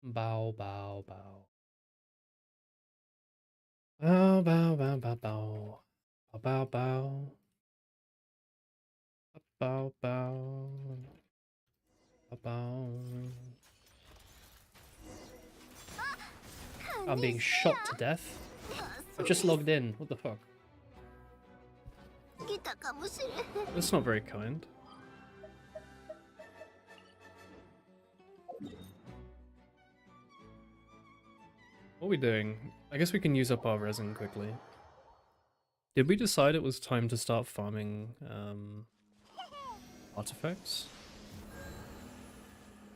Bow, bow, bow. Bow, bow, bow, bow, bow. Bow, bow, bow. Bow, bow. Bow, bow. I'm being shot to death. I've just logged in. What the fuck? That's not very kind. What are we doing? I guess we can use up our resin quickly. Did we decide it was time to start farming artifacts?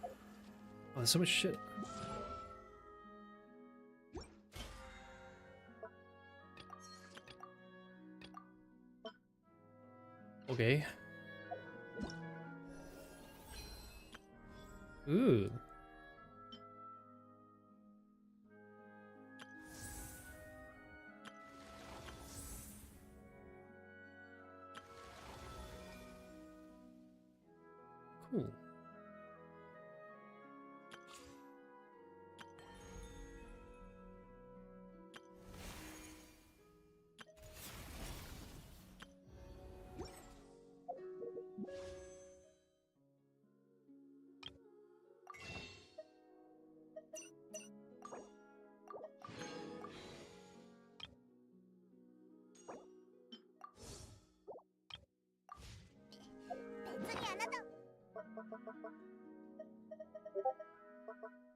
Oh, there's so much shit. Okay. Ooh. Cool.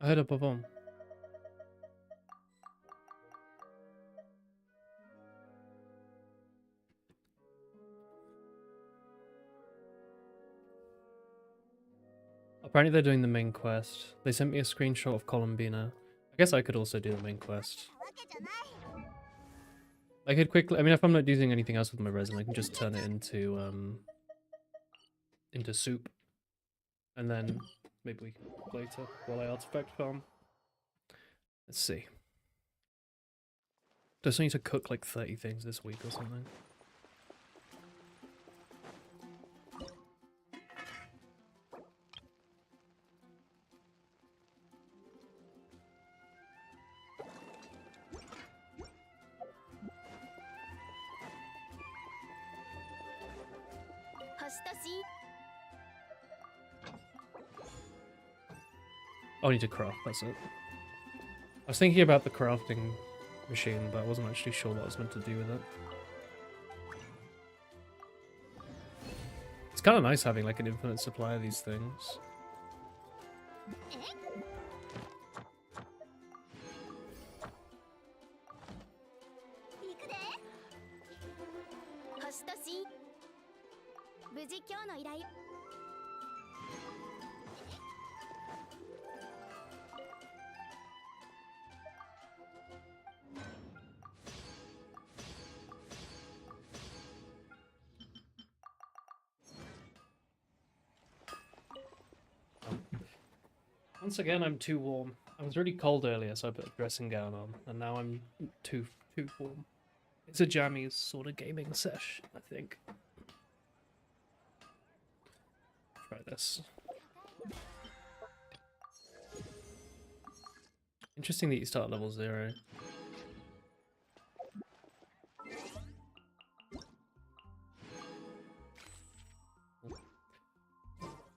I heard up a bomb. Apparently they're doing the main quest. They sent me a screenshot of Columbina. I guess I could also do the main quest. I could quickly, I mean, if I'm not using anything else with my resin, I can just turn it into soup. And then maybe we can later while I artifact farm. Let's see. Do I need to cook like 30 things this week or something? Oh, I need to craft, that's it. I was thinking about the crafting machine, but I wasn't actually sure what I was meant to do with it. It's kind of nice having like an infinite supply of these things. Once again, I'm too warm. I was really cold earlier, so I put a dressing gown on, and now I'm too warm. It's a jammies sort of gaming sesh, I think. Try this. Interesting that you start level 0.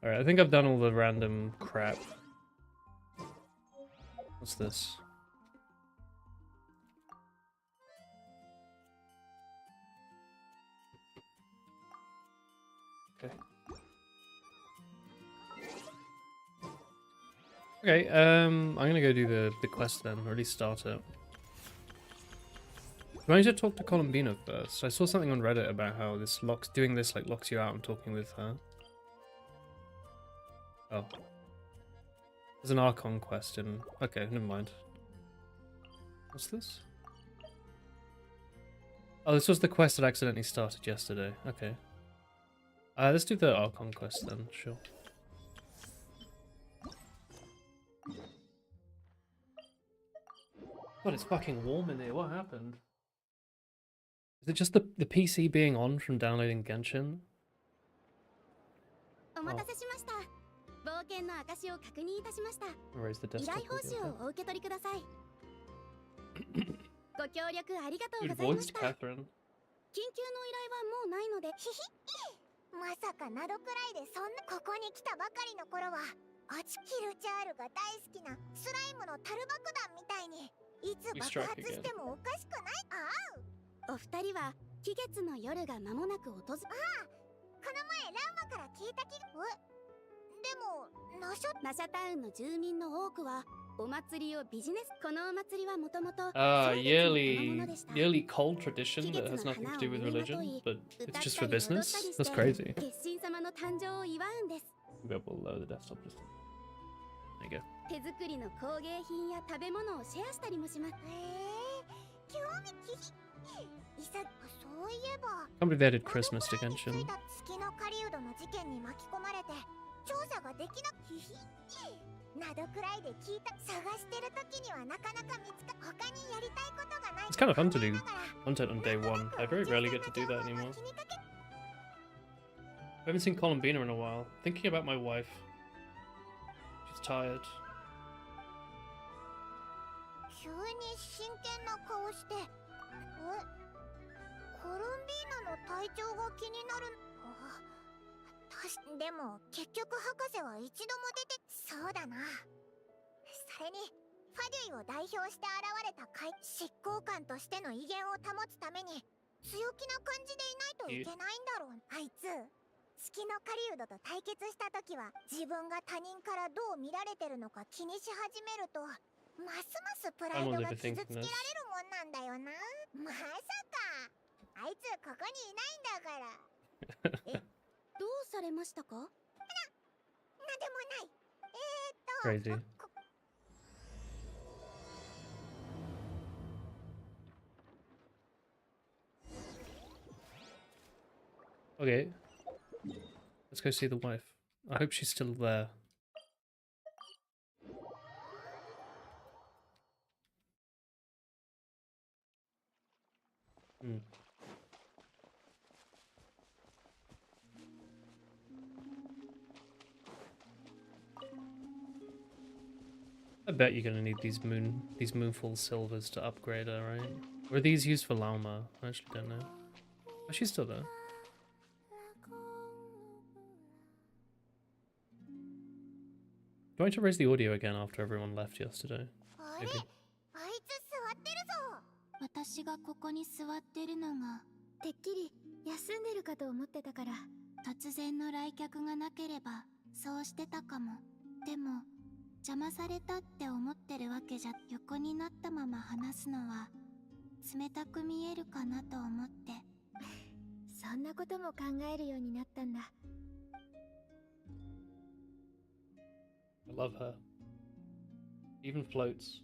Alright, I think I've done all the random crap. What's this? Okay. Okay, I'm gonna go do the quest then, or at least start it. Do I need to talk to Columbina first? I saw something on Reddit about how this doing this like locks you out and talking with her. Oh. There's an Archon quest in... Okay, never mind. What's this? Oh, this was the quest that accidentally started yesterday. Okay. Let's do the Archon quest then, sure. God, it's fucking warm in here. What happened? Is it just the PC being on from downloading Genshin? お待たせしました。冒険の証を確認いたしました。 Raise the 依 desktop 頼報 audio 酬 bit. をお受け取りください。ご協力ありがとう Dude ございま voiced した。 Catherine. 緊急の依頼はもうないので。ひひ。まさかなどくらいでそんなここに来たばかりの頃は、キルチャールが大好きなスライムの樽爆弾みたいにいつ爆発してもおかしくない。ああ。お二人は期月の夜が間もなく訪れ。ああ。この前ランマから聞いた気が。でもナシャタウンの住民の多くはお祭りをビジネス。このお祭りはもともと yearly cold tradition that has nothing to do with religion, but it's just for business. That's crazy. 決心様の誕生を祝うんです。 Maybe we'll lower the desktop just. There you go. 手作りの工芸品や食べ物をシェアしたりもします。興味そういえば Can't believe they added Christmas to Genshin. 月の狩人の事件に巻き込まれて調査ができなくなどくらいで聞いた。探してる時にはなかなか見つか他にやりたいことがない。 It's kind of fun to do content on day one. I very rarely get to do that anymore. I haven't seen Columbina in a while. Thinking about my wife. She's tired. 急に真剣な顔して。コロンビーナの体調が気になる。でも結局博士は一度も出て。そうだな。それにファデュイを代表して現れた執行官としての威厳を保つために強気な感じでいないといけないんだろう。あいつ月の狩人と対決した時は自分が他人からどう見られてるのか気にし始めるとますますプライドが傷つけられるもんなんだよな。まさかあいつここにいないんだから。どうされましたか？なんでもない。Crazy. Okay. Let's go see the wife. I hope she's still there. I bet you're gonna need these moonful silvers to upgrade her, right? Or are these used for Lauma? I actually don't know. Oh, she's still there. Do I need to raise the audio again after everyone left yesterday? Maybe. 私がここに座ってるのがてっきり休んでるかと思ってたから突然の来客がなければそうしてたかも。でも邪魔されたって思ってるわけじゃ。横になったまま話すのは冷たく見えるかなと思って。そんなことも考えるようになったんだ。 I love her. Even floats.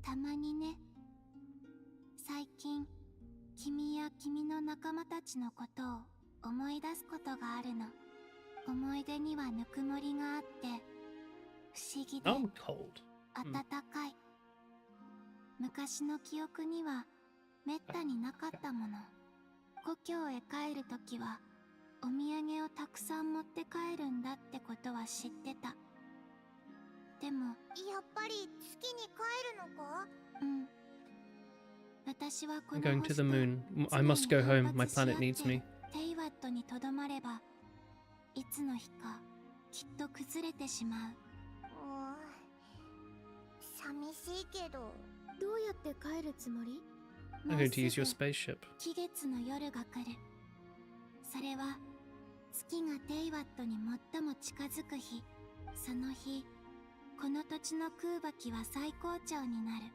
たまにね。最近君や君の仲間たちのことを思い出すことがあるの。思い出にはぬくもりがあって不思議で I'm cold. 温かい。昔の記憶にはめったになかったもの。故郷へ帰るときはお土産をたくさん持って帰るんだってことは知ってた。でもやっぱり月に帰るのか？うん。私はこ I'm の going to the moon. I must go home. My planet needs me. テイワットにとどまればいつの日かきっと崩れてしまう。寂しいけどどうやって帰るつもり？ I'm going to use your spaceship. 期月の夜が来る。それは月がテイワットに最も近づく日。その日この土地の空爆は最高潮になる。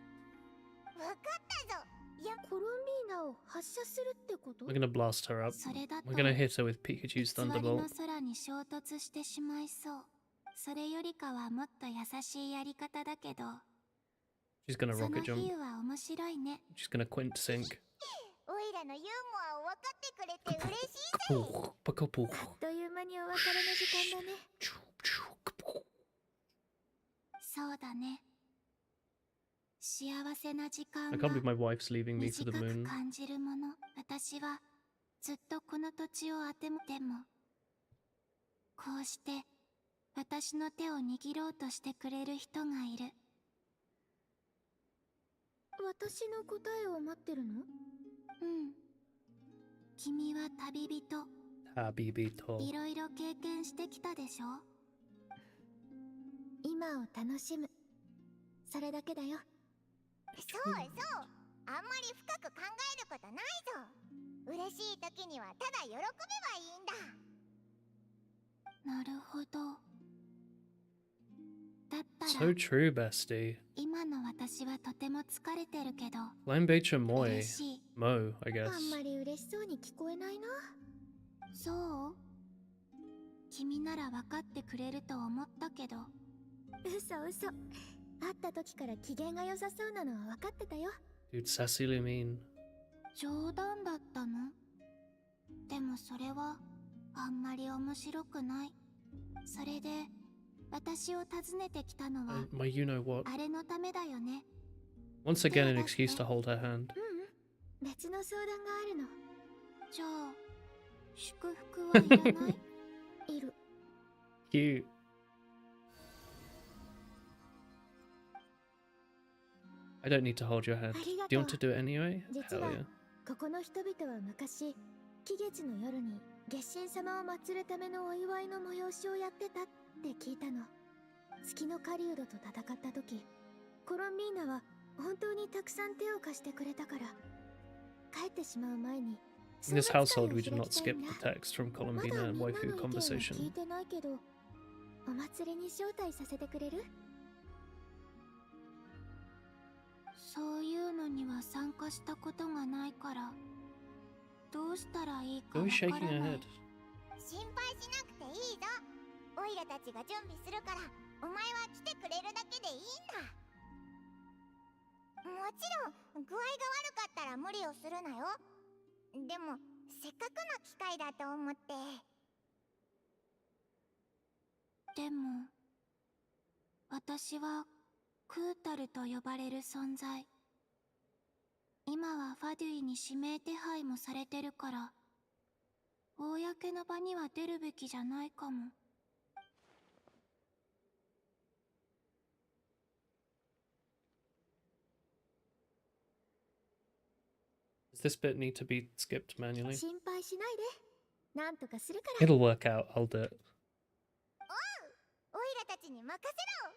わかったぞ。いや、コロンビーナを発射するってこと？ We're gonna blast her up. それだと We're gonna hit her with Pikachu's 偽り Thunderbolt. の空に衝突してしまいそう。それよりかはもっと優しいやり方だけど。She's gonna その rocket 比 jump. 喩は面白いね。 She's gonna quint sync. おいらのユーモアを分かってくれて嬉しいぜ。あっという間にお別れの時間だね。そうだね。せな時間 I は can't believe my wife's leaving me for 短 the く moon. 感じるもの。私はずっとこの土地を当てもても、こうして私の手を握ろうとしてくれる人がいる。私の答えを待ってるの？うん。君は旅人。 Habibito. いろいろ経験してきたでしょ。今を楽しむ。それだけだよ。そうそう。あんまり深く考えることないぞ。嬉しい時にはただ喜べばいいんだ。なるほど。だったら So true, bestie. 今の私はとても疲れてるけど Lambecha moi. 嬉しい。 Mo, I あ guess. んまり嬉しそうに聞こえないな。そう？君なら分かってくれると思ったけど。嘘嘘。会った時から機嫌が良さそうなのは分かってたよ。 Dude, sassily mean. 冗談だったの？でもそれはあんまり面白くない。それで私を訪ねてきたのは My you know what. あれのためだよね。 Once again, an excuse to hold her hand. 別の相談があるの。じゃあ祝福はいらない？いる。 Cute. I don't need to hold your hand. Do you want to do it anyway? Hell yeah. ここの人々は昔、期月の夜に月神様を祀るためのお祝いの催しをやってたって聞いたの。月の狩人と戦った時、コロンビーナは本当にたくさん手を貸してくれたから、帰ってしまう前に In this household, we did not skip the text from Colombina and waifu 聞い conversation. てないけど、お祭りに招待させてくれる？そういうのには参加したことがないから、どうしたらいいか Go わ shaking から her ない。 head. 心配しなくていいぞ。オイラたちが準備するから、お前は来てくれるだけでいいんだ。もちろん具合が悪かったら無理をするなよ。でもせっかくの機会だと思って。でも私はクータルと呼ばれる存在。今はファデュイに指名手配もされてるから、公の場には出るべきじゃないかも。Does this bit need to be skipped manually? 心配しないで。なんとかするから。 It'll work out. I'll do it. オイラたちに任せろ。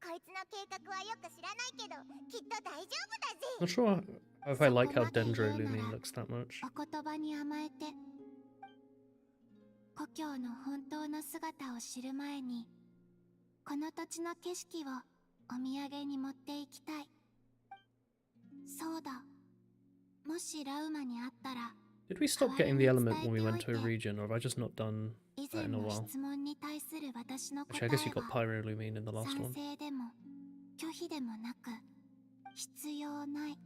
こいつの計画はよく知らないけど、きっと大丈夫だぜ。 Not sure if I like how そこまで言う Dendro なら Lumine looks that much. お言葉に甘えて。故郷の本当の姿を知る前に、この土地の景色をお土産に持っていきたい。そうだ。もしラウマに会ったら、 Did we stop getting the element when we went to a region, or have I just not done 以 that 前 in a の while? 質問に対する私の答 Actually, え I guess you got は Pyrolumine in the last 賛 one. 成でも拒否でもなく、必要ない。よ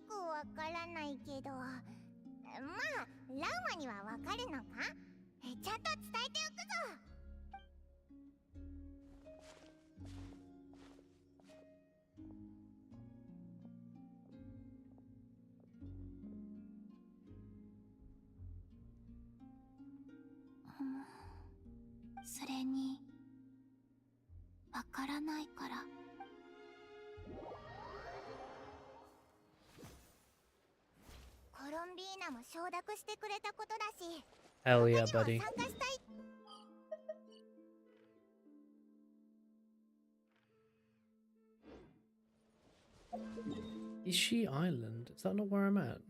くわからないけど、まあラウマにはわかるのか？ちゃんと伝えておくぞ。それにわからないから。コロンビーナも承諾してくれたことだし、 Hell yeah, 他 buddy. にも参加したい。 Ishi Island? Is that not where I'm at?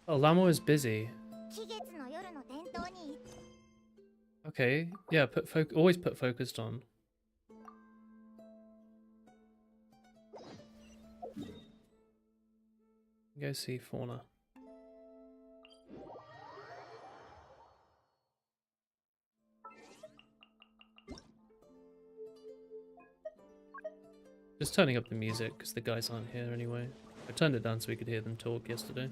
Oh, Lamo is busy. 期月の夜の伝統に Okay, yeah, always put focused on. Go see fauna. Just turning up the music because the guys aren't here anyway. I turned it down so we could hear them talk yesterday.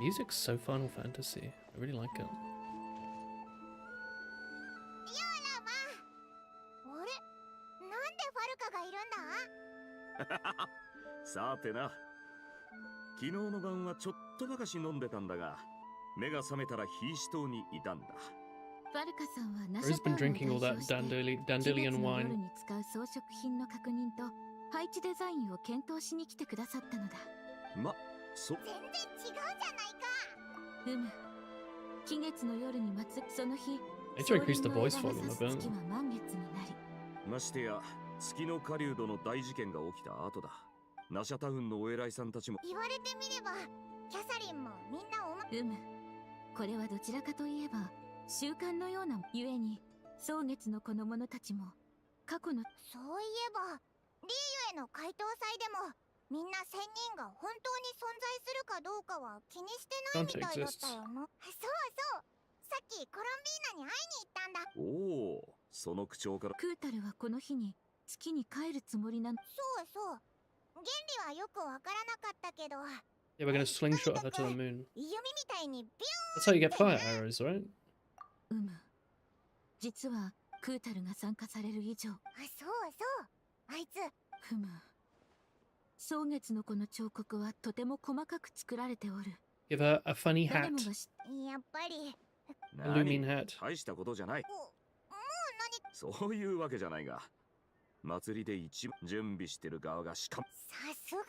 Music's so Final Fantasy. I really like it. あれ、なんでファルカがいるんだ？さてな、昨日の晩はちょっとばかし飲んでたんだが、目が覚めたらヒーシ島にいたんだ。ファルカさんはナ Or シャ has タウ been ンを drinking all 代 that 表して dandelion の夜 wine. に使う装飾品の確認と配置デザインを検討しに来てくださったのだ。ま、そ、全然違うじゃないか。うむ。期月の夜に待つその日、 I need to increase the voice volume a 月 bit. は満月になり、ましてや、月の狩人の大事件が起きた後だ。ナシャタウンのお偉いさんたちも。言われてみれば、キャサリンもみんなうむ。これはどちらかといえば習慣のようなゆえに、蒼月の子の者たちも過去のそういえば、リーユへの回答祭でも、みんな仙人が本当に存在するかどうかは気にしてないみたいだったよな。そうそう。さっきコロンビーナに会いに行ったんだ。おお、その口調から。クータルはこの日に月に帰るつもりなの。そうそう。原理はよくわからなかったけど、 Yeah, we're gonna slingshot her to the moon. 弓みたいにビ That's how you get fire arrows, right? うむ。実はクータルが参加される以上、ュン。あ、そうそう。あいつ、ふむ。蒼月の子の彫刻はとても細かく作られておる。 Give her a funny 誰 hat. もが知っやっぱり、 A looming hat. 大したことじゃない。もうそういうわけじゃないが、祭りで一番準備してる側がしかも。さすが自由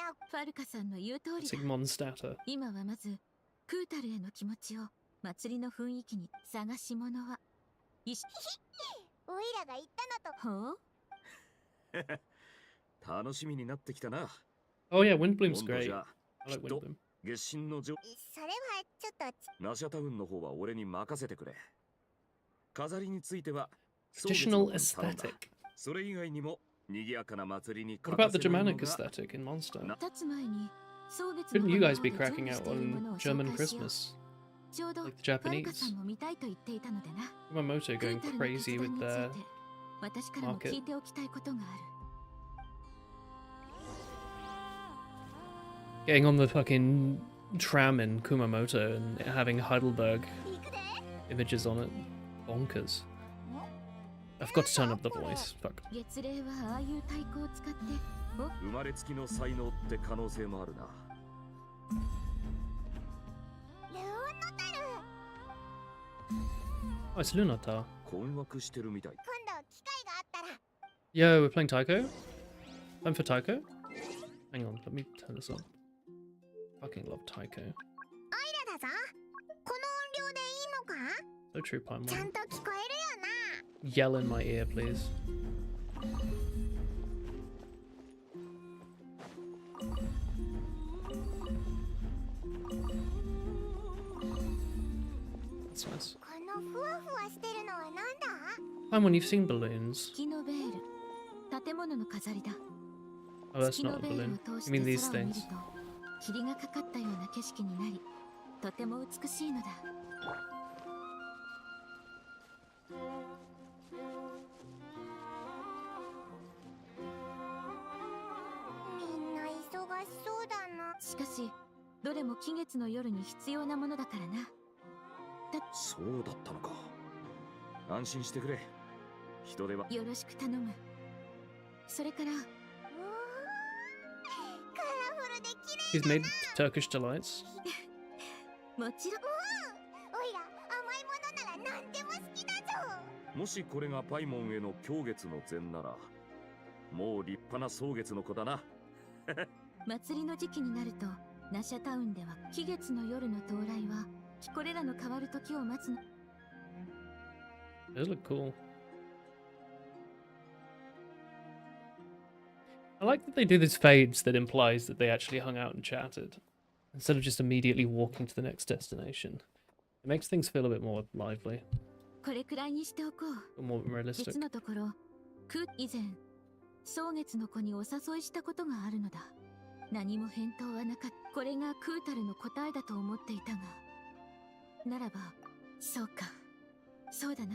の都。ファルカさんの言う通りだ。 Sigmund Statter. 今はまずクータルへの気持ちを祭りの雰囲気に探し物はオイラが言ったのと、ほう。楽しみになってきたな。 Oh yeah, Windbloom's 今度 great. じゃ I like きっと Windbloom. 月神の女それはちょっと、ナシャタウンの方は俺に任せてくれ。飾りについては Traditional そうです頼んだ。 aesthetic. それ以外にも賑やかな祭りに What 欠 about か the せないの Germanic が aesthetic in Monster? な。立つ前に蒼月 Couldn't の you 子の guys 方 be が準 cracking 備 out しているもの on を紹 German 介しよう。 Christmas? ちょうどフ Like the ァルカ Japanese? さんも見たいと言っていたのでな。 Kumamoto クー going タルの決 crazy 断 with につい their て私からも聞いておきたいことがある。 getting on the fucking tram in Kumamoto and having Heidelberg 行くで。 images on it. Bonkers. I forgot to turn up the voice. Fuck. 月齢はああいう太鼓を使って生まれつきの才能って可能性もあるな。ルオンノタル。 Oh, it's Lunata. 困惑してるみたい。今度機会があったら、 Yo, we're playing Taiko? Time for Taiko? Hang on, let me turn this on. Fucking love Taiko. オイラだぞ。この音量でいいのか？ So true, ちゃ Paimon. んと聞こえるよな。 Yell in my ear, please. That's nice. このふわふわしてるのはなんだ？ Paimon, you've seen balloons. 月のベール、建物の飾りだ。 Oh, that's 月 not の a ベール balloon. を通し You mean て these 空を見る things? と霧がかかったような景色になり、とても美しいのだ。 みんな忙しそうだな。しかしどれも期月の夜に必要なものだからな。そうだったのか。安心してくれ。人手はよろしく頼む。それからうおー、カラフルで綺麗 He's made Turkish delights. もちろんおいら甘いものなら何でも好きだぞ。もしこれがパイモンへの狂月の禅なら、もう立派な蒼月の子だな。祭りの時期になるとナシャタウンでは期月の夜の到来はこれらの変わる時を待つの。 Those look cool. I like that they do this fades that implies that they actually hung out and chatted, instead of just immediately walking to the next destination. It makes things feel a bit more lively, これくらいにしておこう。 a bit more realistic. 実のところ以前蒼月の子にお誘いしたことがあるのだ。何も返答はなかった。これがクータルの答えだと思っていたが、ならばそうか、そうだな。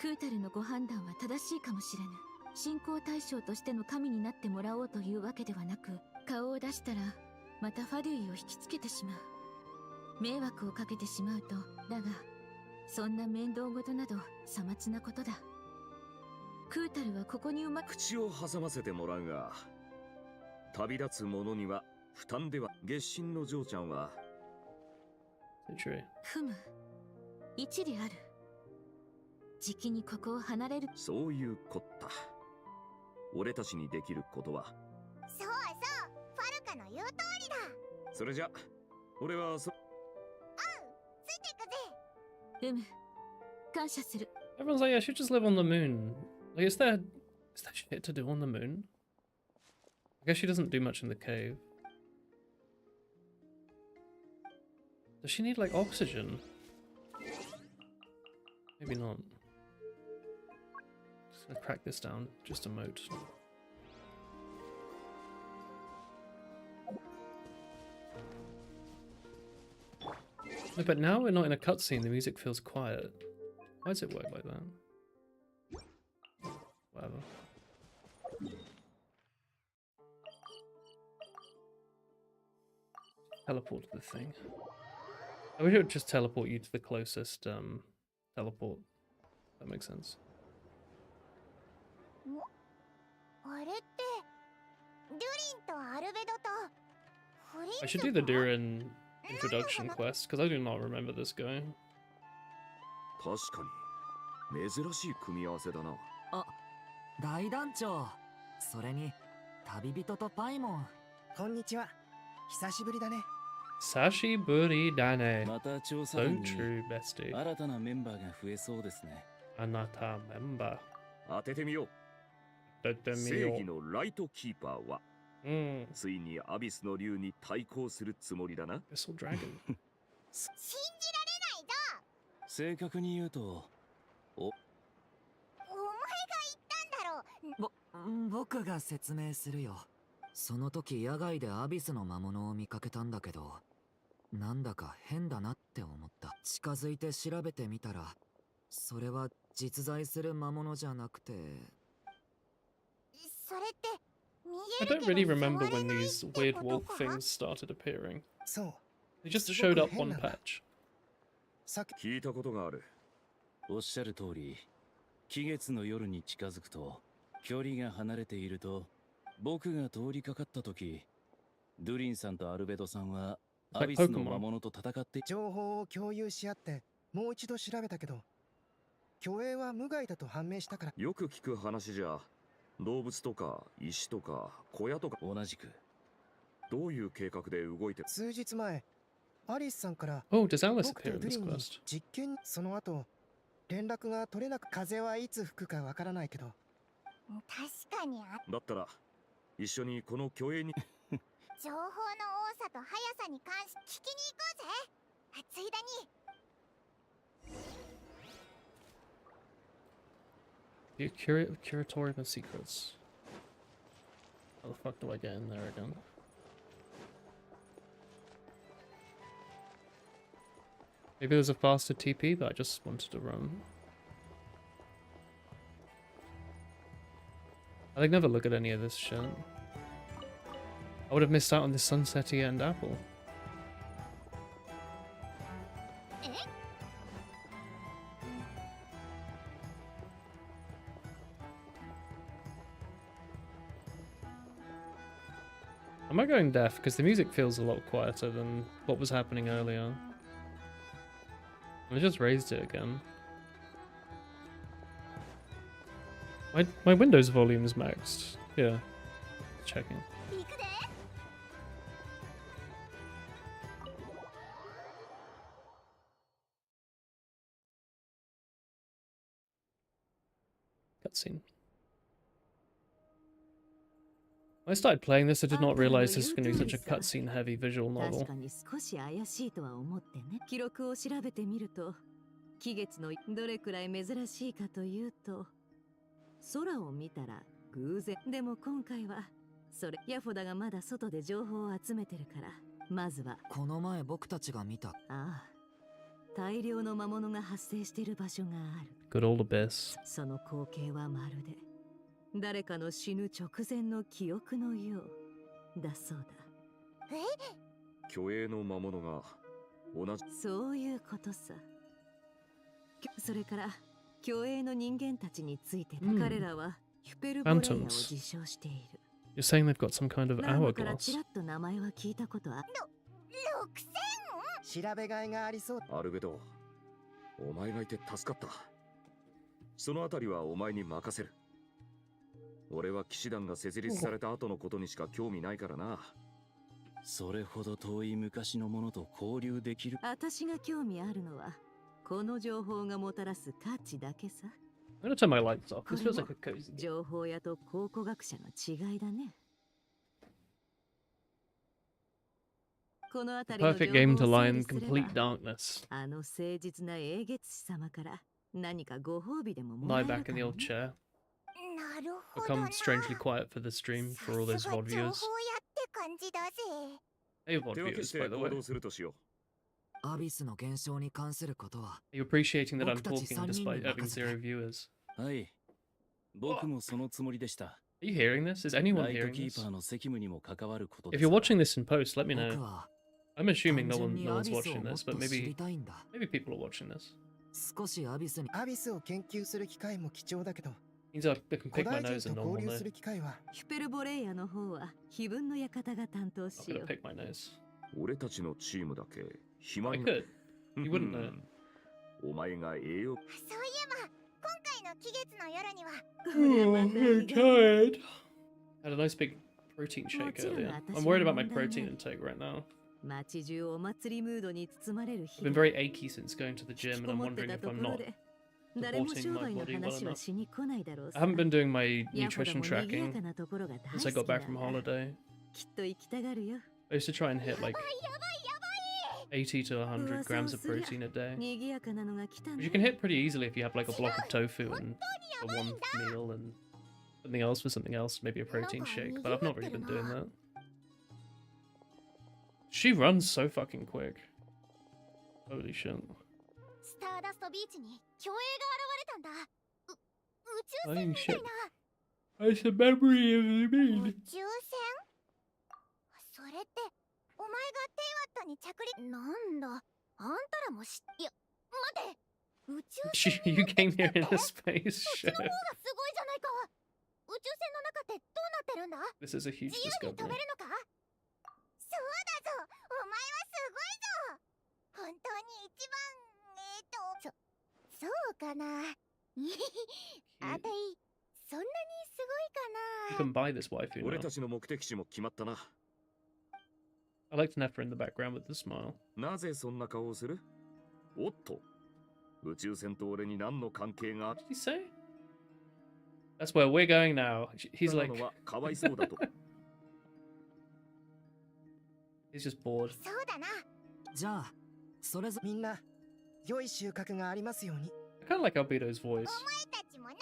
クータルのご判断は正しいかもしれぬ。信仰対象としての神になってもらおうというわけではなく、顔を出したらまたファデュイを引きつけてしまう。迷惑をかけてしまうと。だがそんな面倒事などさまつなことだ。クータルはここに口を挟ませてもらうが、旅立つ者には負担では。月神の嬢ちゃんはふむ、一理ある。じきにここを離れる。そういうこった。俺たちにできることは。そうそう、ファルカの言う通りだ。それじゃ俺はついていくぜ。ふむ、感謝する。 Everyone's like, I should just live on the moon. Like, is there shit to do on the moon? I guess she doesn't do much in the cave. Does she need, like, oxygen? Maybe not. Just gonna crack this down. Just a moat. No, but now we're not in a cutscene. The music feels quiet. Why does it work like that? Whatever. Teleport to the thing. I wish it would just teleport you to the closest teleport. That makes sense. あれってデュリンとアルベドとフリン I should do the Durin introduction quest because I do not remember this guy. 確かに珍しい組み合わせだな。あ、大団長。それに旅人とパイモン。こんにちは。久しぶりだね。Sashi Buri Dane. また調査 So 団に true, bestie. 新たなメンバーが増えそうですね。Anata member. 当ててみよう。正義のライトキーパーは、ついにアビスの竜に対抗するつもりだな。Missile Dragon. 信じられないぞ。正確に言うと、お前が言ったんだろう。僕が説明するよ。その時野外でアビスの魔物を見かけたんだけど、なんだか変だなって思った。近づいて調べてみたら、それは実在する魔物じゃなくて。それって I don't really remember when these weird wolf things started appearing. そう。 They just showed up on patch. さっき聞いたことがある。おっしゃる通り、期月の夜に近づくと、距離が離れていると、僕が通りかかった時、ドゥリンさんとアルベドさんはアビスの魔物と戦って。情報を共有し合ってもう一度調べたけど、虚栄は無害だと判明したから。よく聞く話じゃ、動物とか石とか小屋とか。同じく。どういう計画で動いて。数日前、アリスさんから Oh, does Alice 僕と appear in ドゥ this リンに quest? 実験。その後連絡が取れなく。風はいつ吹くかわからないけど。確かにだったら一緒にこの虚栄に。情報の多さと速さに関し聞きに行こうぜ。ついでに。The Curatorium of Secrets. How the fuck do I get in there again? Maybe there's a faster TP, but I just wanted to run. I like never look at any of this shit. I would have missed out on this sunsetty and apple. Am I going deaf? Because the music feels a lot quieter than what was happening earlier. I just raised it again. My Windows volume is maxed. Yeah. Checking. Cutscene. When I started playing this, I did not realize this was going to be such a cutscene-heavy visual novel. 確かに少し怪しいとは思ってね。記録を調べてみると、期月のどれくらい珍しいかというと、空を見たら偶然。でも今回はそれヤフォダがまだ外で情報を集めてるから、まずは。この前僕たちが見た。ああ、大量の魔物が発生している場所がある。Good old abyss. その光景はまるで誰かの死ぬ直前の記憶のようだそうだ。虚栄の魔物が同じ。そういうことさ。それから虚栄の人間たちについて、彼らはヒュペルボレイヤを自称している。 You're saying they've got some kind of ラムからち hourglass. らっと名前は聞いたことある。調べがいがありそう。アルベド、お前がいて助かった。そのあたりはお前に任せる。俺は騎士団が設立された後のことにしか興味ないからな。それほど遠い昔のものと交流できる。私が興味あるのはこの情報がもたらす価値だけさ。 I'm gonna turn my lights off. This これ feels も like a cozy game. 情報屋と考古学者の違いだね。この辺りの Perfect game to 情報を lie 整 in 理すれ complete ば、 darkness. あの誠実な英月師様から何かご褒美でもも Lie らえる back か in the も old ね。 chair. なるほどな。 Become strangely quiet for the stream for all those さすが VOD 情報屋 viewers. って感じだぜ。 Hey 手 VOD 分け viewers, して by the 行 way. 動するとしよアビスの現象に関することは Are you appreciating that I'm 僕たち talking 三人に despite having 任せて。 zero viewers? はい。僕もそのつもりでした。 Are you hearing this? Is anyone ライト hearing キー this? パーの責務にも関わることで If す you're から。 watching this in post, let me 僕 know. は I'm assuming 単 no 純 one, に no ア one's ビスを watching もっ this, but と知り maybe たいんだ。 maybe people are watching this. 少しアビスにアビスを研究する機会も貴重だけど、 Means I can 古 pick my 代 nose 人 in と normal 交流 now. する機会はヒュペルボレイヤの方は非分の館が担当 I'm し gonna よう。 pick my nose. う。俺たちのチームだけ I 暇に。 could. You wouldn't know. お前が栄養。そういえば、今回の期月の夜には、これはまた I'm 意外。 tired. Had a nice big protein shake もちろん、 earlier. 私 I'm は worried about my 問題ない。 protein intake right now. 街中お祭りムードに包まれる I've 日 been 々。 very achy since going to the 引き gym, and こ I'm もって wondering た if と I'm ころ not で、誰も supporting 商 my 売の body well 話は enough. しに来ないだろう I さ。 haven't been doing my ヤホダ nutrition も賑や tracking かなところが大 since I 好 got きな back from んだ。 holiday. きっと行きたがるよ。 I used to try and hit like 80 to 100 grams of 噂をすりゃ protein a day. 賑やかなのが来た Which ね you can hit pretty easily if you have like a block of tofu and for one meal and something else for something else, maybe a protein shake, but I've not really been doing that. She runs so fucking quick. Holy shit. スターダストビーチに虚栄が現れたんだ。宇宙 Holy 船みたい shit. な。 It's a memory of the 宇 mean. 宙船？それってお前がテイワットに着陸。なんだ、あんたらもいや、待て。宇宙船 You came here in a space そっち ship. の方がすごいじゃないか。宇宙船の中ってどうなってるんだ？ This is a huge 自由に飛べ discovery. るのか？そうだぞ、お前はすごいぞ。本当に一番、そうかな。あたい、そんなにす You ごいか can な。 buy this waifu 俺 now. たちの目的地も決まったな。 I like Nefer in the background with the smile. なぜそんな顔をする？おっと、宇宙船と俺に何の関係があ What did he say? That's where we're going now. He's った like, のはかわいそうだと。 he's just bored. そうだな。じゃあそれぞみんな良い収穫がありますように。 I kind of like Albedo's voice. お前たちもな。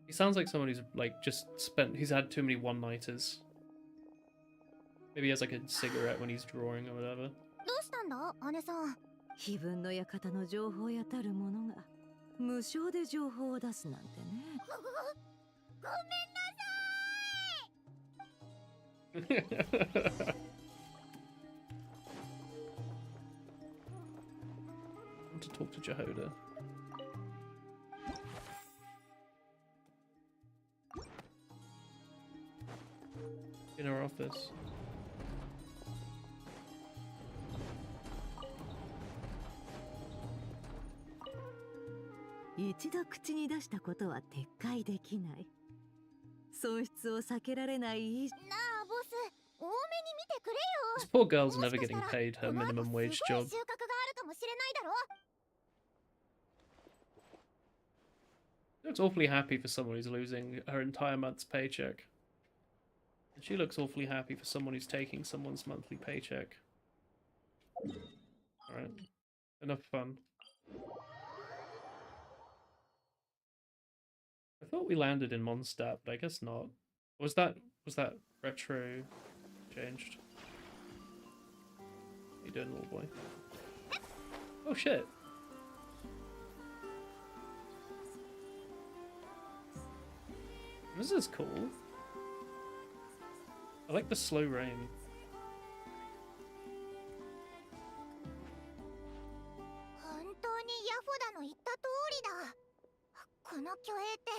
He sounds like someone who's like just spent. He's had too many one-nighters. Maybe he has like a cigarette when he's drawing or whatever. どうしたんだ、姉さん。非分の館の情報やたるものが無償で情報を出すなんてね。ごめんなさい。 I want to talk to Jehoda. In her office. 一度口に出したことは撤回できない。損失を避けられない以上。なあ、ボス、多めに見てくれ This よ。 poor girl's もし never かした getting ら paid her この後 minimum すご wage い収 job. 穫があるかもしれないだろ。 Looks awfully happy for someone who's losing her entire month's paycheck. And she looks awfully happy for someone who's taking someone's monthly paycheck. Alright. Enough fun. I thought we landed in Mondstadt, but I guess not. Was that retro changed? How you doing, little boy? Oh shit! This is cool. I like the slow rain. 巨影って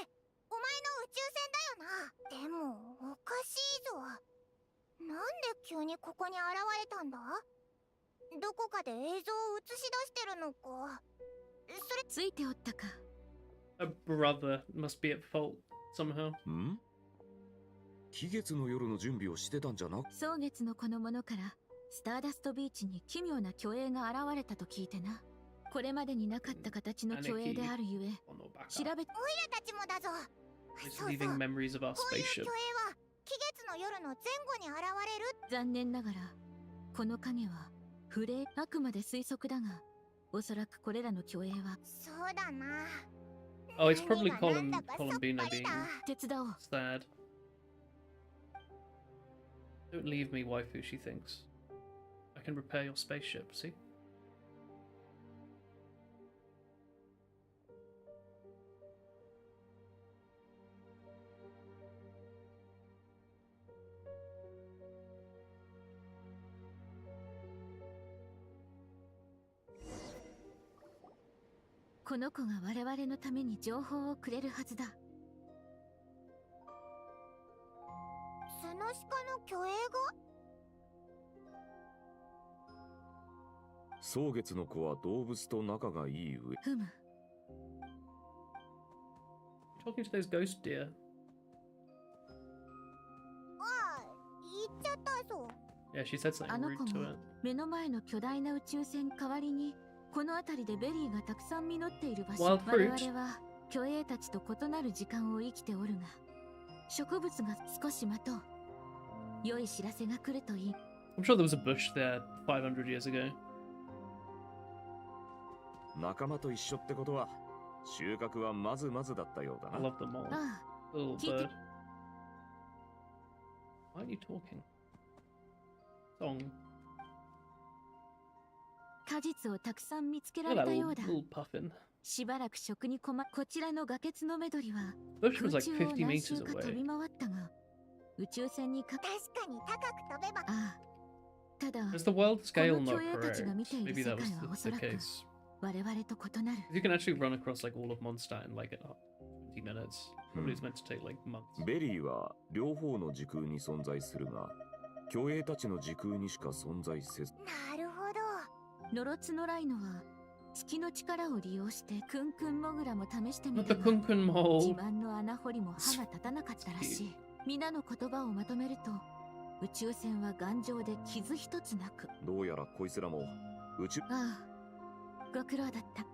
お前の宇宙船だよな。でもおかしいぞ。なんで急にここに現れたんだ？どこかで映像を映し出してるのか。それついておったか。 A brother must be at fault somehow. ん？期月の夜の準備をしてたんじゃな。蒼月のこの者からスターダストビーチに奇妙な巨影が現れたと聞いてな。これまでになかった形の巨影であるゆえ、 Oh, no, back 調 up. べオイラたちもだぞ。 It's そうそう、 leaving memories of our こういう巨 spaceship. 影は期月の夜の前後に現れる。残念ながらこの影は不霊、あくまで推測だが、おそらくこれらの巨影はそうだな。 Oh, it's probably 何が何だか Colin Bean さっぱり being だ。手伝おう。 sad. Don't leave me, waifu, she thinks. I can repair your spaceship, see? この子が我々のために情報をくれるはずだ。スノシカの巨影が？蒼月の子は動物と仲がいい上。ふむ。 Talking to those ghost deer. ああ、言っちゃったぞ。 Yeah, she said something あの rude 子 to も it. 目の前の巨大な宇宙船代わりにこの辺りでベリーがたくさん実っている場所。 Wild 我 fruit. 々は巨影たちと異なる時間を生きておるが、植物が少し待とう。良い知らせが来るといい。 I'm sure there was a bush there 500 years ago. 仲間と一緒ってことは収穫はまずまずだったようだ I な。 love them all. あ Little Keep bird. it- Why are you talking? Song. 果実をたくさん見つけら Look れ at た that よ little, うだ。 little puffin. しばらく食にこちらの崖つのメドリは Bush was 空 like 中を50何 meters 周か飛び away. 回ったが、宇宙船にか確かに高く飛べば。ああ、ただ Is the world scaleこの not 巨影たち correct? が見ている Maybe that 世 was 界はおそ the らく case. 我々と異なる。 You can actually run across like all of Mondstadt in like 20 minutes. Probably it's meant to take like months. ベリーは両方の時空に存在するが、巨影たちの時空にしか存在せず。なるほど。ノロツノライノは月の力を利用してクンクンモグラも試してみ Not た the が、 Kunkun 自 mole. 慢の穴掘りも歯が立たなかったらしい。皆の言葉をまとめると、宇宙船は頑丈で傷一つなく。どうやらこいつらも宇宙。ああ、ご苦労だった。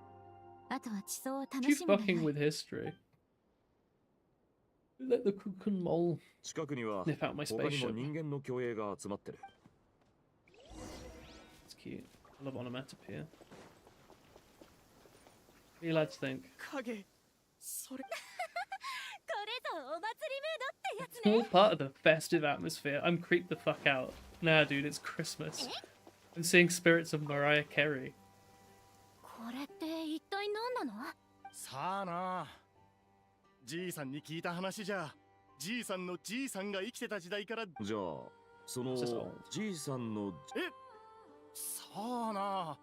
あとは地層を楽 You しむが fucking よい。 with history. Let the Kunkun mole 近くには sniff out my 他にも spaceship. 人間の巨影が集まってる。 It's cute. I love onomatopoeia. What do you lads think? 影それこれぞお祭りムードってやつ It's all part of the festive atmosphere. I'm creeped the fuck out. Nah, dude, it's Christmas. I'm seeing spirits of Mariah Carey. これって一体何なの？さあな。じいさんに聞いた話じゃ、じいさんのじいさんが生きてた時代から。じゃあその This is old. じいさんのさあ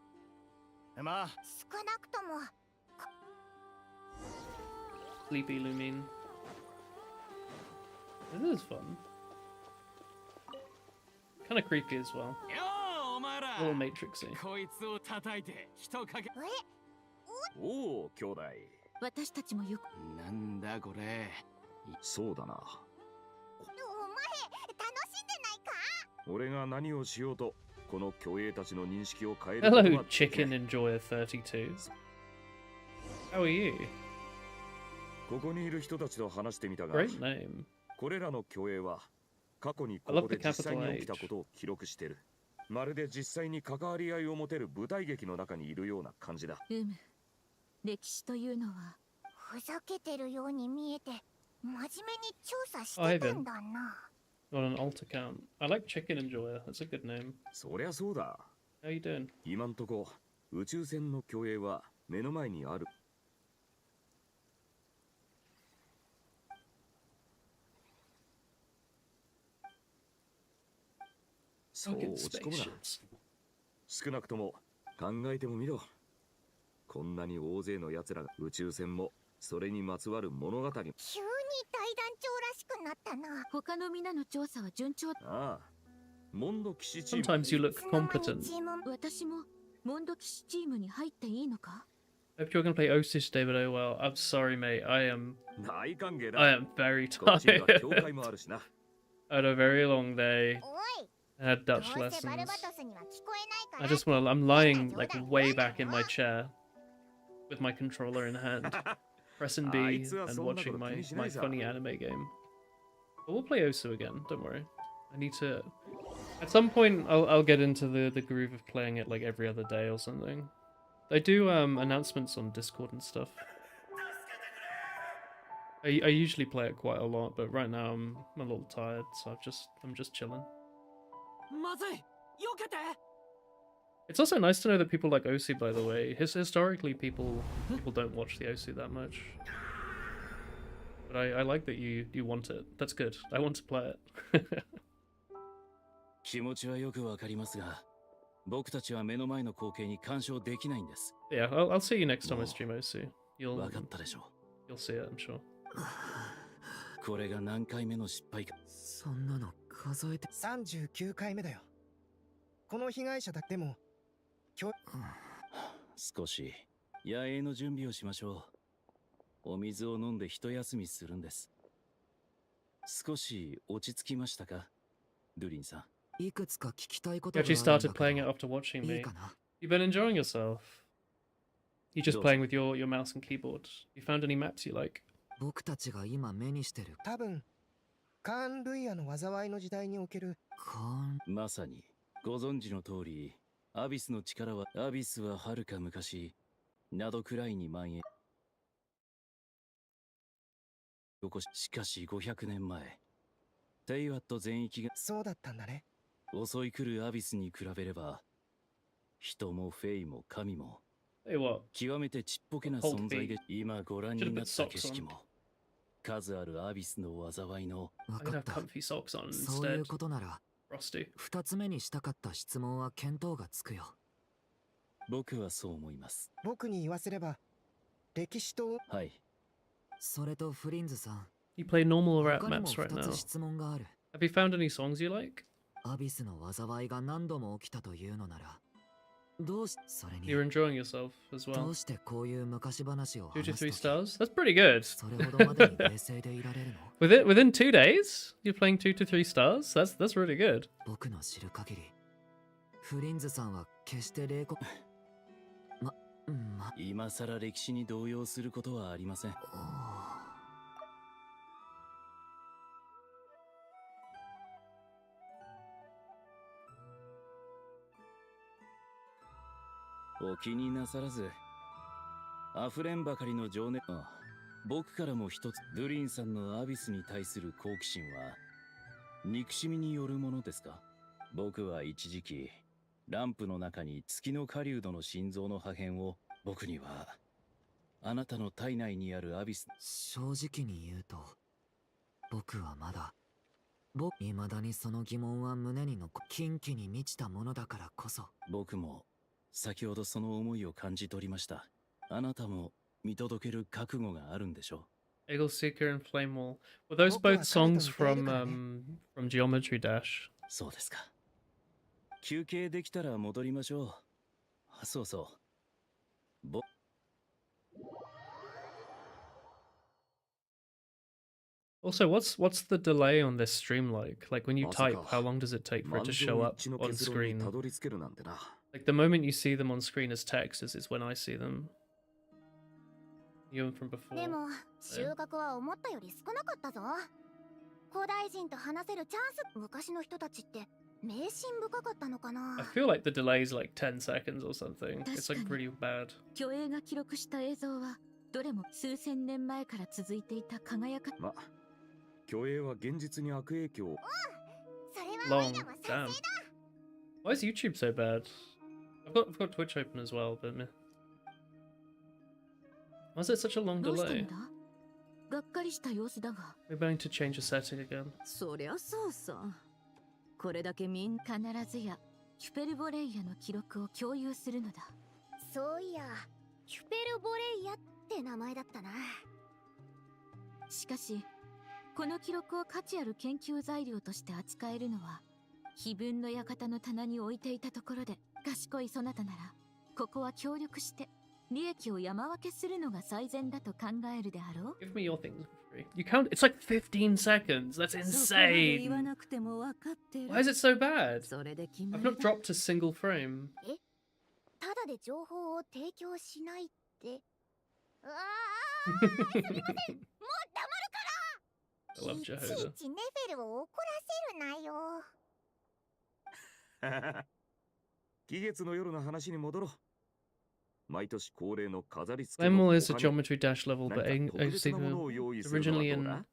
な。まあ少なくとも Sleepy Lumine. This is fun. Kind of creepy as well. よーお前ら A little matrixy. こいつを叩いて人影えおお兄弟。私たちもよく。なんだこれそうだな。お前楽しんでないか？俺が何をしようとこの巨影たちの認識を変えることは Hello, できない Chicken Enjoyer 32. How are you? ここにいる人たちと話してみたが、 Great name. これらの巨影は過去にこ I こ love で the 実際 capital に起きたことを記録してる。まるで実際に関わり合いを持てる舞台劇の中にいるような感じだ。歴史というのはふざけてるように見えて真面目に調査してたんだな。 Got an alt account. I like Chicken Enjoyer. That's a good name. そりゃそうだ。 How you doing? 今んとこ宇宙船の巨影は目の前にある。そう Look 落 at ち込むな。 spaceships. 少なくとも考えてもみろ。こんなに大勢の奴らが宇宙船もそれにまつわる物語。あ急に大団長らしくなったな。他の皆の調査は順調。あ、モンド騎士チーム。 Sometimes you look いつの間に competent. チーム私もモンド騎士チームに入っていいのか？ Hope you're gonna play Osish, David. Oh well. I'm sorry, mate. I am 大歓迎だ。 very こっちには tired. 教会もあるしな。 I had a very long day. おい、 I had どう Dutch せバル lessons. バトスには聞こえない I から。 just wanna. I'm lying like way back in my chair with my controller in hand, pressing B and watching my funny anime game. But we'll play Osu again. Don't worry. I need to. At some point, I'll get into the groove of playing it like every other day or something. They do announcements on Discord and stuff. I usually play it quite a lot, but right now I'm a little tired, so I'm just chilling. まずい、避けて。 It's also nice to know that people like Osu, by the way. Historically, people don't watch the Osu that much. But I like that you want it. That's good. I want to play it. 気持ちはよくわかりますが、僕たちは目の前の光景に干渉できないんです。 Yeah, I'll see you next time I stream Osu. わかったでしょ You'll see it, I'm sure. う。これが何回目の失敗か。そんなの数えて。 39回目だよ。この被害者だけでも少し野営の準備をしましょう。お水を飲んで一休みするんです。少し落ち着きましたか、ドゥリンさん。いくつか聞きたいこと You がある actually んだ started け playing it ど、 after watching い me. いかな？ You've been enjoying yourself. You just Those- playing with your mouse and keyboard. You found any maps you like? 僕たちが今目にしてる多分カーン・ルイヤの災いの時代におけるカーン。まさにご存知の通り、アビスの力は、アビスは遥か昔、などくらいに蔓延。しかし500年前、テイワット全域がそうだったんだね。襲い来るアビスに比べれば、人もフェイも神も Hey, what? 極めてちっぽけな Hold 存在で feet. 今ご覧 Should've にな put った socks 景色 on. も数あるアビスの災いのわ I'm か gonna っ have た。 comfy socks on そういう instead. ことなら、 Frosty. 二つ目にしたかった質問は見当がつくよ。僕はそう思います。僕に言わせれば歴史とはい。それとフリンズさん、 You play normal rap 他にも maps right 二 now. つ質問がある。 Have you found any songs you like? アビスの災いが何度も起きたというのなら、どうし、それに、 You're enjoying yourself as ど well. うしてこういう昔話を 2 to 話す 3 とき、 stars? That's pretty good. それほどまでに冷静でいられるの？ Within 2 days, you're playing 2 to 3 stars. That's really good. 僕の知る限り、フリンズさんは決して冷酷。今さら歴史に動揺することはありません。お気になさらず、溢れんばかりの情熱。僕からも一つ、ドゥリンさんのアビスに対する好奇心は、憎しみによるものですか？僕は一時期、ランプの中に月の狩人の心臓の破片を、僕には、あなたの体内にあるアビス。正直に言うと、僕はまだ、未だにその疑問は胸に禁忌に満ちたものだからこそ。僕も、先ほどその思いを感じ取りました。あなたも見届ける覚悟があるんでしょう。 Eagle Seeker and Flame Wall. Were those both songs from Geometry Dash? そうですか。休憩できたら戻りましょう。あ、そうそう。Also, what's the delay on this stream like? Like when you まさ type, か how long does it take for it 満 to 場 show up 一致の on 結論に screen? たどり着けるなんてな。 Like the moment you see them on screen as text is when I see them. Even from before. でも収穫は思ったより少なかったぞ。古代人と話せるチャンス。昔の人たちって迷信深かったのかな。 I feel like the delay is like 10 seconds or something. It's like pretty bad. 虚栄が記録した映像はどれも数千年前から続いていた輝か。ま、虚栄は現実に悪影響を。それは Long. オイラも賛 Damn. 成だ。 Why is YouTube so bad? I've got Twitch open as well, but meh. Why is it such a long どうしたん delay? だ？がっかりした様子だが。 We're going to change the setting again. そりゃそうさ。これだけみんな必ずやヒュペルボレイヤの記録を共有するのだ。そういや、ヒュペルボレイヤってて名前だったな。しかしこの記録を価値ある研究材料として扱えるのは碑文の館の棚に置いていたところで、賢いそなたならここは協力して利益を山分けするのが最善だと考えるであろう。 Give me your things for free. You count? It's like 15 seconds. That's そこまで言わ insane. なくても分かってる。 Why is it so bad? それで決ま I've り not だ。 dropped a single frame. ただで情報を提供しないって。うわあ、すみません。もう黙るから。 I love いち Jehoda. いちネフェルを怒らせるなよ。期月の夜の話に戻ろう。毎年恒例の飾り付け Lemel の is a 他に geometry dash level, 何 but か特別なものを Osu 用意するのは originally どう in だ？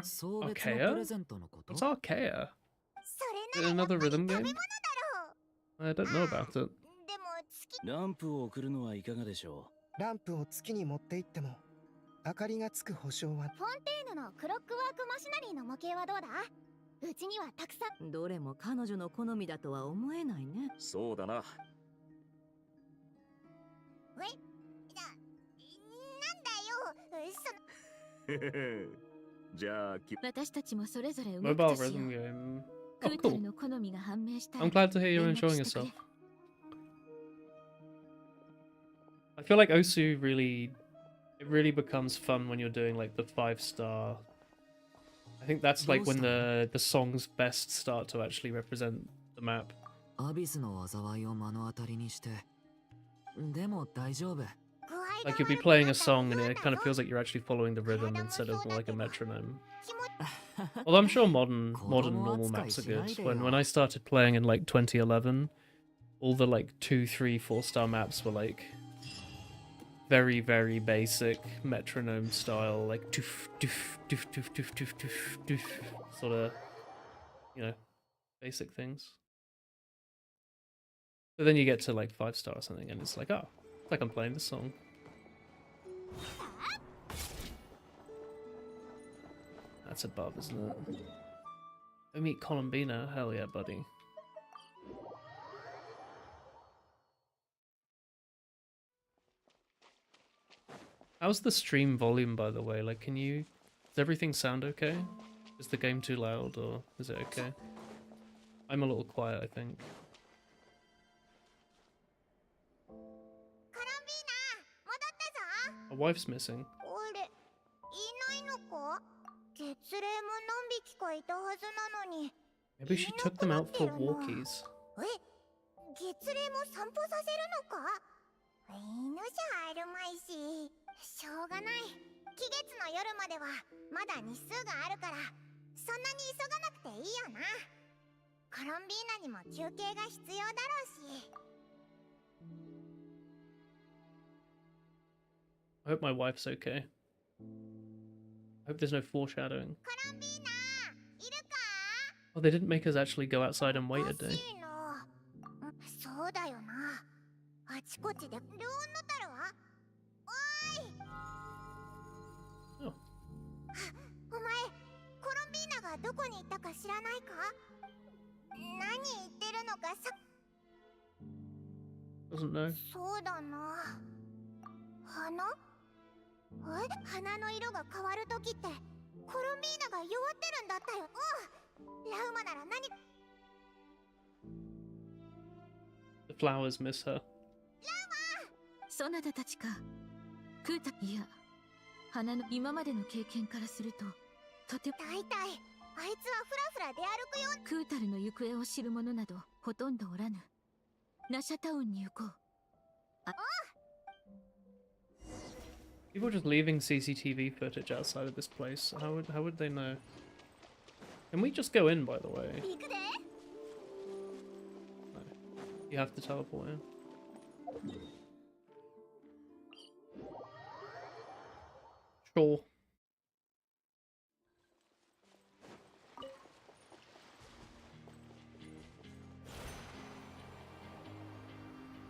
送別のプ Archaea? レゼントのこと？ What's Archaea? それ Is な it らやっ another ぱり rhythm 食べ game? 物だろう。 I don't know about it. でも月ランプを送るのはいかがでしょランプを月に持って行っても明かりがつく保証は。フォンテーヌのクロックワークマシナリーの模型はどうだ？うちにはたくさん。どれも彼女の好みだとは思えないね。そうだな。なんだよ。じゃあ、私たちもそれぞれ動く Mobile としよ rhythm う。 game. ク Oh, ータル cool. の好みが判明したら I'm glad to hear you're 連絡 enjoying してく yourself. れ。 I feel like Osu really, it really becomes fun when you're doing like the 5-star. I think that's like when the songs best start to actually represent the map. アビスの災いを目の当たりにして。でも大丈夫。 Like you'll be playing a song and it kind of feels like you're actually following the rhythm instead of more like a metronome. Although I'm sure modern normal maps are good. When I started playing in like 2011, all the like 2, 3, 4-star maps were like very, very basic metronome style, like doof doof doof doof doof doof doof doof, sort of, you know, basic things. But then you get to like 5-star or something, and it's like, oh, it's like I'm playing this song. That's above, isn't it? Go meet Columbina. Hell yeah, buddy. How's the stream volume, by the way? Like, does everything sound okay? Is the game too loud, or is it okay? I'm a little quiet, I think. My wife's missing. 俺、いないのか？月齢も何匹かいたはずなのに。 Maybe she took them out for walkies. 月齢も散歩させるのか？犬じゃあるまいし、しょうがない。期月の夜まではまだ日数があるから、そんなに急がなくていいよな。コロンビーナにも休憩が必要だろうし。 I hope my wife's okay. I hope there's no foreshadowing. コロンビーナ、いるか？ Oh, they didn't make us actually go outside and wait a お day. かしいな。そうだよな。あちこちでルオンのタルは？おーい。 Oh. お前、コロンビーナがどこに行ったか知らないか？何言ってるのかさ。 Doesn't know. そうだな。花？花の色が変わるときってコロンビーナが弱ってるんだったよ。ラウマなら何？ The flowers miss her. そなたたちか。クータ、いや、花の今までの経験からすると、とても。大体、あいつはフラフラ出歩くよ。クータルの行方を知る者などほとんどおらぬ。ナシャタウンに行こう。People just leaving CCTV footage outside of this place. How would they know? Can we just go in, by the way? 行くで。 No. You have to teleport in. Sure.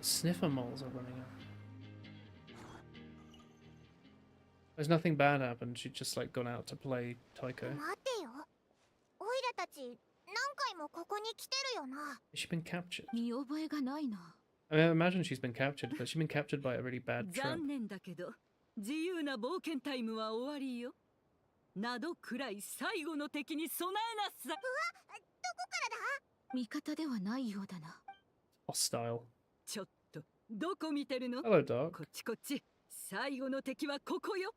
Sniffer moles are running out. There's nothing bad happened. She'd just like gone out to play Taiko. 待てよ。オイラたち何回もここに来てるよな。Has she been captured? 見覚えがないな。I mean, I imagine she's been captured, but she's been captured by a really bad trap. 残念だけど、自由な冒険タイムは終わりよ。などくらい最後の敵に備えなさい。どこからだ？味方ではないようだな。Hostile. ちょっと、どこ見てるの？ Hello, Dark. こっちこっち。最後の敵はここよ。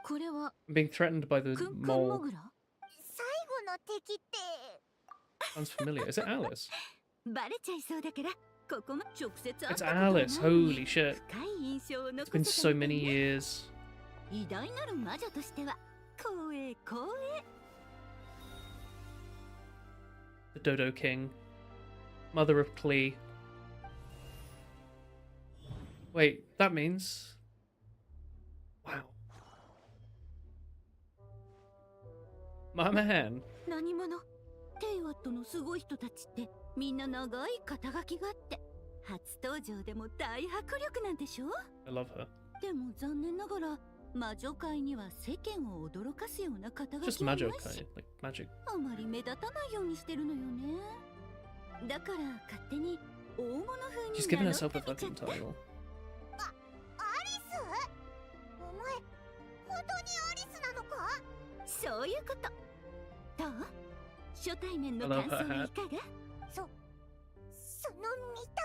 これは I'm being threatened by the クンクンモ mole. グラ？最後の敵って Sounds familiar. Is it Alice? バレちゃいそうだから、ここも直接会った It's ことはない Alice. Holy shit. 深い印象を残 It's been せた so みたい many ね。 years. 偉大なる魔女としては光栄光栄。 The Dodo King. Mother of Klee. Wait, that means... Wow. My man. 何者？テイワットのすごい人たちってみんな長い肩書きがあって初登場でも大迫力なんでしょ？ I love her. でも残念ながら魔女界には世間を驚かすような肩書 Just きはない magic, し、 kind like magic. あまり目立たないようにしてるのよね。だから勝手に大物風 She's に given 名乗 herself っ a てみちゃ fucking った。 title. アリス？お前本当にアリスなのか？そういうこと。どう？初対面の I love 感 her 想はい hat. かが？その見た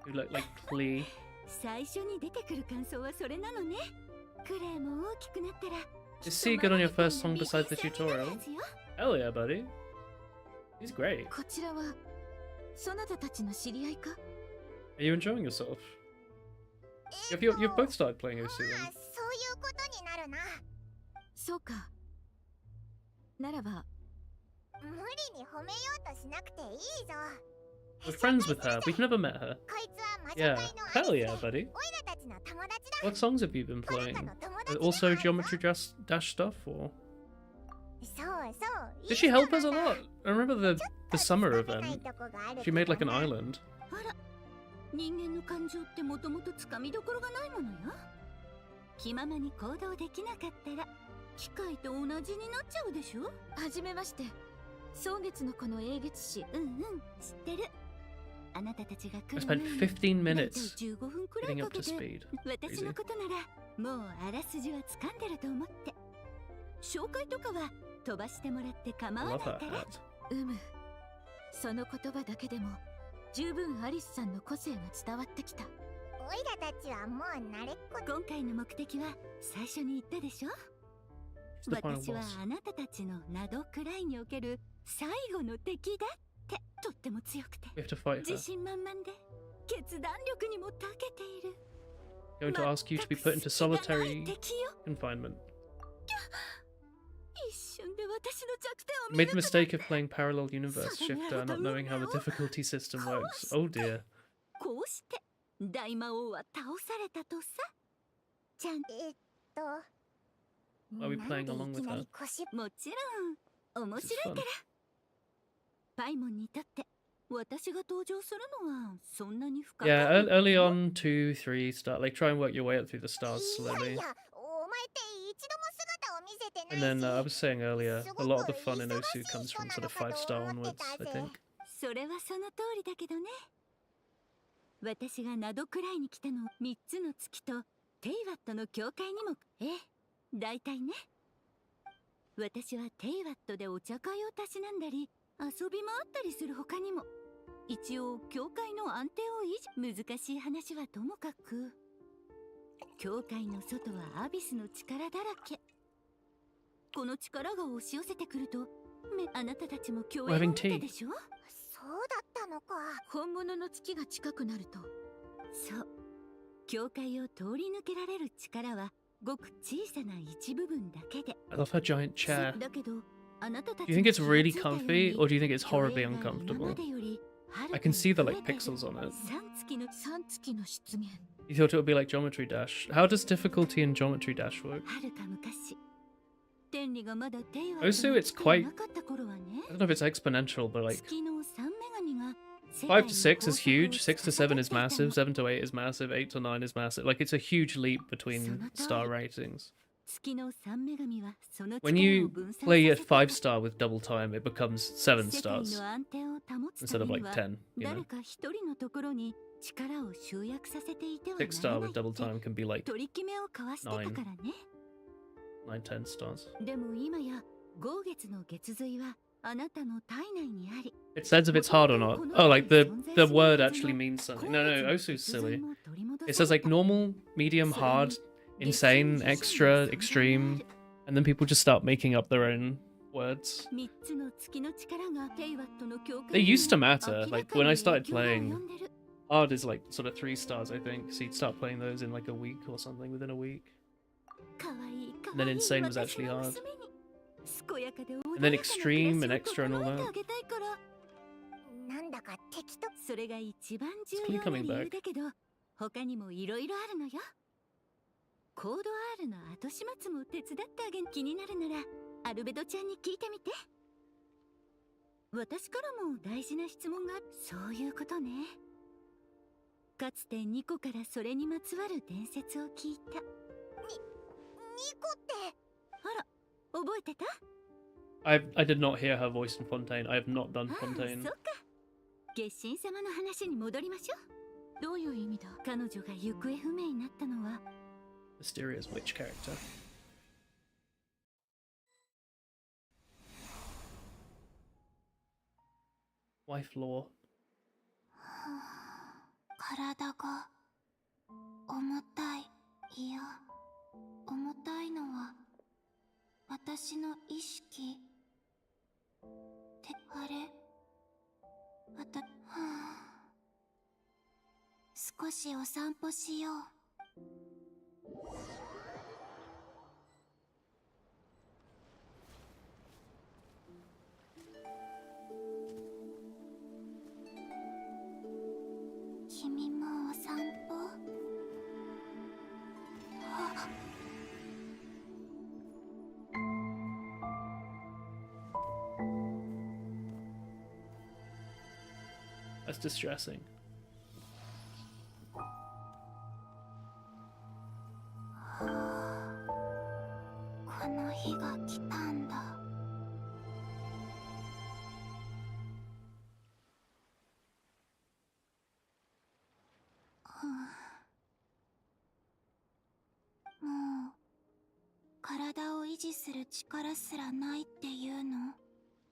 You look like Klee. 最初に出てくる感想はそれなのね。クレイも大きくなったら Is C good on your first song besides the tutorial? Hell yeah, buddy. He's great. こちらはそなたたちの知り合いか？ Are you enjoying yourself? 目。 You've both started playing まあ OC そういう then. ことになるな。そうか。ならば無理に褒めようとしなくていいぞ。 We're friends with her. We've never met her. こいつは魔女 Yeah. 界のア Hell リス yeah, で、 buddy. オイラたちの友達だ。 What songs have you been これ playing? らの友達で Also あるぞ。 Geometry Dash stuff, or そうそう。 did she help us a いい人なんだ。 lot? I remember the summer つかめない event. とこがある She made like け an どな。 island. あら、人間の感情ってもともとつかみどころがないものよ。気ままに行動できなかったら機械と同じになっちゃうでしょ。はじめまして。蒼月の子の英月師。うんうん、知ってる。あなたたちが来 I る前 spent に15だいたい minutes 15分くらい getting か up け to て speed. 私のことならもうあらすじは掴んでると思って。紹介とかは飛ばしてもらって構 I わない love か her ら。 hat. その言葉だけでも十分アリスさんの個性が伝わってきた。オイラたちはもう慣れっこ。今回の目的は最初に言ったでしょ。 It's the final 私は boss. あなたたちのナドくらいにおける最後の敵だってとっても強くて We have to fight 自 her. 信満々で決断力にも長けている。 Going to ask you to be put into 全く隙がない solitary 敵よ。 confinement. 一瞬で私の弱点を Made 見 the 抜か mistake of playing parallel universe shifter, not knowing how the difficulty system works. Oh dear. こうして大魔王は倒されたとさ。ちゃん Are we なん playing で along い with きな her? り腰もちろん面 This is 白い fun. から。パイモンにとって私が登場するのはそんなに深く Yeah, early on, 2, 3, start like try and work your way up through the stars いや slowly. いや、お前って一度も姿を見せて And ない then し。 I was saying earlier, a lot of the fun in すごく OSU 忙しい comes 人 from な sort の of かと 5-star 思って onwards, た I ぜ。 think. それはその通りだけどね。私がナドくらいに来たの3つの月とテイワットの教会にも、大体ね。私はテイワットでお茶会をたしなんだり遊び回ったりする他にも、一応教会の安定を維持。難しい話はともかく、教会の外はアビスの力だらけ。この力が押し寄せてくると、あなたたちも共演を見たでしょ。そうだったのか。本物の月が近くなるとそう。教会を通り抜けられる力はごく小さな一部分だけで。 I love her giant chair. だけど、あなたたち Do you think it's really の気がついたよう comfy, に or do you think it's 共 horribly 演が今 uncomfortable? までよりはる I かに can see the 増え like ている。 pixels on it. 3月の3月の出現。 You thought it would be like Geometry Dash. How does difficulty in Geometry Dash work? はるか昔、天理がまだテイワ Also, に it's 来て quite- いなかった頃はね、 I don't know if it's exponential, but like 月の三女神が世 5界 to の 6 is 豊 huge, 作を 6 to 7 is 司っていたの。 massive, 7 to 8 is massive, 8 to 9 is massive. Like it's a huge leap between star ratings. 月の三女神はその When 力を you 分散 play さ at せて 5 star with double time, it becomes 7世界 stars. の安定を保 instead of like 10, you know. 誰か一人のところに力を集約させていてはな 6 star らない with double time can be like 取り決めを交わしてたからね。 9, 10 stars. でも今や豪月の月髄はあなたの体内にあり。 It says if it's hard or not. Oh, like the word actually means something. No, no, Osu's silly. It says like normal, medium, hard, insane, extra, extreme, and then people just start making up their own words. 3つの月の力がテイワットの境界 They に used to matter. 明ら Like かに when I 影 started 響を及 playing, んでる。 hard is like sort of 3 stars, I think. So you'd start playing those in like a week or something, within a week. かわいいか And わ then いい insane was 私 actually の hard. 娘に健やかで穏やか And な then extreme and 暮らしを extra and all 整えて that. あげたいから。なんだか適当。それが一番 It's 重要 coming な理 back. 由だけど、他にもいろいろあるのよ。コード R の後始末も手伝ってあげん気になるなら、アルベドちゃんに聞いてみて。私からも大事な質問がある。そういうことね。かつてニコからそれにまつわる伝説を聞いた。ニコって。あら、覚えてた？ I did not hear her voice in Fontaine. I have not done ああ、そ Fontaine. っか。月神様の話に戻りましょう。どういう意味だ？彼女が行方不明になったのは。 Mysterious witch character. Wife lore. 体が重たい。いや、重たいのは私の意識。ってあれ、少しお散歩しよう。君もお散歩？あっ。 That's distressing. この日が来たんだ。もう体を維持する力すらないっていうの？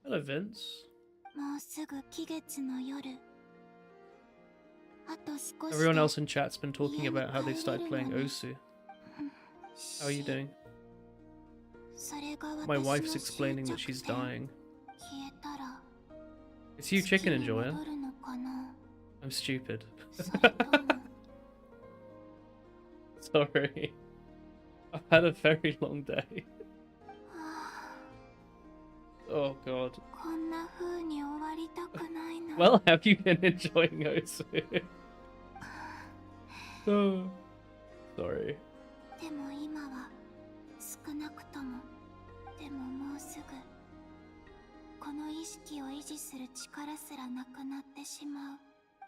Hello, Vince. もうすぐ期月の夜。あと少し Everyone で else in chat's been talking about how they've started playing Osu. How are you doing? それが My 私 wife's の explaining that 終 she's 着点。 dying. 消えたら It's you, Chicken 月に Enjoyer. 戻るのかな。 I'm stupid. それとも Sorry. I've had a very long day. はあ Oh god. こんな風に終わりたくないな。 Well, have you been enjoying Osu? Oh, sorry. でも今は少なくとも、でももうすぐこの意識を維持する力すらなくなってしまう。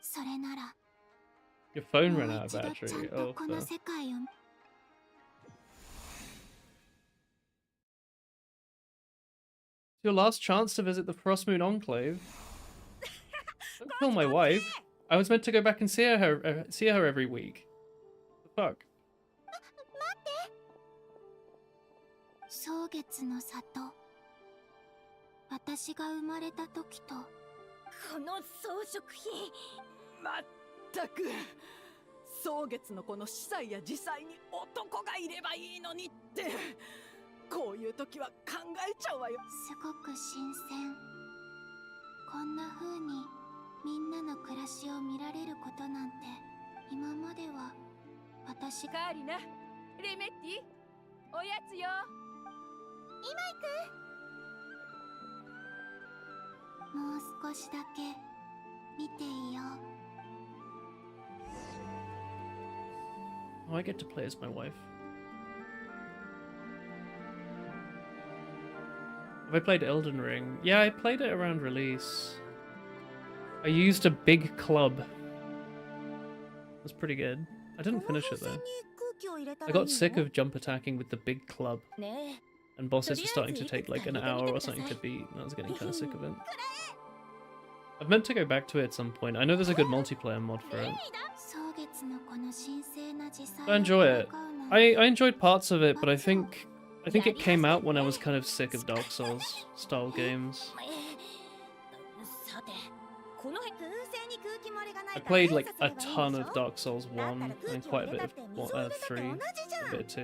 それなら Your phone も ran う out of 一度ちゃん battery. と Oh, この fair. 世界を Your last chance to visit the Frost Moon Enclave. Don't kill my wife. I was meant to go back and see her every week. The fuck? 蒼月の里。私が生まれた時とこの装飾品まったく蒼月のこの司祭や司祭に男がいればいいのにってこういう時は考えちゃうわよ。すごく新鮮。こんな風にみんなの暮らしを見られることなんて今までは私カーリナ、レメッティ、おやつよ。今行く。もう少しだけ見ていよう。 Oh, I get to play as my wife. Have I played Elden Ring? Yeah, I played it around release. I used a big club. It was pretty good. I didn't finish it though. I got sick of jump attacking with the big club. And bosses were starting to take like an hour or something to beat, and I was getting kind of sick of it. I've meant to go back to it at some point. I know there's a good multiplayer mod for it. I enjoy it. I enjoyed parts of it, but I think it came out when I was kind of sick of Dark Souls style games. I played like a ton of Dark Souls 1 and quite a bit of 3, a bit of 2.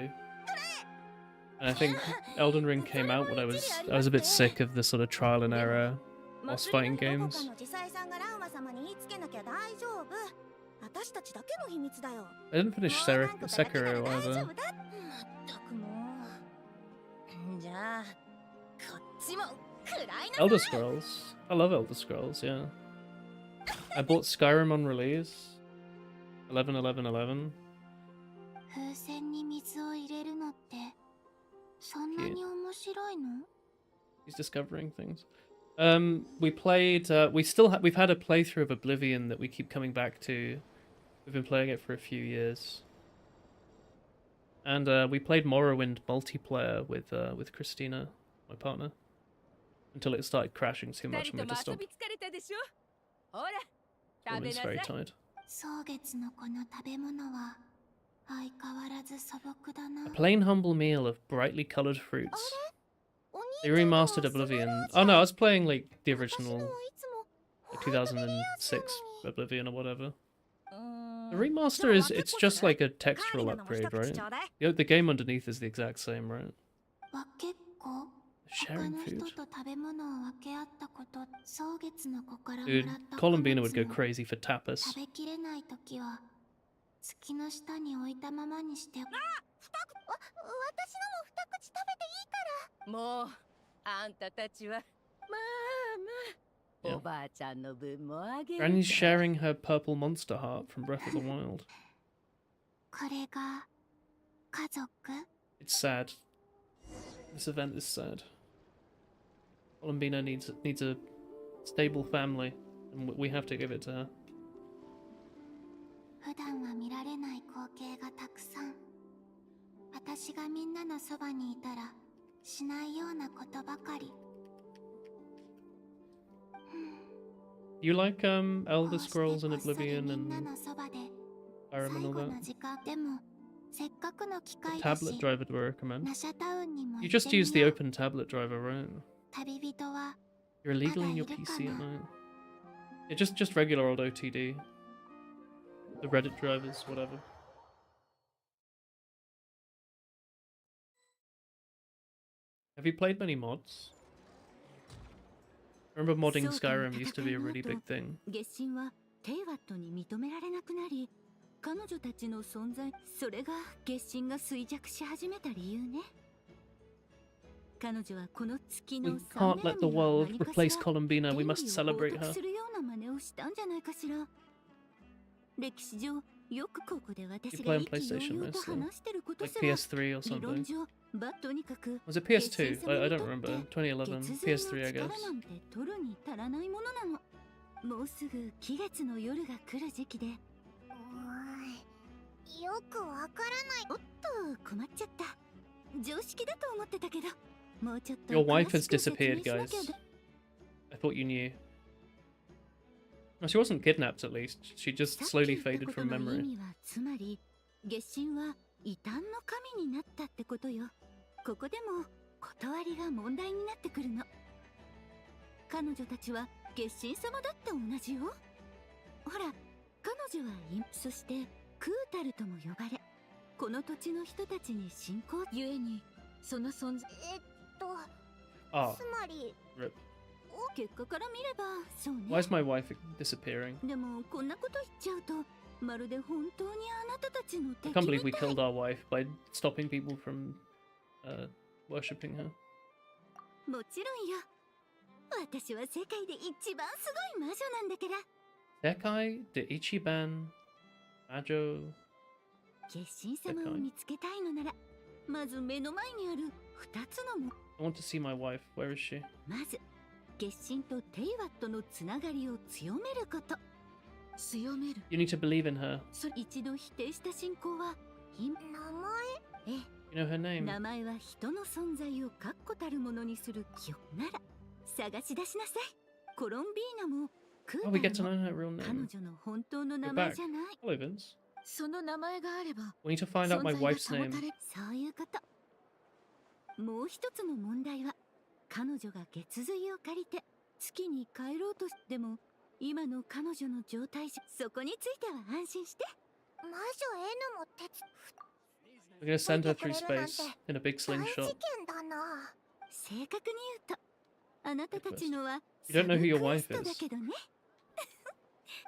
And I think Elden Ring came out when I was a bit sick of the sort of trial and error boss fighting games. I didn't finish Sekiro either. Elder Scrolls. I love Elder Scrolls, yeah. I bought Skyrim on release. 11/11/11. He's discovering things. We played. We've had a playthrough of Oblivion that we keep coming back to. We've been playing it for a few years. And we played Morrowind multiplayer with Christina, my partner, until it started crashing too much and we had to stop. Woman's very tired. A plain humble meal of brightly coloured fruits. They remastered Oblivion. Oh no, I was playing like the original, like 2006 Oblivion or whatever. The remaster it's just like a textural upgrade, right? The game underneath is the exact same, right? Sharing food. Dude, Columbina would go crazy for tapas. Yeah. Granny's sharing her purple monster heart from Breath of the Wild. It's sad. This event is sad. Columbina needs a stable family, and we have to give it to her. You like Elder Scrolls and Oblivion and Skyrim and all that? The tablet driver do I recommend? You just use the open tablet driver, right? You're illegally in your PC at night. Yeah, just regular old OTD. The Reddit drivers, whatever. Have you played many mods? I remember modding Skyrim used to be a really big thing. We can't let the world replace Columbina, we must celebrate her. You play on PlayStation mostly, like PS3 or something. Was it PS2? I don't remember. 2011. PS3, I guess. Your wife has disappeared, guys. I thought you knew. No, she wasn't kidnapped, at least. She just slowly faded from memory. Oh, rip. Why is my wife disappearing? I can't believe we killed our wife by stopping people from worshipping her. Sekai de Ichiban Majo Sekai. I want to see my wife. Where is she? You need to believe in her. You know her name? Oh, we get to know her real name. 彼女の本当の名 You're 前 back. じゃない。 Hello, Vince. その名前があれば We need to find out my 存在が wife's 保 name. たれそういうこと。もう一つの問題は、彼女が月髄を借りて月に帰ろうとしても、今の彼女の状態じゃ、そこについては安心して。魔女 N も手伝 We're gonna send her through space in a big 大事 slingshot. 件だな。正確に言うと、あなたたちのは You don't know who your サブクエ wife ストだ is. けどね。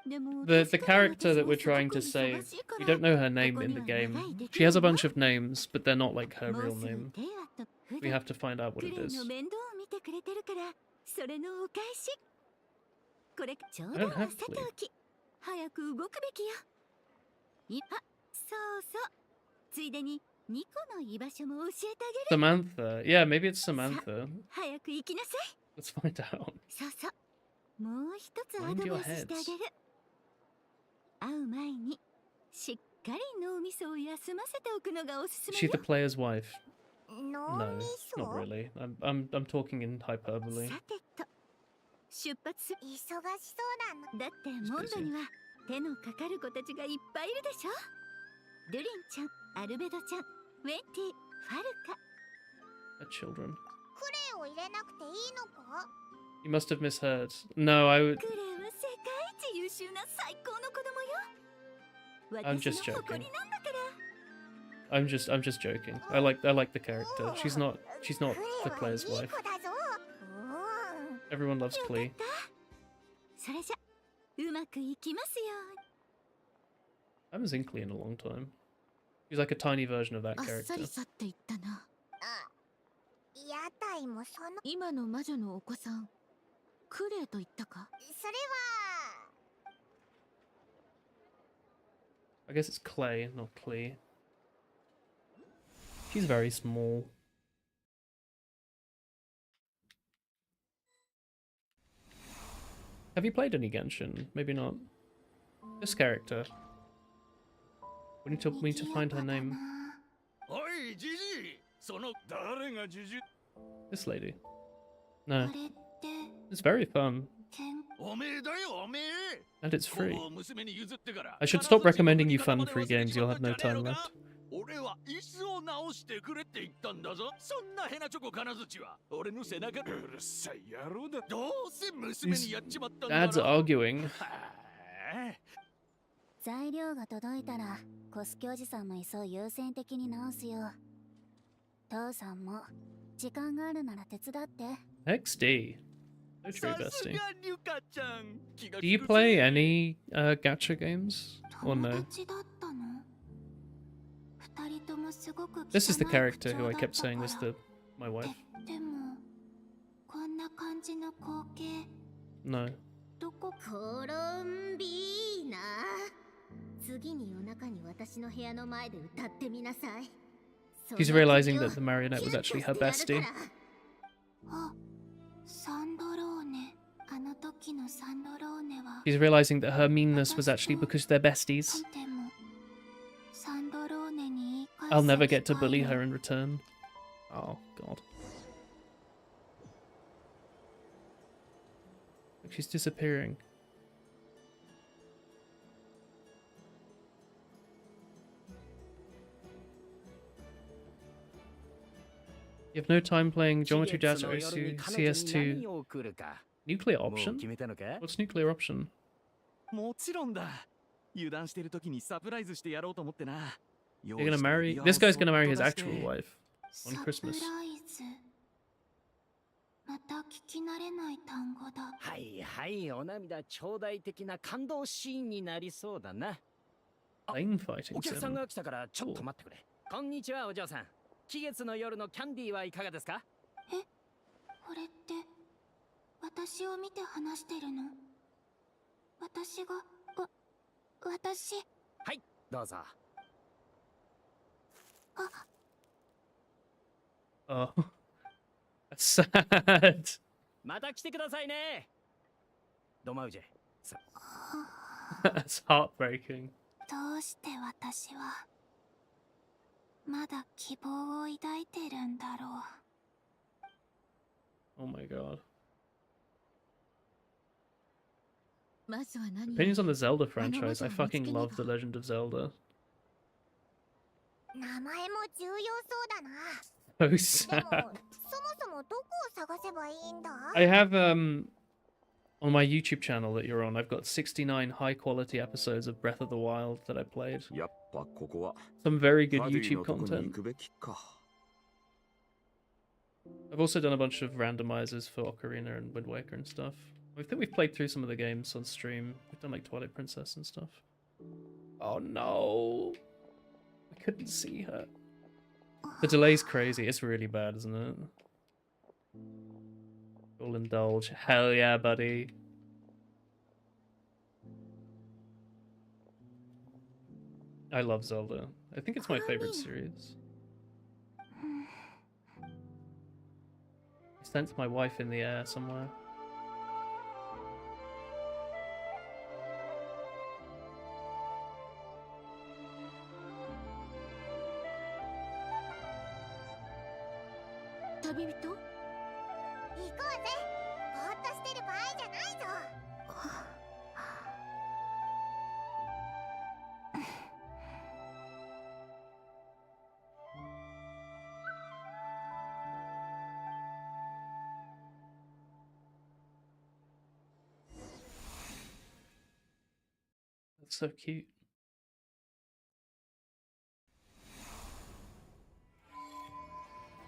でも The 確かに character that 私 we're もすご trying く to 忙 save, しいか we ら don't know her こ name こ in に the は game. 長い出来 She has a 事 bunch of names, but they're not like her もう real すぐ name. 手話と普 We 段 have to find out what ク it レイ is. の面倒を見てくれてるからそれのお返しこれ冗 I 談 don't は have さて to. おき早く動くべきよそうそうついでにニコの居場所も教えてあげる Samantha. Yeah, maybe it's Samantha. 早く行きなさい Let's find out. そうそうもう一つア Mind ド your バイスしてあ heads. げる会う前にしっかり脳みそを休ませておくのがおすす Is め she よ the player's wife? 脳 No, み not そ really. I'm talking in hyperbole. さてと出発す忙しそうだな。だってモンドには手のかかる子たちがいっぱいいるでしょドゥリンちゃん、アルベドちゃん、ウェンティ、ファルカ Her children. クレイを入れなくていいのか？ You must have misheard. No, I would. クレイは世界一優秀な最高の子供よ I'm just 私の誇り joking. なんだから I'm just joking. I like the character. She's not the クレイはいい player's 子 wife. だぞ。Everyone loves よかっ Klee. たそれじゃうまくいきますよ I haven't seen Klee in a long time. She's like a tiny version of that あっさ character. り去って言ったな。屋台もその今の魔女のお子さんクレイと言ったか？それは I guess it's Clay, not Klee. She's very small. Have you played any Genshin? Maybe not. This character. We need to find her name. おいジジイその誰がジジイ This lady. あ No. れって It's very fun. けんおめえだよおめえ And it's free. こう娘に譲ってから I should stop recommending you fun free games, you'll have no time left. 俺は椅子を直してくれって言ったんだぞそんなヘナチョコ金槌は俺の背中でうるさい野郎だどうせ娘にやっちまったんだ Dads ろ arguing. はあ材料が届いたらコスキおじさんの椅子を優先的に直すよ父さんも時間があるなら手伝って XD. No true さす bestie. がリュカちゃん気が Do you 利く play ぜ any gacha games? Or 友 no? 達だったの二人ともすごく This is the 汚い character 口 who I 調だ kept った saying か was ら my wife. でもこんな感じの光景 No. どこコロンビーナ次に夜中に私の部屋の前で歌ってみなさい She's realizing that the marionette was actually her bestie. あサンドローネあの時のサンドローネは She's realizing that her meanness was actually because they're besties. でもサンドローネに言い返 I'll never せ get to ばい bully い her in return. Oh, God. Look, she's disappearing. You have no time playing Geometry Dash Osu CS2 Nuclear Option? 決めたのか What's Nuclear Option? もちろんだ油断してる時にサプライズしてやろうと思ってな You're gonna marry? This guy's gonna marry his actual wife on サプラ Christmas. イズまた聞き慣れない単語だはいはいお涙ちょうだい的な感動シーンになりそうだな Lane fighting お客さん sim. が来たからちょっと待ってくれこんにちはお嬢さん期月の夜のキャンディーはいかがですかこれって私を見て話してるの私が私はいどうぞ Oh. That's sad. また来てくださいねドマウジェ That's heartbreaking. どうして私はまだ希望を抱いてるんだろう Oh my god. Opinions on the Zelda franchise. I fucking love The Legend of Zelda. 名前も重要そうだな。 So でも、 sad. そもそもどこを探せばいいんだ？ I have on my YouTube channel that you're on, I've got 69 high quality episodes of Breath of the Wild that I played. やっぱここは Some very フ good ァディ YouTube のとこに行 content. くべきか。 I've also done a bunch of randomizers for Ocarina and Wind Waker and stuff. I think we've played through some of the games on stream. We've done like Twilight Princess and stuff. Oh no! I couldn't see her. The delay's crazy. It's really bad, isn't it? We'll indulge. Hell yeah, buddy. I love Zelda. I think it's my favorite series. I sense my wife in the air somewhere. That's so cute.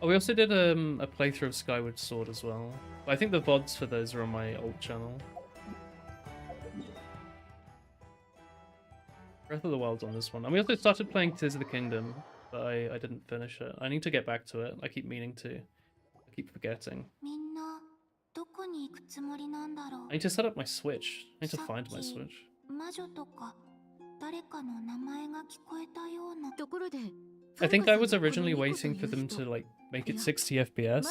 Oh, we also did a playthrough of Skyward Sword as well. I think the VODs for those are on my old channel. Breath of the Wild's on this one. And we also started playing Tears of the Kingdom, but I didn't finish it. I need to get back to it. I keep meaning to. I keep forgetting. I need to set up my Switch. I need to find my Switch. I think I was originally waiting for them to like make it 60 FPS,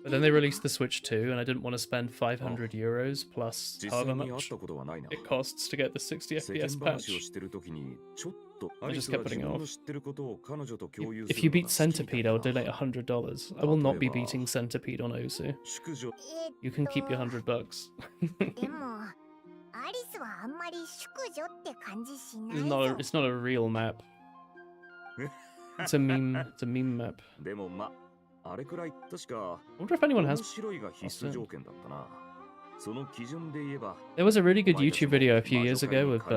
but then they released the Switch 2 and I didn't want to spend 500 euros plus however much it costs to get the 60 FPS patch. I just kept putting it off. If you beat Centipede, I'll donate $100. I will not be beating Centipede on Osu. You can keep your $100. でも、アリスはあんまり淑女って感じしない It's not a real map. It's a meme. It's a meme map. でもま、あれくらい確か I wonder if anyone has. 面白いが必須条件だったな。その基準で言えば There was a really good YouTube video a few years ago with it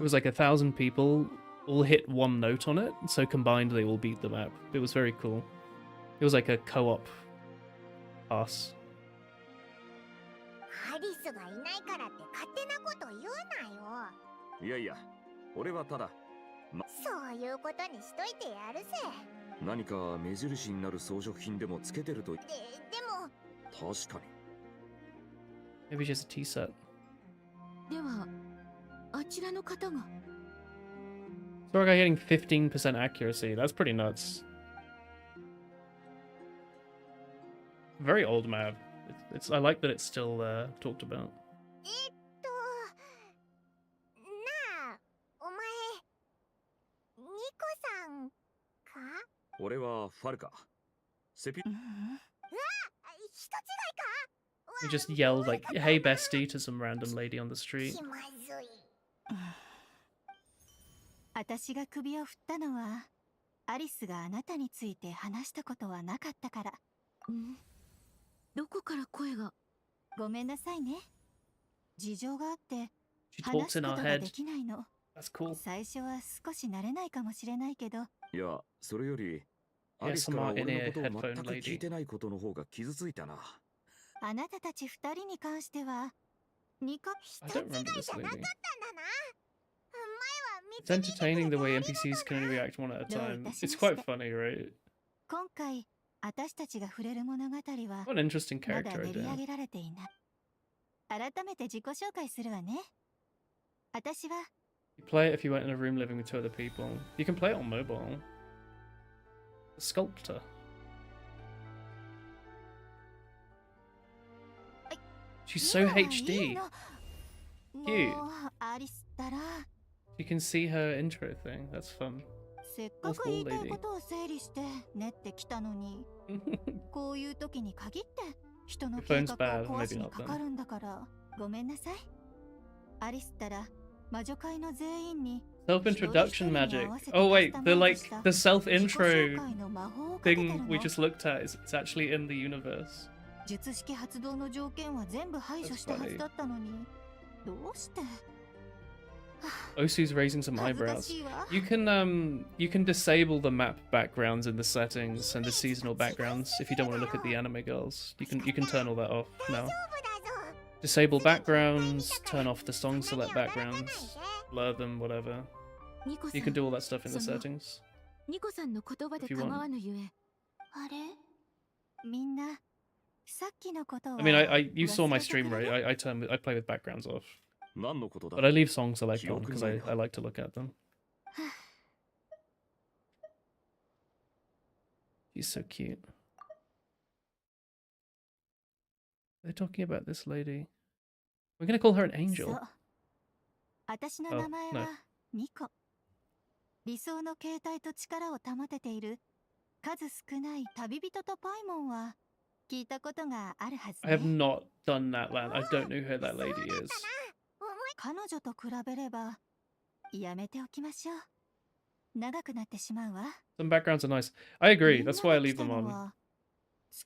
was like 1,000 people all hit one note on it, so combined they all beat the map. It was very cool. It was like a co-op pass. アリスがいないからって勝手なこと言うなよ。いやいや、俺はただ、そういうことにしといてやるぜ。何か目印になる装飾品でもつけてると。でも確かに。Maybe just a tea set. では、あちらの方が。So we're getting 15% accuracy. That's pretty nuts. Very old map. It's I like that it's still talked about. なあ、お前、ニコさんか？俺はファルカ。セピ。うわ、人違いか？ We just yelled like, "Hey, bestie," to some random lady on the street. 気まずい。私が首を振ったのは、アリスがあなたについて話したことはなかったから。どこから声が？ごめんなさいね。事情があって話すことができないの。最初は少し慣れないかもしれないけど。いや、それよりアリスから俺のことを全く聞いてないことの方が傷ついたな。あなたたち二人に関しては、人違いじゃなかったんだな。 It's entertaining the way NPCs can only react one at a time. It's quite funny, right? 今回私たちが触れる物語は What an interesting まだ character 練り上 idea. げられていない。改めて自己紹介するわね。私は You play it if you weren't in a room living with two other people. You can play it on mobile. The sculptor. She's so HD. Cute. もうアリスったら You can see her intro thing. That's fun. せっかく言いたいことを整理して練ってきたのにこういう時に限って人の計画を壊しにかかるんだからごめんなさい。Self-introduction magic. Oh wait, the self-intro thing we just looked at is it's actually in the universe. 術式発動の条件は全部排除したはずだったのに、どうして Osu's raising some eyebrows. You can disable the map backgrounds in the settings and the seasonal backgrounds if you don't want to look at the anime girls. You can turn all that off now. Disable backgrounds, turn off the song select backgrounds, blur them, whatever. You can do all that stuff in the settings. ニコさんの言葉で構わぬゆえ。あれみんなさっきのことは I mean, you saw my stream, right? I play with backgrounds off. But I leave song select on because I like to look at them. She's so cute. They're talking about this lady. We're gonna call her an angel. 私の名前はニコ。理想の形態と力を保てている数少ない旅人とパイモンは聞いたことがあるはずね。I have not done that land. I don't know who that lady is. 彼女と比べればやめておきましょう。長くなってしまうわ。Some backgrounds are nice. I agree. That's why I leave them on.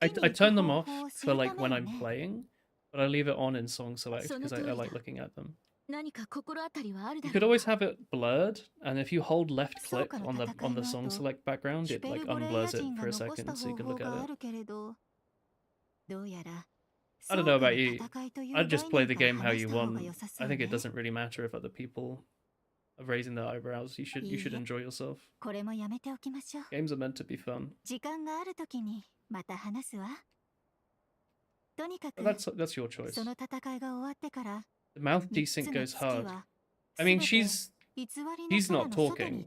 I turn them off for like when I'm playing, but I leave it on in song select because I like looking at them. 何か心当たりはあるだ You ろ could う always have it blurred, and if you hold left click on the song select background, it like unblurs it for a second so you can look at it. どうやら I don't know about you. I'd just play the game how you want. I think it doesn't really matter if other people are raising their eyebrows. You should enjoy yourself. これもやめておきましょう。 Games are meant to be fun. 時間があるときにまた話すわ。とにかく That's your choice. その戦いが終わってから The mouth desync goes hard. I mean, she's not talking.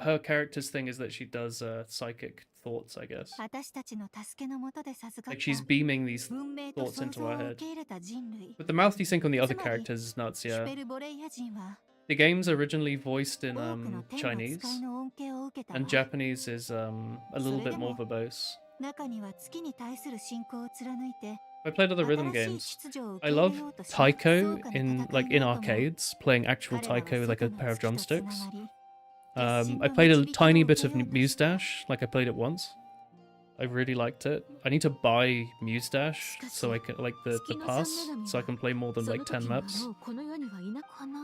Her character's thing is that she does psychic thoughts, I guess. 私たちの助けのもとで授かっ Like た she's beaming these 文明と thoughts 創 into 造 our を head. 受け入れた人類。 But the mouth desync on the other つまり characters is nuts, シ yeah. ュペルボレイヤ人は The game's originally voiced in 多くの天の Chinese, 使いの恩恵を受けたわ。 and Japanese is a little bit more verbose. 中には月に対する信仰を貫いて I played other rhythm 新しい games. 秩序を受 I け入 love れようとし taiko 密かな in 戦い like in の後も arcades, playing actual 彼らは taiko with like a 外の pair of 月と drumsticks. つながり I played a tiny bit of Muse Dash, like I played it once. I really liked it. I need to buy Muse Dash so I can like the pass so I can play more than like 10 maps.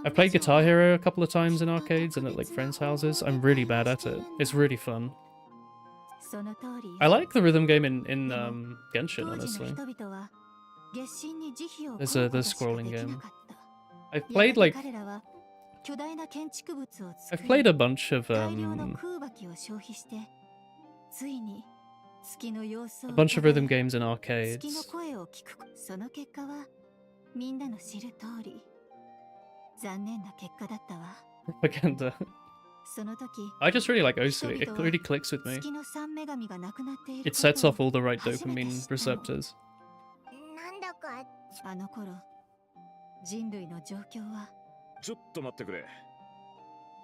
I played Guitar Hero a couple of times in arcades and at like friends' houses. I'm really bad at it. It's really fun. その通り I like the rhythm game in Genshin, 当時の honestly. 人々は月神に慈悲を There's 請うこと a しか scrolling できな game. かった I've やが played て like 彼らは巨大な建築物を作 I've り played a bunch of 大量の空爆を消費してついに月の様子を a bunch of 伺い rhythm games in 月の arcades. 声を聞くその結果はみんなの知る通り残念な結果だったわ Propaganda. その時 I just really like Osu. It really clicks with me. 月の三女神が亡くなっている It こと sets を off all the right 初めて dopamine 知ったの receptors. なんだかあの頃人類の状況はちょっと待ってくれ。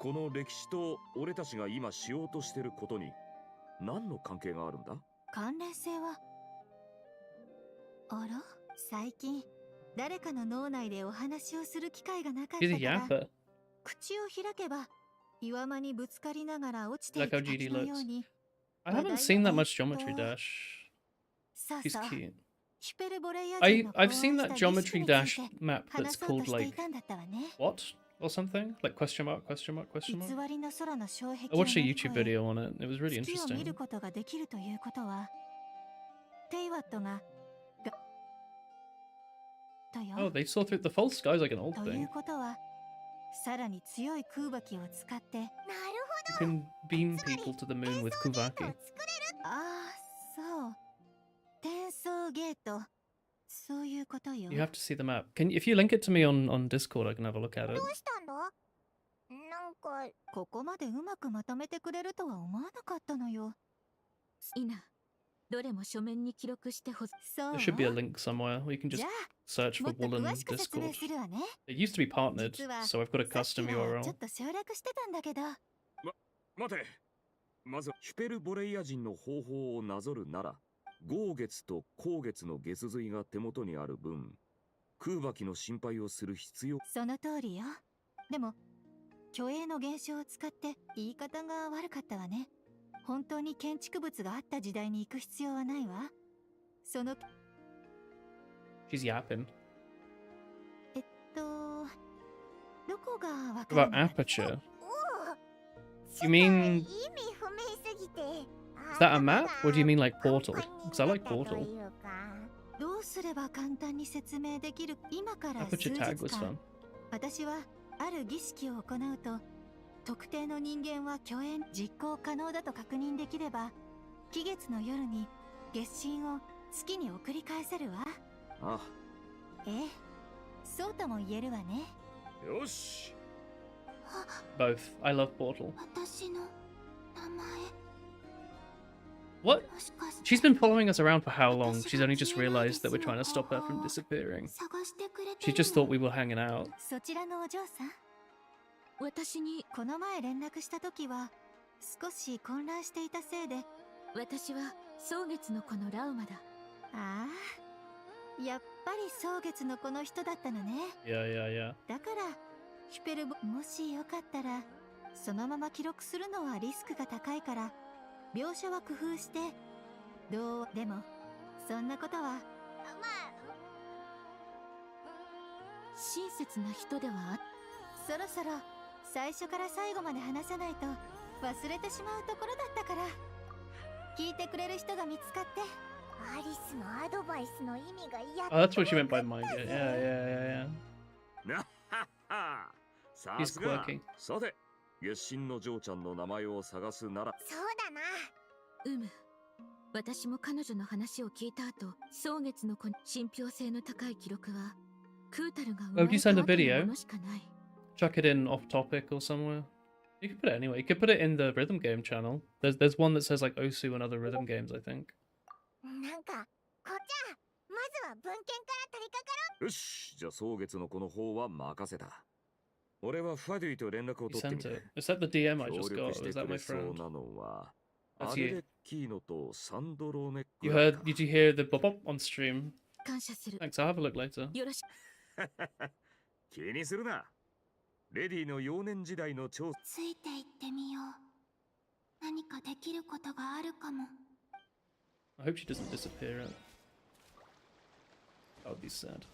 この歴史と俺たちが今しようとしてることに何の関係があるんだ？関連性はあら最近誰かの脳内でお話をする機会がなかった She's a から yapper. 口を開けば岩間にぶつかりながら落ちてい Like く how 滝 GD のよう looks. に I haven't seen that much Geometry Dash. さあ She's さあ cute. ヒュペルボレイヤ人の I've 考 seen 案 that した儀 Geometry 式につい Dash て map 話 that's そう called としてい like たんだったわね what or something like question mark question mark question 偽 mark. りの空の障壁 I を watched 乗 a り越 YouTube え video on it. It was really 月を見る interesting. ことができるということはテイワットがとよ Oh, they saw through the false sky's like an old とい thing. うことはさらに強い空爆を使ってなる You can beam people to the moon with ほど Kuvaki. 作れるああそう転送ゲートそういうことよ You have to see the map. If you link it to me on Discord, I can have a look at it. どうしたんだなんかここまでうまくまとめてくれるとは思わなかったのよいいなどれも書面に記録してほしそう There should be a link somewhere where you can じ just ゃ search あも for っと Woolen 詳しく説明 Discord. するわね It used to be partnered, 実は so I've got a さっき custom は URL. ちょっと省略してたんだけど待て。まずヒュペルボレイヤ人の方法をなぞるなら、豪月と光月の月髄が手元にある分、空爆の心配をする必要。その通りよ。でも虚栄の現象を使って言い方が悪かったわね。本当に建築物があった時代に行く必要はないわ。その She's yapping. どこがわかる About の？ aperture. 意 You 味 mean 不明すぎて。 is that a map, or do you mean like Portal? Because I like Portal. どうすれば簡単に説明できる？今から数 Aperture 日 tag was 間 fun. 私はある儀式を行うと、特定の人間は虚栄実行可能だと確認できれば、期月の夜に月神を月に送り返せるわ。ああ。ええ、そうとも言えるわね。よし。Both. I love Portal. 私の名前。 What? She's been following us around for how long? She's only just realized that we're trying to stop her from disappearing. She just thought we were hanging out. そちらのお嬢さん。私にこの前連絡した時は少し混乱していたせいで、私は蒼月の子のラウマだ。ああ、やっぱり蒼月の子の人だったのね。Yeah, yeah, yeah. だからヒペルボ、もしよかったらそのまま記録するのはリスクが高いから描写は工夫して。どうでもそんなことは。まあ、親切な人では。そろそろ最初から最後まで話さないと忘れてしまうところだったから、聞いてくれる人が見つかって。アリスのアドバイスの意味がやっと Oh, that's what she meant by mind. Yeah, yeah, yeah, yeah. なっはっは。さ He's すが。 quirky. さて、月神の嬢ちゃんの名前を探すなら。そうだな。私も彼女の話を聞いた後、蒼月の子に信憑性の高い記録はクータルが生ま Oh, do れ you た send 後 a の video? ものしかない。 Chuck it in off topic or somewhere. You could put it anywhere. You could put it in the rhythm game channel. There's one that says like Osu and other rhythm games, I think. なんか、こっちゃ、まずは文献から取り掛かろう。よし、じゃあ蒼月の子の方は任せた。俺はファデュイと連絡を You 取ってみ sent る。 it. Is that the DM I 協 just 力 got? し Or て is that く my れそう friend? なのは、 That's アレ you. ッキーノとサンドローネック。 You heard? Did you hear the bop bop on stream? 感謝する。 Thanks. I'll have a look later. よろしく。気にするな。レディの幼年時代の調査。ついて行ってみよう。何かできることがあるかも。 I hope she doesn't disappear. That would be sad.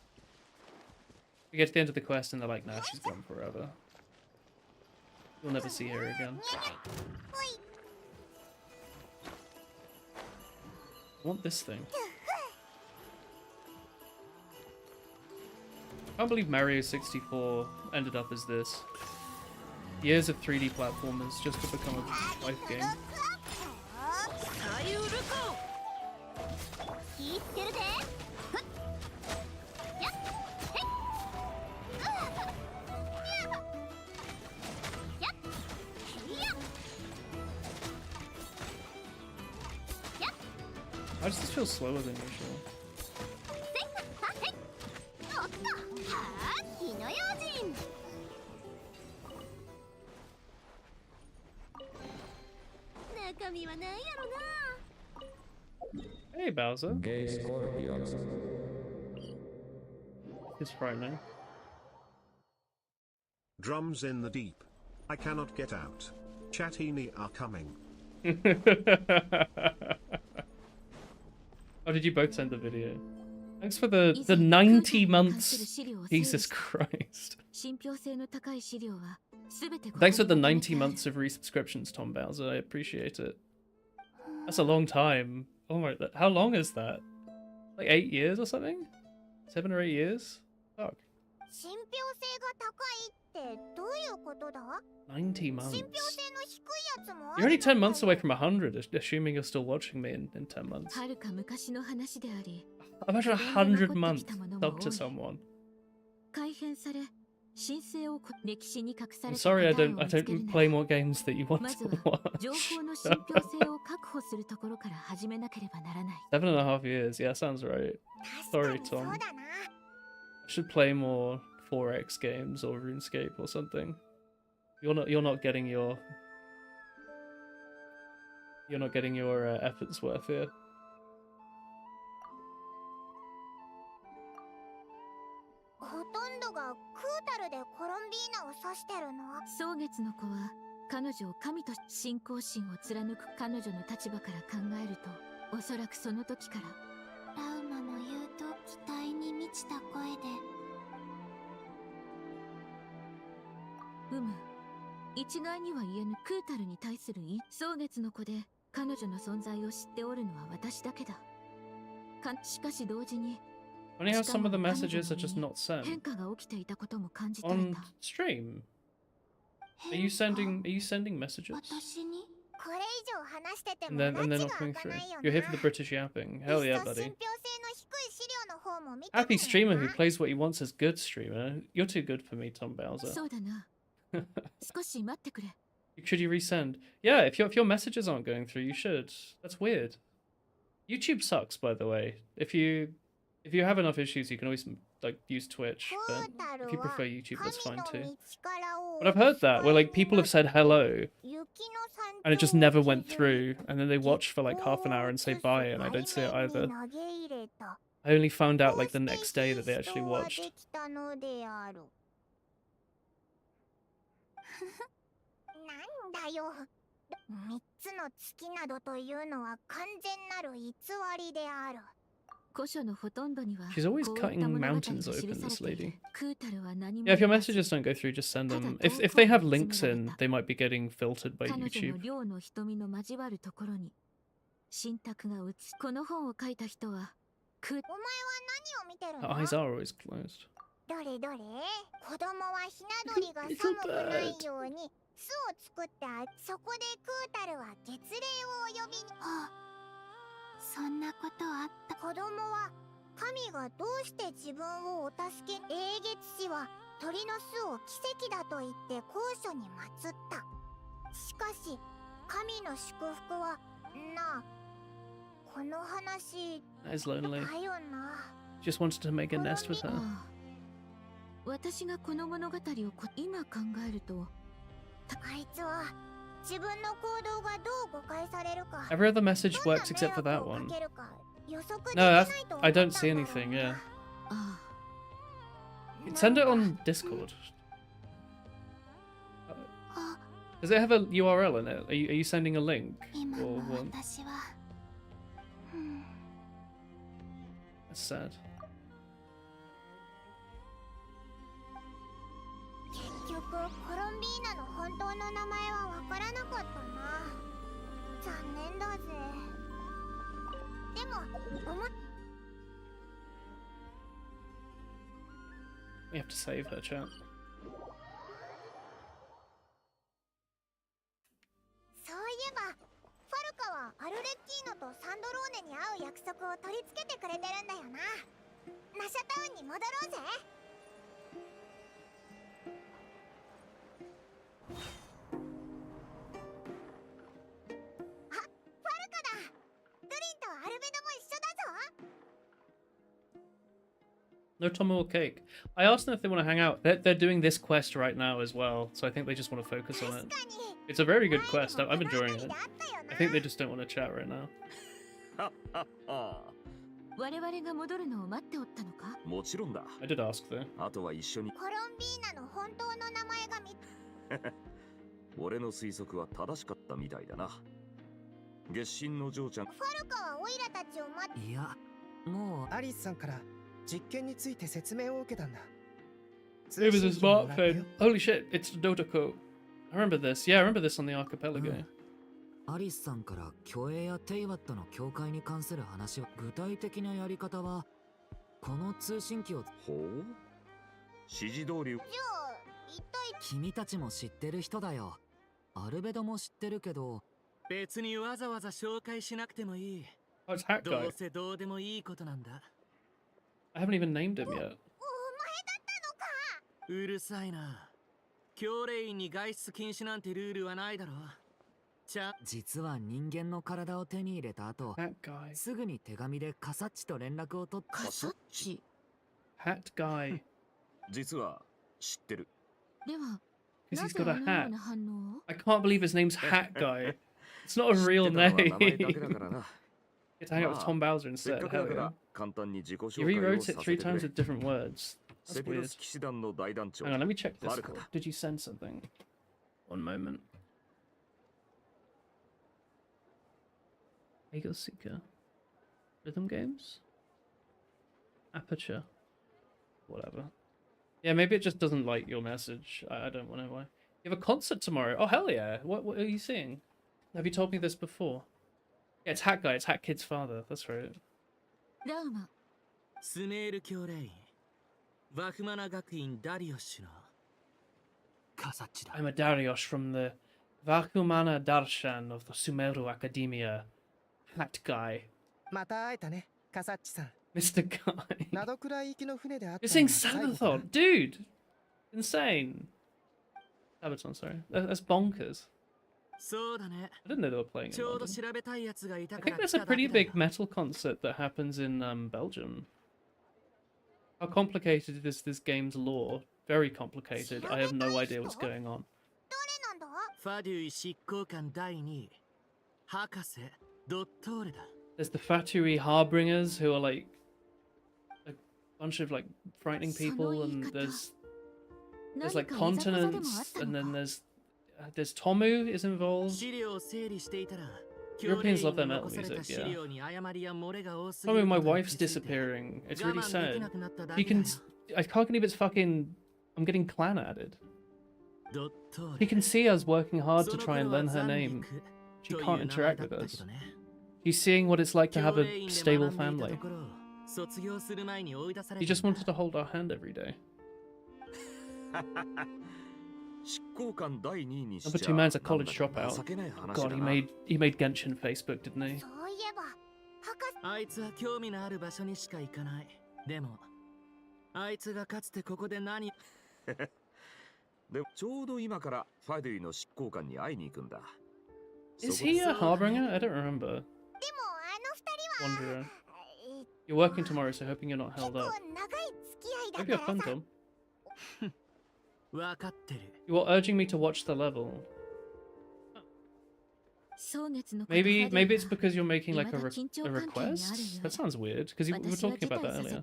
We get to the end of the quest and they're like, nah, she's gone forever. We'll never see her again. I want this thing. I can't believe Mario 64 ended up as this. Years of 3D platformers just to become a life game. 気ぃつけるぜ。ふっ。やっ。へっ。やっ。やっ。 Why does this feel slower than usual? おっと。はあ、火の用心。中身は何やろな。 Hey, Bowser. It's frightening. Drums in the deep. I cannot get out. Chatini are coming. Oh, did you both send the video? Thanks for the 90 months. Jesus Christ. Thanks for the 90 months of resubscriptions, Tom Bowser. I appreciate it. That's a long time. Oh my, how long is that? Like 8 years or something? 7 or 8 years? Fuck. 信憑性が高いってどういうことだ？ 90 months. 信憑性の低いやつもあ You're る only 10 months away from 100, assuming you're still watching me in 10 months. はるか昔の話であり、 Imagine 100 months up to someone. 改変され、神聖を歴史に隠さ I'm れた sorry I 答えを don't 見つける play なら more games that you want まず to は watch. 情報の信憑性を確保するところから始めなければならない。 7.5 years, yeah, sounds right. Sorry, そう Tom. だな。 I should play more 4X games or RuneScape or something. You're not getting your efforts worth here. ほとんどがクータルでコロンビーナを指してるの。蒼月の子は彼女を神と信仰心を貫く彼女の立場から考えると、おそらくその時からラウマの言うと期待に満ちた声で、一概には言えぬクータルに対する蒼月の子で彼女の存在を知っておるのは私だけだ。しかし同時に Funny how some of the messages are just not sent 変化が起きていたことも感じ取 on れた。 stream. Are you sending messages? 私にこれ以上話してて And も then 拉 and they're 致 not が coming 開か through. ないよ You're な。 here for the British yapping. Hell いっ yeah, そ信憑性 buddy. の低い資料の方も見て Happy み streamer ない who plays what he wants is good streamer. You're too good for me, Tom Bowser. そうだな。少し待ってくれ。 Should you resend? Yeah, if your messages aren't going through, you should. That's weird. YouTube sucks, by the way. If you have enough issues, you can always like use Twitch. But if you prefer YouTube, that's fine too. But I've heard that where like people have said hello, and it just never went through, and then they watch for like half an hour and say bye, and I don't see it either. I only found out like the next day that they actually watched. なんだよ。3つの月などというのは完全なる偽りである。古書のほとんどには She's always こういった cutting 物語が mountains 記 open, され this ている。 lady. クータルは何も Yeah, if your 言わず messages don't go through, just send them. If they have links in, they might be getting filtered by 彼女の YouTube. 寮の瞳の交わるところに信託が映す。この本を書いた人はお前は何を見てる Her の？ eyes are always closed. どれどれ？子供はひな鳥が寒くないように巣を作ってそこでクータルは月齢を呼びに。そんなことあった。子供は神がどうして自分をお助け。英月氏は鳥の巣を奇跡だと言って高所に祀った。しかし神の祝福はなあ、この話 That is lonely. だよな。 Just wanted to make a nest with her. 私がこの物語を今考えると、あいつは自分の行動がどう誤解されるか。 Every other message works except for that one. 予測でき No, ない that's, と思ったんだろうな。 I don't see anything, yeah. Send it on Discord. Does it have a URL in it? Are you sending a link? 今 Or の what? 私は、That's sad. 結局コロンビーナの本当の名前はわからなかったな。残念だぜ。でもWe have to save her, chat. そういえばファルカはアルレッキーノとサンドローネに会う約束を取り付けてくれてるんだよな。ナシャタウンに戻ろうぜ。あ、ファルカだ。ドリンとアルベドも一緒だぞ。 No Tomo or Cake. I asked them if they want to hang out. They're doing this quest right now as well, so I think they just want to focus on it. It's a very good quest. I'm enjoying it. I think they just don't want to chat right now. 我々が戻るのを待っておったのか？もちろんだ。 I did ask though. あとは一緒に。コロンビーナの本当の名前が俺の推測は正しかったみたいだな。月神の嬢ちゃん。ファルカはオイラたちを待って。いや、もうアリスさんから実験について説明を受けたんだ。 It was a smartphone. Holy shit, it's Dotoko. I remember this. Yeah, I remember this on the archipelago. アリスさんから虚栄やテイワットの境界に関する話は、具体的なやり方はこの通信機を。ほう、指示通り。じゃあ一体君たちも知ってる人だよ。アルベドも知ってるけど、別にわざわざ紹介しなくてもいい。 Oh, it's Hat ど Guy. うせどうでもいいことなんだ。I haven't even named him yet. お前だったのか。うるさいな。教令員に外出禁止なんてルールはないだろ。実は人間の体を手に入れた後、すぐに手紙でカサッチと連絡を取った。カサッチ Hat Guy. 実は知ってる。では、 Because な he's ぜ got あ a のよう hat. な反応を？ I can't believe his name's Hat Guy. It's not a real 知ってたのは name. 名前だけだからな。 Get to hang out with Tom Bowser せっ instead. かくだ Hell か yeah. ら簡単に自己紹 He 介を rewrote さ it せ 3てく times れ。 with different words. That's weird. Hang on, let me check this. Did you send something? One moment. Ego Seeker. Rhythm games? Aperture. Whatever. Yeah, maybe it just doesn't like your message. I don't know why. You have a concert tomorrow. Oh, hell yeah. What are you seeing? Have you told me this before? Yeah, it's Hat Guy. It's Hat Kid's father. That's right. I'm a Darius from the Vakumana Darshan of the Sumeru Academia. Hat Guy. また会えたね、カサッチさん。 Mr. Guy. などくらい行きの船で会った You're の saying が最後かな。 Sabaton? Dude! Insane. Sabaton, sorry. That's bonkers. I didn't know they were playing in London. I think there's a pretty big metal concert that happens in Belgium. How complicated is this game's lore? Very complicated. I have no idea what's going on. There's the Fatui Harbingers who are like a bunch of like frightening people, and there's like continents, and then there's Tomu is involved. Europeans love their metal music, yeah. Probably my wife's disappearing. It's really sad. I can't believe it's fucking... I'm getting clan added. He can see us working hard to try and learn her name. She can't interact with us. He's seeing what it's like to have a stable family. He just wanted to hold our hand every day. Number 2 man's a college dropout. God, he made Genshin Facebook, didn't he? あいつは興味のある場所にしか行かない。でも、あいつがかつてここで何でもちょうど今からファデュイの執行官に会いに行くんだ。Is he a harbinger? I don't remember. Wanderer. You're working tomorrow, so hoping you're not held up. Maybe have fun, Tom. You are urging me to watch the level. Maybe it's because you're making like a request? That sounds weird, because we were talking about that earlier.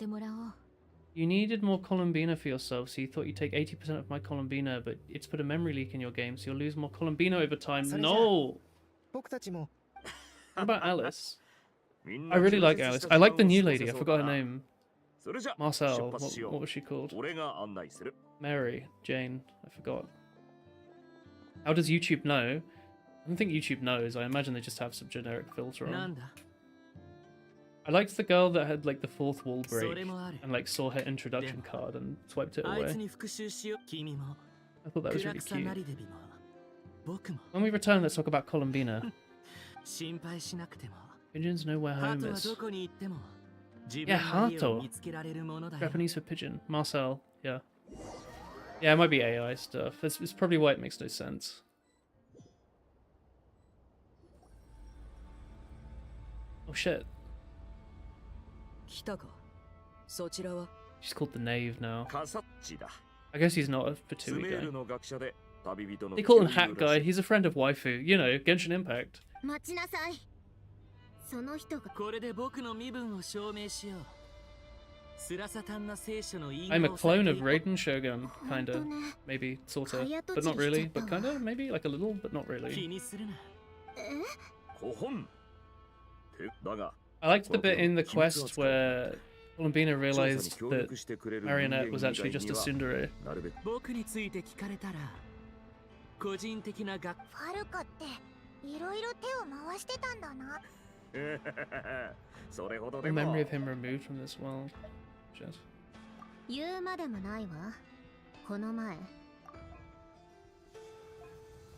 You needed more Columbina for yourself, so you thought you'd take 80% of my Columbina, but it's put a memory leak in your game, so you'll lose more Columbina over time. No! What about Alice? I really like Alice. I like the new lady. I forgot her name. Marcel. What was she called? Mary. Jane. I forgot. How does YouTube know? I don't think YouTube knows. I imagine they just have some generic filter on. I liked the girl that had like the fourth wall break and like saw her introduction card and swiped it away. I thought that was really cute. When we return, let's talk about Columbina. Pigeons know where home is. Yeah, Hato. Japanese for pigeon. Marcel, yeah. Yeah, it might be AI stuff. It's probably why it makes no sense. Oh shit. She's called the Knave now. I guess he's not a Fatui guy. They call him Hat Guy. He's a friend of Waifu. You know, Genshin Impact. I'm a clone of Raiden Shogun, kinda. Maybe, sorta. But not really, but kinda, maybe, like a little, but not really. I liked the bit in the quest where Columbina realized that Marionette was actually just a tsundere. いろいろ手を回してたんだな。The memory of him removed from this world. Shit. 言うまでもないわ。この前。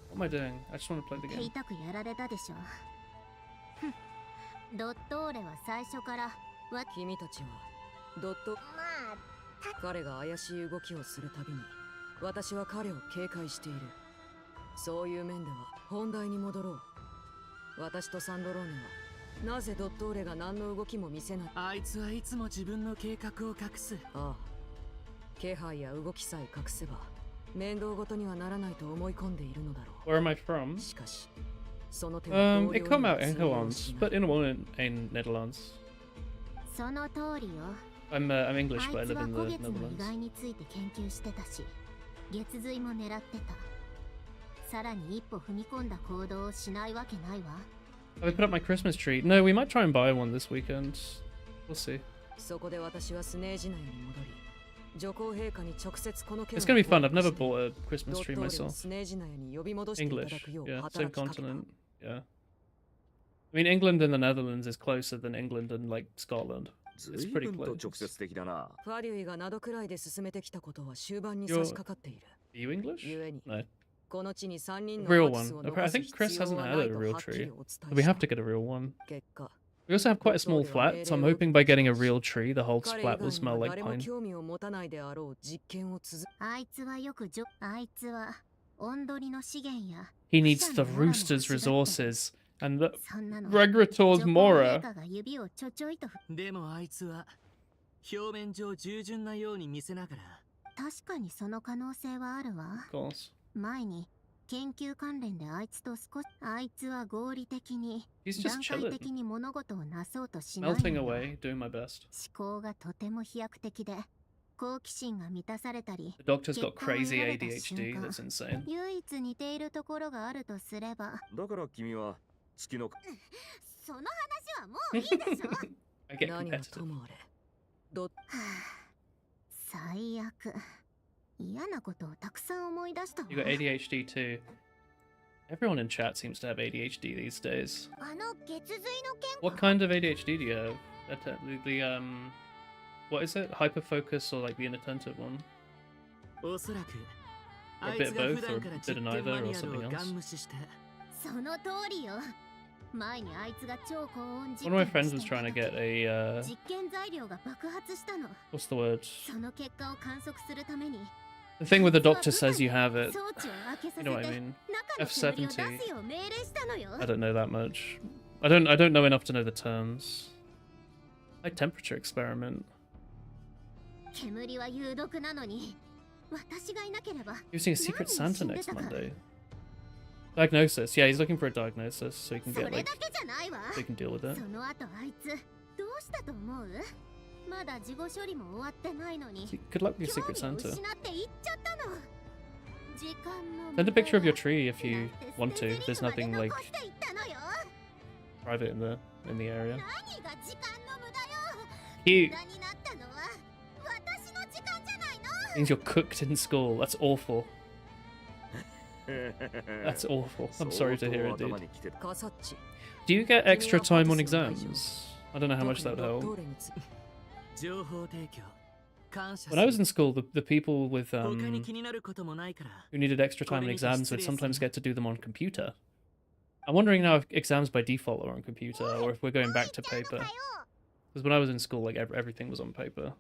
What am I doing? I just want to play the game. 痛くやられたでしょ。ドットーレは最初から君たちはドット彼が怪しい動きをするたびに私は彼を警戒している。そういう面では本題に戻ろう。私とサンドローネはなぜドットーレが何の動きも見せない。あいつはいつも自分の計画を隠す。ああ、気配や動きさえ隠せば面倒ごとにはならないと思い込んでいるのだろう。 Where am I from? しかし It come out in Hollands, but in Netherlands. その通りよ。I'm English, あ but I いつ live は in 古 the 月の意 Netherlands. 外について研究してたし、月髄も狙ってた。さらに一歩踏み込んだ行動をしないわけないわ。Have I put up my Christmas tree? No, we might try and buy one this weekend. We'll see. そこで私はスネージ内に戻り、女皇陛下に直接この件を It's gonna be fun. I've never 報告 bought a Christmas し tree ドットールを myself. スネージ内に呼び戻していただ English, くよう yeah, same 働きかけた。 continent, yeah. I mean, England and the Netherlands is closer than England and like Scotland. It's pretty 随分と close. 直接的だな。ファデュイがなどくらいで進めてきたことは終盤に差し掛かっている。 Are you English? ゆえに、 No. この地に3人の Real ハキス one. を I 残す think 必 Chris 要 hasn't は had ない a と real はっきり tree. お伝 But え we し have た。 to get a real one. 結果、 We also have quite a small flat, so I'm hoping by getting a real tree, the whole 彼以 flat 外 will に smell は like 誰も pine. 興味を持たないであろう実験を続け、あいつはよくあいつはオンドリの資源や He needs ク the シャのモラも rooster's 欲しがってる。 resources and the そんなの Regrator's 女皇 Mora. 陛下が指をちょちょいとでもあいつは表面上従順なように見せながら確かにその可能性はあるわ。 Of course. 前に研究関連であいつとあいつは合理的に He's just 段階 chilling. 的に物事をなそうとしない Melting のよ。 away, doing my best. 思考がとても飛躍的で好奇心が満たされたり The doctor's got 結果を crazy 得られた ADHD, 瞬間 that's insane. 唯一似ているところがあるとすればだから君は月のその話はもういいでしょ I get 何は competitive. ともあれ。どはあ最悪嫌なことをたくさん思い出したわ。 You got ADHD too. Everyone in chat seems to have ADHD these days. あの月髄の件 What kind of ADHD do you have? What is it? Hyperfocus or like the inattentive one? おそらく A あい bit つが both 普 or 段から a 実 bit 験 of マ neither ニ or ュアル something をガン else? 無視してその通りよ。前にあいつが超高温実 One of my 験 friends を was してい trying to た get 時 a 実験材料が爆発したの。 what's the word? その結果を観測するために The thing with the doctor says you have it. 装置を開けさせ You て know what I mean? 中の煙を出すよう命令したのよ。 I don't know that much. I don't know enough to know the terms. High temperature experiment. 煙は有毒なのに私がいなければ Using a secret 何 Santa 人死んで next たか。 Monday. Diagnosis. Yeah, he's looking for a diagnosis so he can そ get れ like だけじゃないわ。 so he can deal with it. その後あいつどうしたと思う？まだ事後処理も終わってないのに Good luck with your 興 secret 味を Santa. 失って行っちゃったの。時間の Send a 無駄 picture of your だ tree if you なんて want 捨て to. 台 There's 詞まで nothing 残 like していったのよ。 private in the area. 何が時間の無駄よ。 He 無駄になったのは私の時間じゃないの。 means you're cooked in school. That's awful. That's awful. I'm sorry to hear it, dude. カサッチ。 Do you get extra time on exams? I don't know how much that would ドット help. ーレにつ情報提供感謝 When I was in school, the people with 他に気になることもないから who needed extra time in exams would sometimes get to do them on computer. I'm wondering now if exams by default are on computer or if we're going back to paper. Because when I was in school, like everything was on paper.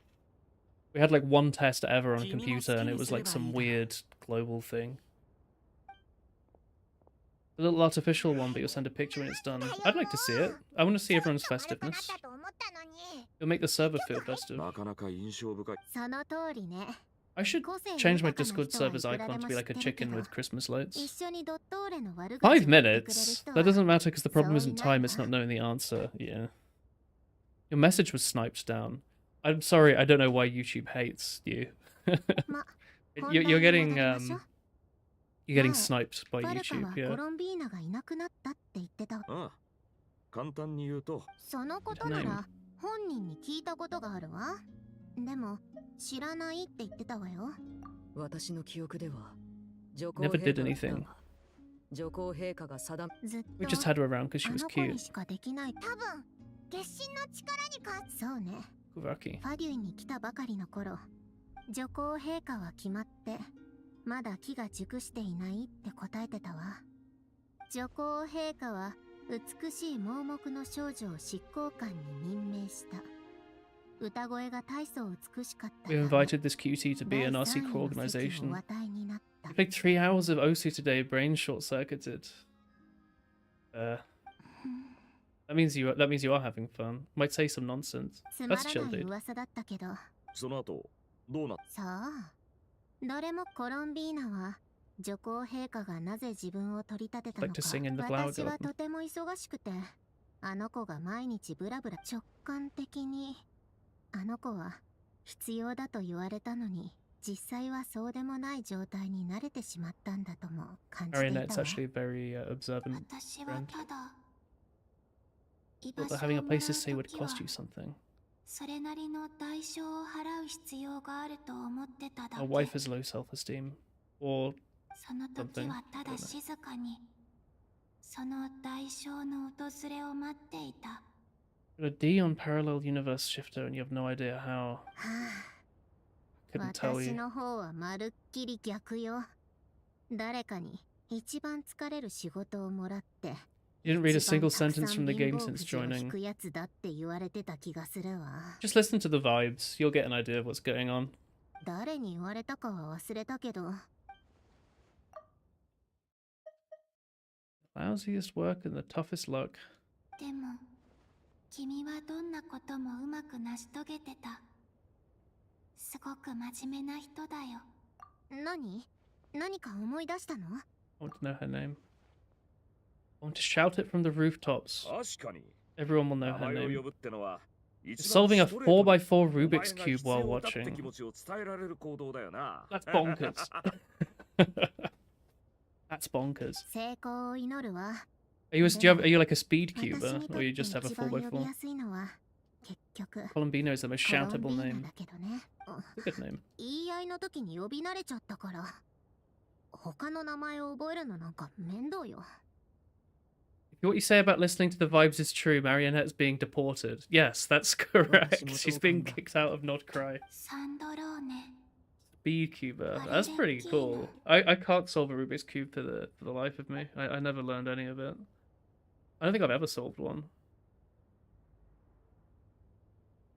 We had like one test ever on a computer, and it was like some weird global thing. A little artificial one, but you'll send a picture when it's done. I'd like to see it. I want to see everyone's festiveness. It'll make the server feel festive. なかなか印象深い。その通りね。 I should 個性 change my 豊かな Discord 人はい server's くらで icon to も be 知っ like て a るけ chicken ど with Christmas lights. 一緒にドットーレの悪口 5を言ってくれる minutes? 人は That doesn't matter because the problem そうい isn't ない time, わ。 it's not knowing the answer. Yeah. Your message was sniped down. I'm sorry, I don't know why YouTube hates you. ま You're getting 本題に戻りましょう。 you're getting 前 sniped by バルカ YouTube, は yeah. コロンビーナがいなくなったって言ってたわ。ああ、簡単に言うと、そのことなら本人に聞いたことがあるわ。でも知らないって言ってたわよ。私の記憶では、女皇 Never 陛 did 下だった anything. が女皇陛下が定め、ずっ We と just had her around because she あ was の子 cute. にしかできない。多分月神の力にか。そうね。 Kuvaki. ファデュイに来たばかりの頃、女皇陛下は決まってまだ木が熟していないって答えてたわ。女皇陛下は美しい盲目の少女を執行官に任命した。歌声が大層美しかった。 We invited this cutie to be in our 第三 secret 位の席をお organization. 与えになった。 I played 3 hours of Osu today, brain short circuited. That means you are having fun. Might say some nonsense. つま That's ら chill, ない dude. 噂だったけど、その後、どうなっさあ、どれもコロンビーナは女皇陛下がなぜ自分を取り立てたの Like to sing in the か。 flower 私は garden. とても忙しくて、あの子が毎日ブラブラ直感的にあの子は必要だと言われたのに、実際はそうでもない状態に慣れてしまったんだとも感じていたわ。Marionette's actually a very observant 私は friend. ただ居 Thought 場 that 所 having を a もら place to stay う would 時は cost you something. それなりの代償を払う必要があると思ってただ My け。 wife has low self-esteem. Or その時はただ静かにその代償の訪れを待っていた。 got a D on parallel universe shifter and you have no idea how. Couldn't tell 私 you. の方はまるっきり逆よ。誰かに一番疲れる仕事をもらって You didn't read a single sentence from the game since 一番 joining. 引くやつだって言われてた気がするわ。 Just listen to the vibes. You'll get an idea of what's going on. 誰に言われたかは忘れたけど。 Lousiest work and the toughest luck. でも君はどんなこともうまく成し遂げてた。すごく真面目な人だよ。何か思い出したの？ I want to know her name. I want to shout it from the rooftops. 確かに Everyone will know 名 her 前を name. 呼ぶってのは Solving a 4x4 Rubik's Cube while お前が必要だって watching. 気持ちを伝えられる行動だよな。 That's bonkers. That's bonkers. 成功を祈るわ。 Are you like a speed 私 cuber にと or って you just have a 一番呼び 4x4? やすいのは結局 Colombino is the most コロン shoutable ビーナ name. だけどね。 It's a good name. 言い合いの時に呼び慣れちゃったから、他の名前を覚えるのなんか面倒よ。 If what you say about listening to the vibes is true, Marionette's being deported. Yes, that's correct. She's being kicked out of Not Cry. サンドローネ。 Speed cuber. That's pretty cool. I can't solve a Rubik's Cube for the life of me. I never learned any of it. I don't think I've ever solved one.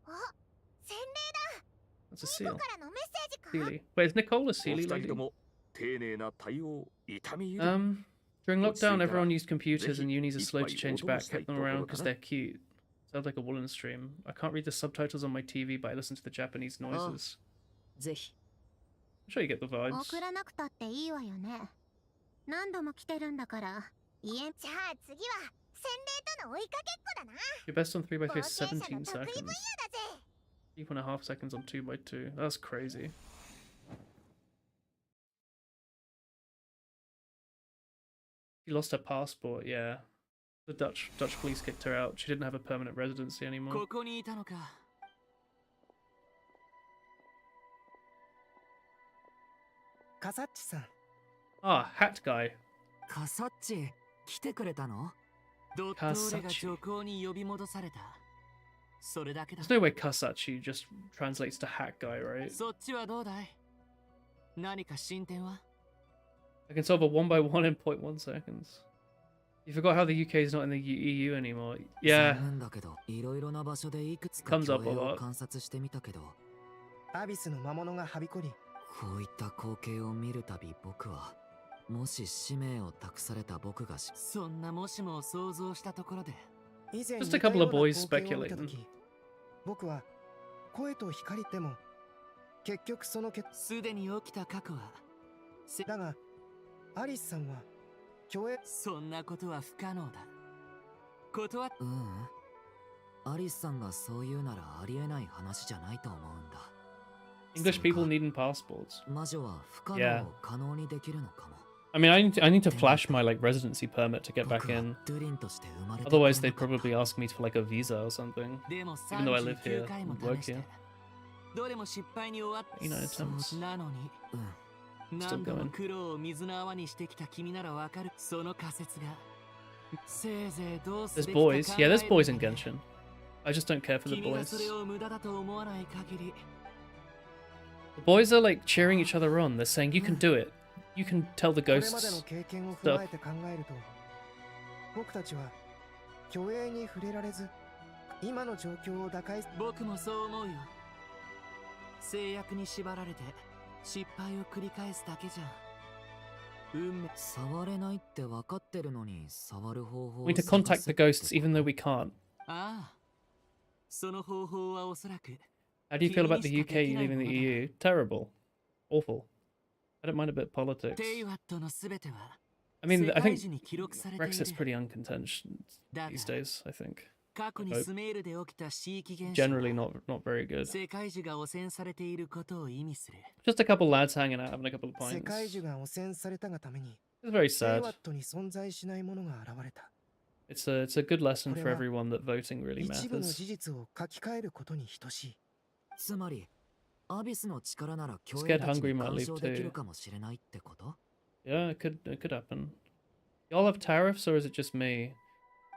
あ、洗礼だ。 That's a ニ seal. コからのメッセージか。 Sealy. Wait, is Nicole a お Sealy 二人 lady? とも丁寧な対応、痛み入れ。 During lockdown, Consider everyone used computers and unis are slow to Ipai change back, kept them around because Otomo-sai they're cute. Sounds like a Woolen stream. I can't read the subtitles on my TV, but I listen to the Japanese noises. ぜひ I'm sure you get the vibes. 送らなくたっていいわよね。何度も来てるんだから。じゃあ次は洗礼との追いかけっこだな。 Your best on 3x3 is 冒険者 17の得意分野 seconds. だぜ。 3.5 seconds on 2x2. That's crazy. She lost her passport, yeah. The Dutch police kicked her out. She didn't have a permanent residency anymore. ここにいたのか。カサッチさん。 Ah, hat guy. カサッチ来てくれたの？ドットーレが女皇に呼び戻された。それだけだ。 There's no way Kasachi just translates to hat guy, right? そっちはどうだい？何か進展は？ I can solve a 1x1 in 0.1 seconds. You forgot how the UK is not in the EU anymore. Yeah. 残念だけど、いろいろな場所でいくつか Comes 競 up a 泳を lot. 観察してみたけど、アビスの魔物がはびこり、こういった光景を見るたび僕は、もし使命を託された僕がそんなもしもを想像したところで。以前 Just a couple of boys 似たような光景を見た speculating. 時、僕は声と光でも結局そのすでに起きた過去は。だがアリスさんは共栄。そんなことは不可能だ。断っ。アリスさんがそう言うならありえない話じゃないと思うんだ。 English people needing passports. 魔女は不可 Yeah. 能を可能にできるのかも。 I mean, I need to flash my like residency permit to get back in. ドゥリンとして生まれて Otherwise, they'd probably ask me for like a visa or something. でも Even though I live here 39回も and work 試して here. どれも失敗に終わっ 29 attempts. なのに。何度も苦労を水の泡にしてきた君ならわかる。その仮説が。せいぜいどうす There's べきか boys. 考 Yeah, え there's る boys in Genshin. I just don't care for the 君が boys. それを無駄だと思わない限り。 The boys are like cheering each other on. They're saying, "You can do it. You can tell the これまでの ghosts 経験を踏ま stuff." えて考えると、僕たちは虚栄に触れられず、今の状況を打開。僕もそう思うよ。制約に縛られて失敗を繰り返すだけじゃ。運命。触れないって分かってるのに触る方法を We need to contact the ghosts even though we can't. ああ。その方法はおそらく。 How do you feel about the UK leaving the EU? Terrible. Awful. I don't mind a bit of politics. テイワットのすべては。 I mean, I think 世界中に記録されている。 Brexit's pretty uncontentious these days, I think. 過去にスメールで起きた地域現象 Generally not very good. 世界樹が汚染されていることを意味する Just a couple lads hanging out, having a couple of 世 pints. 界樹が汚染されたがために It's very セイ sad. ワットに存在しないものが現れた It's a good lesson for everyone that voting really 一部の matters. 事実を書き換えることに等しいつまりアビスの力なら共 Scared 栄たち Hungry に might 干 leave 渉でき too. るかもしれないってこと Yeah, it could happen. Y'all have tariffs, or is it just me?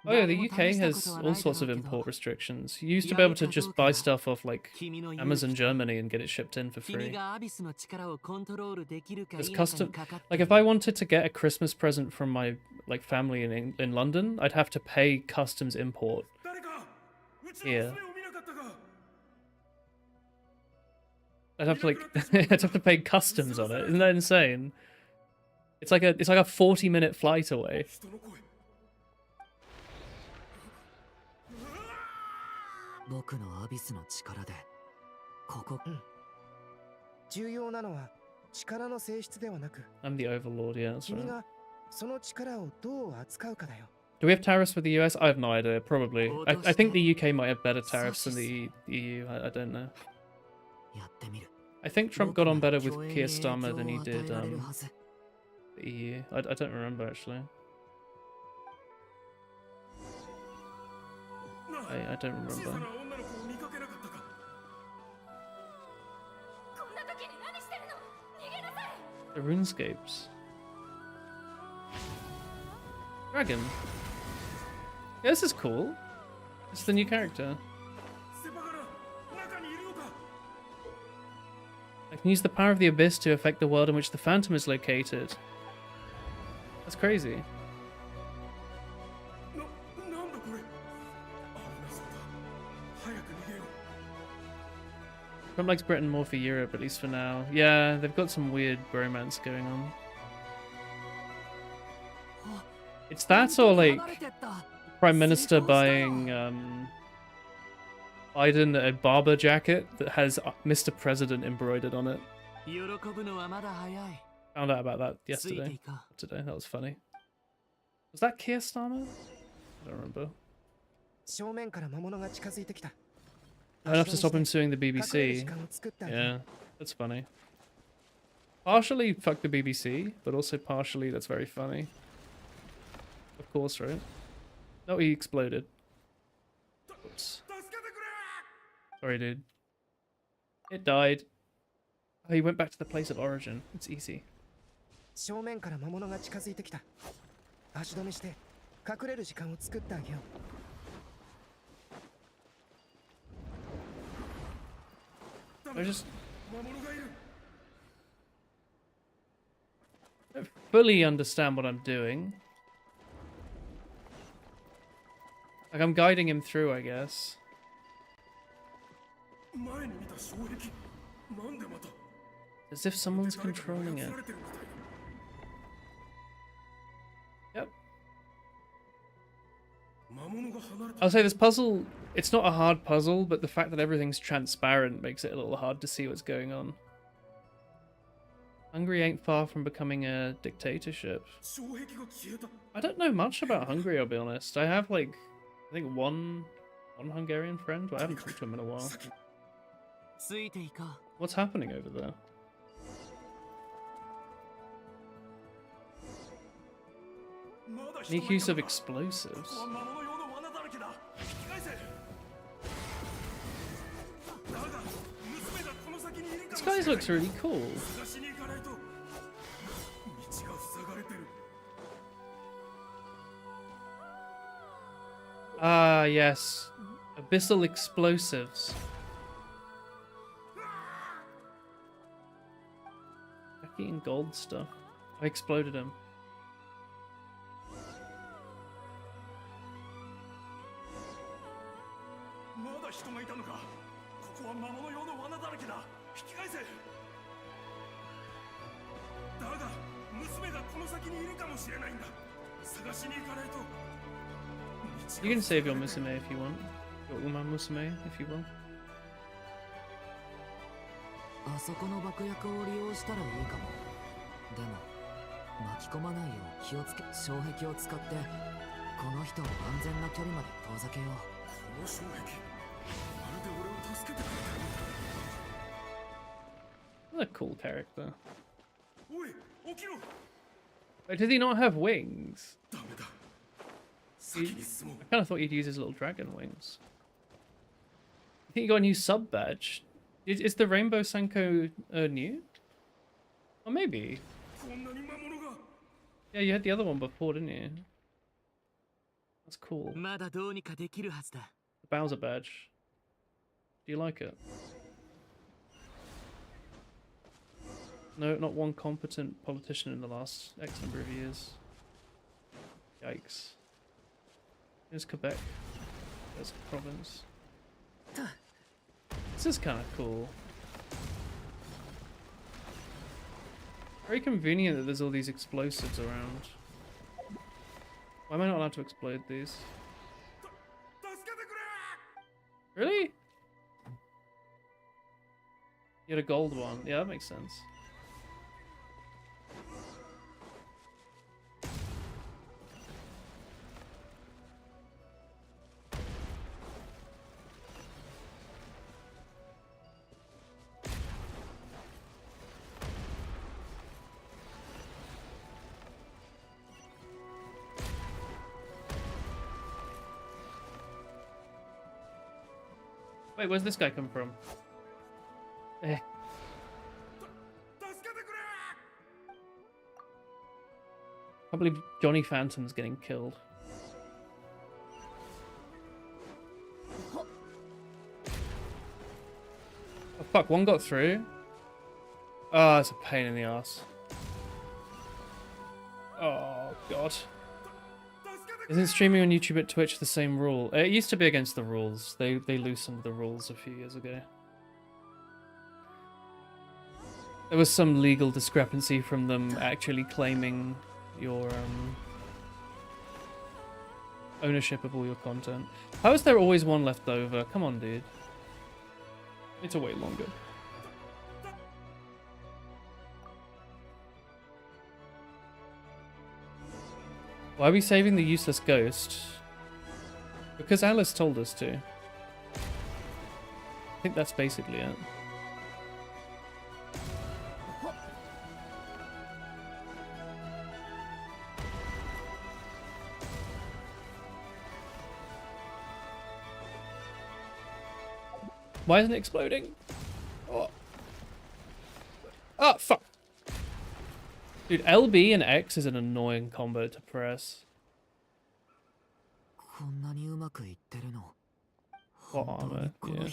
Oh yeah, the UK has all sorts of import restrictions. You used to be able to just buy stuff off like Amazon Germany and get it shipped in for 君 free. がアビスの力をコントロールできるか It's 否かに custom. かかって Like if I wanted to get a Christmas present from my like family in London, I'd have to pay customs import here. I'd have to like I'd have to pay customs on it. Isn't that insane? It's like a 40-minute flight away. 僕のアビスの力でここ重要なのは力の性質ではなく I'm the overlord, yeah, that's 君 right. がその力をどう扱うかだよ Do we have tariffs with the US? I have no idea, probably. I think the UK might have better tariffs than the EU, I don't know. やってみる I think Trump got on better with Keir Starmer than he did the EU. I don't remember, actually. I don't remember. The RuneScapes. Dragon. Yeah, this is cool. It's the new character. I can use the power of the Abyss to affect the world in which the Phantom is located. That's crazy. Trump likes Britain more for Europe, at least for now. Yeah, they've got some weird bromance going on. It's that or like Prime Minister buying Biden a Barber jacket that has Mr. President embroidered on it. 喜ぶのはまだ早い Found out about that yesterday. Today, that was funny. Was that Keir Starmer? I don't remember. 正面から魔物が近づいてきた Enough to stop him suing the BBC. Yeah, that's funny. Partially fuck the BBC, but also partially that's very funny. Of course, right? No, he exploded. Oops. Sorry, dude. It died. Oh, he went back to the place of origin. It's easy. 正面から魔物が近づいてきた足止めして隠れる時間を作ってあげよう I don't fully understand what I'm doing. Like, I'm guiding him through, I guess. As if someone's controlling it. Yep. I'll say this puzzle, it's not a hard puzzle, but the fact that everything's transparent makes it a little hard to see what's going on. Hungary ain't far from becoming a dictatorship. I don't know much about Hungary, I'll be honest. I have like, I think one Hungarian friend, but I haven't talked to him in a while. What's happening over there? Sneak use of explosives. This guy looks really cool. Ah, yes. Abyssal explosives. Jackie and gold stuff. I exploded him. You can save your Musume if you want. Your Uma Musume if you will. あそこの爆薬を利用したらいいかも。でも巻き込まないよう気をつけ障壁を使ってこの人を安全な距離まで遠ざけよう。What a cool character. Wait, did he not have wings? I kind of thought he'd use his little dragon wings. I think you got a new sub badge. Is the Rainbow Sanko new? Or maybe. Yeah, you had the other one before, didn't you? That's cool. The Bowser badge. Do you like it? No, not one competent politician in the last X number of years. Yikes. Here's Quebec. There's a province. This is kind of cool. Very convenient that there's all these explosives around. Why am I not allowed to explode these? Really? You had a gold one. Yeah, that makes sense. Wait, where's this guy come from? Eh. I believe Johnny Phantom's getting killed. Oh fuck, one got through? Oh, it's a pain in the ass. Oh god. Isn't streaming on YouTube at Twitch the same rule? It used to be against the rules. They loosened the rules a few years ago. There was some legal discrepancy from them actually claiming your ownership of all your content. How is there always one left over? Come on, dude. Need to wait longer. Why are we saving the useless ghost? Because Alice told us to. I think that's basically it. Why isn't it exploding? Oh, oh fuck. Dude, LB and X is an annoying combo to press. What armor? Yeah.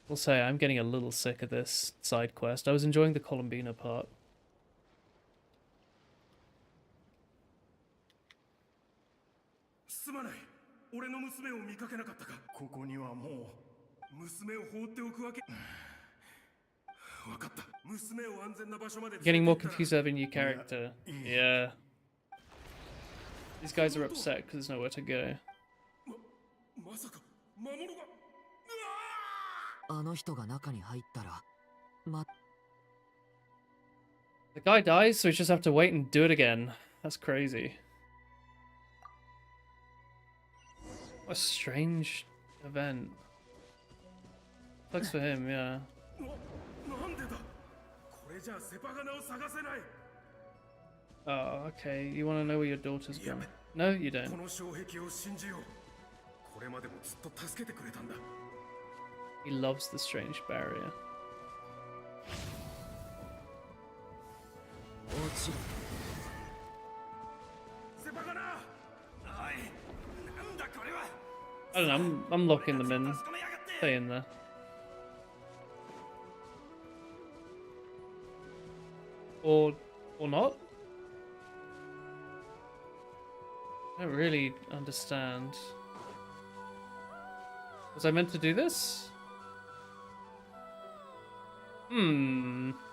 I'll say I'm getting a little sick of this side quest. I was enjoying the Columbina part. Getting more confused over a new character. Yeah. These guys are upset because there's nowhere to go. The guy dies, so we just have to wait and do it again. That's crazy. What a strange event. Sucks for him, yeah. Oh, okay. You want to know where your daughter's gone? No, you don't. He loves the strange barrier. I don't know, I'm locking them in. Stay in there. Or not? I don't really understand. Was I meant to do this?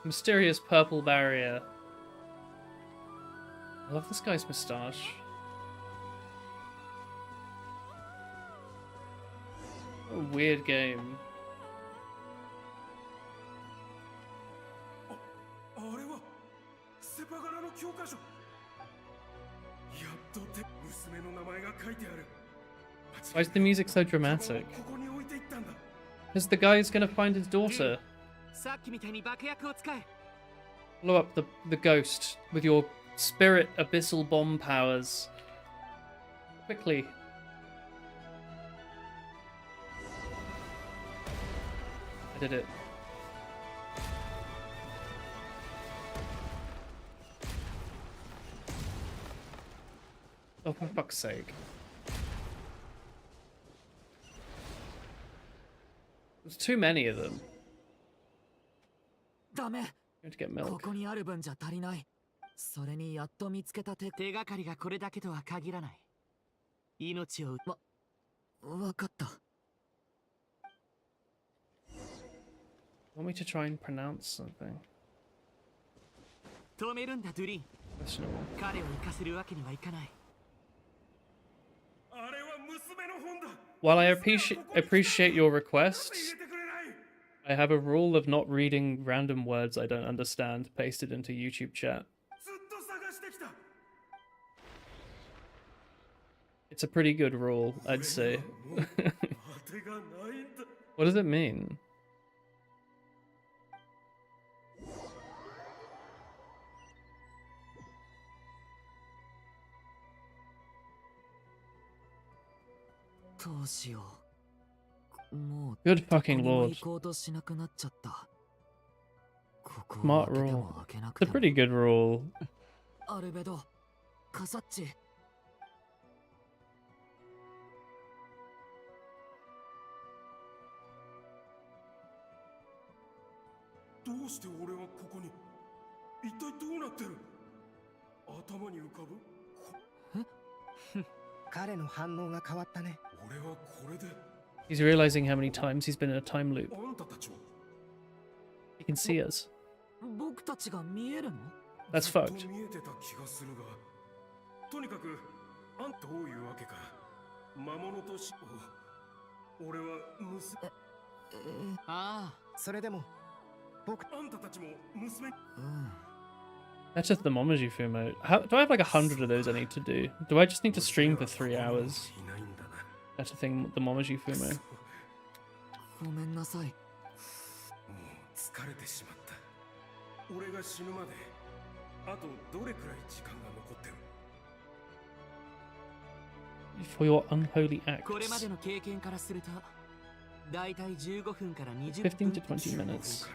Mysterious purple barrier. I love this guy's moustache. What a weird game. Why is the music so dramatic? Because the guy's gonna find his daughter. さっきみたいに爆薬を使え。 Blow up the ghost with your spirit abyssal bomb powers. Quickly. I did it. Oh, for fuck's sake. There's too many of them. ダメ。 You have to get こ milk. こにある分じゃ足りない。それにやっと見つけた手がかりがこれだけとは限らない。命をわかった。Want me to try and pronounce something? 止めるんだドゥリン。 Questionable. 彼を生かせるわけにはいかない。 While I appreciate your request, I have a rule of not reading random words I don't understand pasted into YouTube chat. It's a pretty good rule, I'd say. What does it mean? Good fucking lord. Smart rule. It's a pretty good rule. アルベド、カサッチ。どうして俺はここに？一体どうなってる？頭に浮かぶ？彼の反応が変わったね。俺はこれで。 He's realizing how many times he's been in a time loop. He can see us. 僕たちが見えるの？ That's fucked. 見えてた気がするが、とにかくどういうわけか魔物とし、俺は娘。ああ、それでも僕あんたたちも娘。That's just the Momoji Fumo. Do I have like 100 of those I need to do? Do I just need to stream for 3 hours? That's the thing, the Momoji Fumo. ごめんなさい。もう疲れてしまった。俺が死ぬまであとどれくらい時間が残ってる？ For your unholy これま acts. での経験からすると、だいたい15分から20 15 to 分。 20 minutes.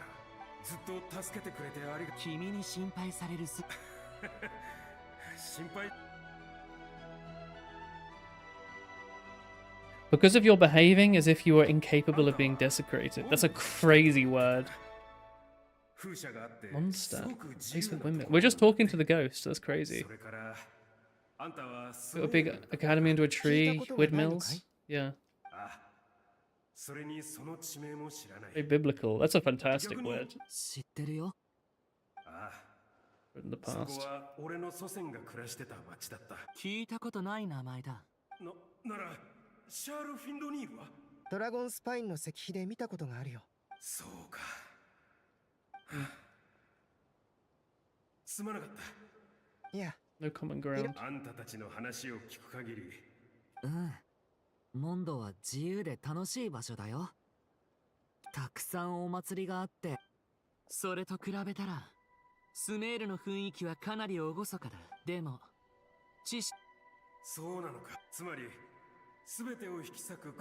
ずっと助けてくれてありがとう。君に心配されるす。心配。 Because of your behaving as if you were incapable of being desecrated. That's a crazy word. Monster. Place with women. We're just talking to the ghost. That's crazy. Got a big academy into a tree. Windmills. Yeah. Very biblical. That's a fantastic word. 知ってるよ。 In the past. 聞いたことない名前だ。ならシャール・フィンドニールは？ドラゴンスパインの石碑で見たことがあるよ。そうか。すまなかった。いや。No common ground. あんたたちの話を聞く限り。モンドは自由で楽しい場所だよ。たくさんお祭りがあって。それと比べたら、スメールの雰囲気はかなり厳かだ。でも、そうなのか。つまり。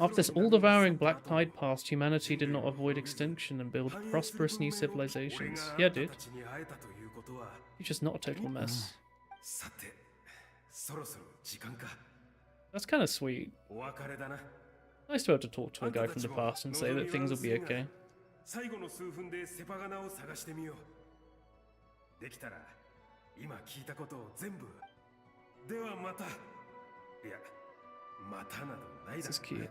After this all-devouring black tide passed, humanity did not avoid extinction and build prosperous new civilizations. Yeah, dude. You're just not a total mess. That's kind of sweet. Nice to be able to talk to a guy from the past and say that things will be okay. 最後の数分でセパガナを探してみよう。できたら今聞いたことを全部。ではまた。いや。 This is cute.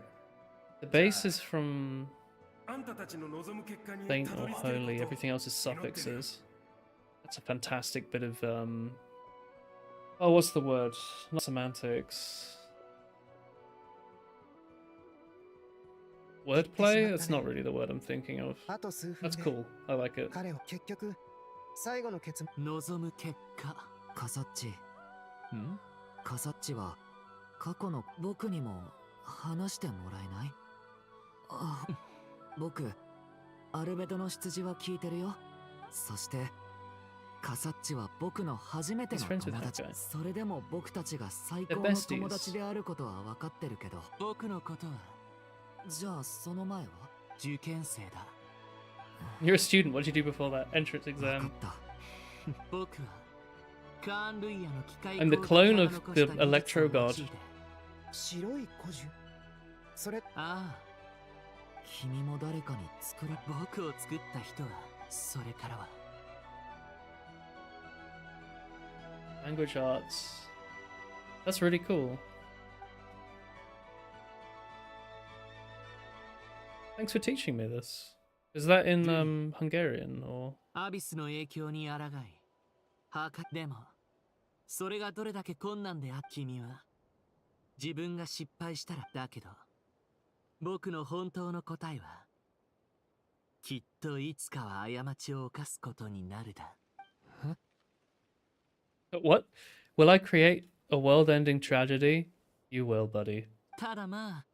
The base is from Saint or Holy. Everything else is suffixes. That's a fantastic bit of oh, what's the word? Not semantics. Wordplay? That's not really the word I'm thinking of. That's cool. I like it. 彼を結局最後の結望む結果。カサッチ。Hmm? カサッチは過去の僕にも話してもらえない？あ、僕、アルベドの出自は聞いてるよ。そして、カサッチは僕の初めての友達。それでも僕たちが最高の友達であることは分かってるけど。僕のことは？じゃあその前は？受験生だ。You're a student. What did you do before that entrance exam? 僕はカーン・ルイヤの機械 I'm the clone of the Electro God. 白い古樹。それ。ああ。君も誰かに作る。僕を作った人はそれからは。Language arts. That's really cool. Thanks for teaching me this. Is that in Hungarian or? アビスの影響に抗い。でも、それがどれだけ困難であっ君は自分が失敗したらだけど、僕の本当の答えはきっといつかは過ちを犯すことになるだ。What? Will I create a world-ending tragedy? You will, buddy. ただまあ、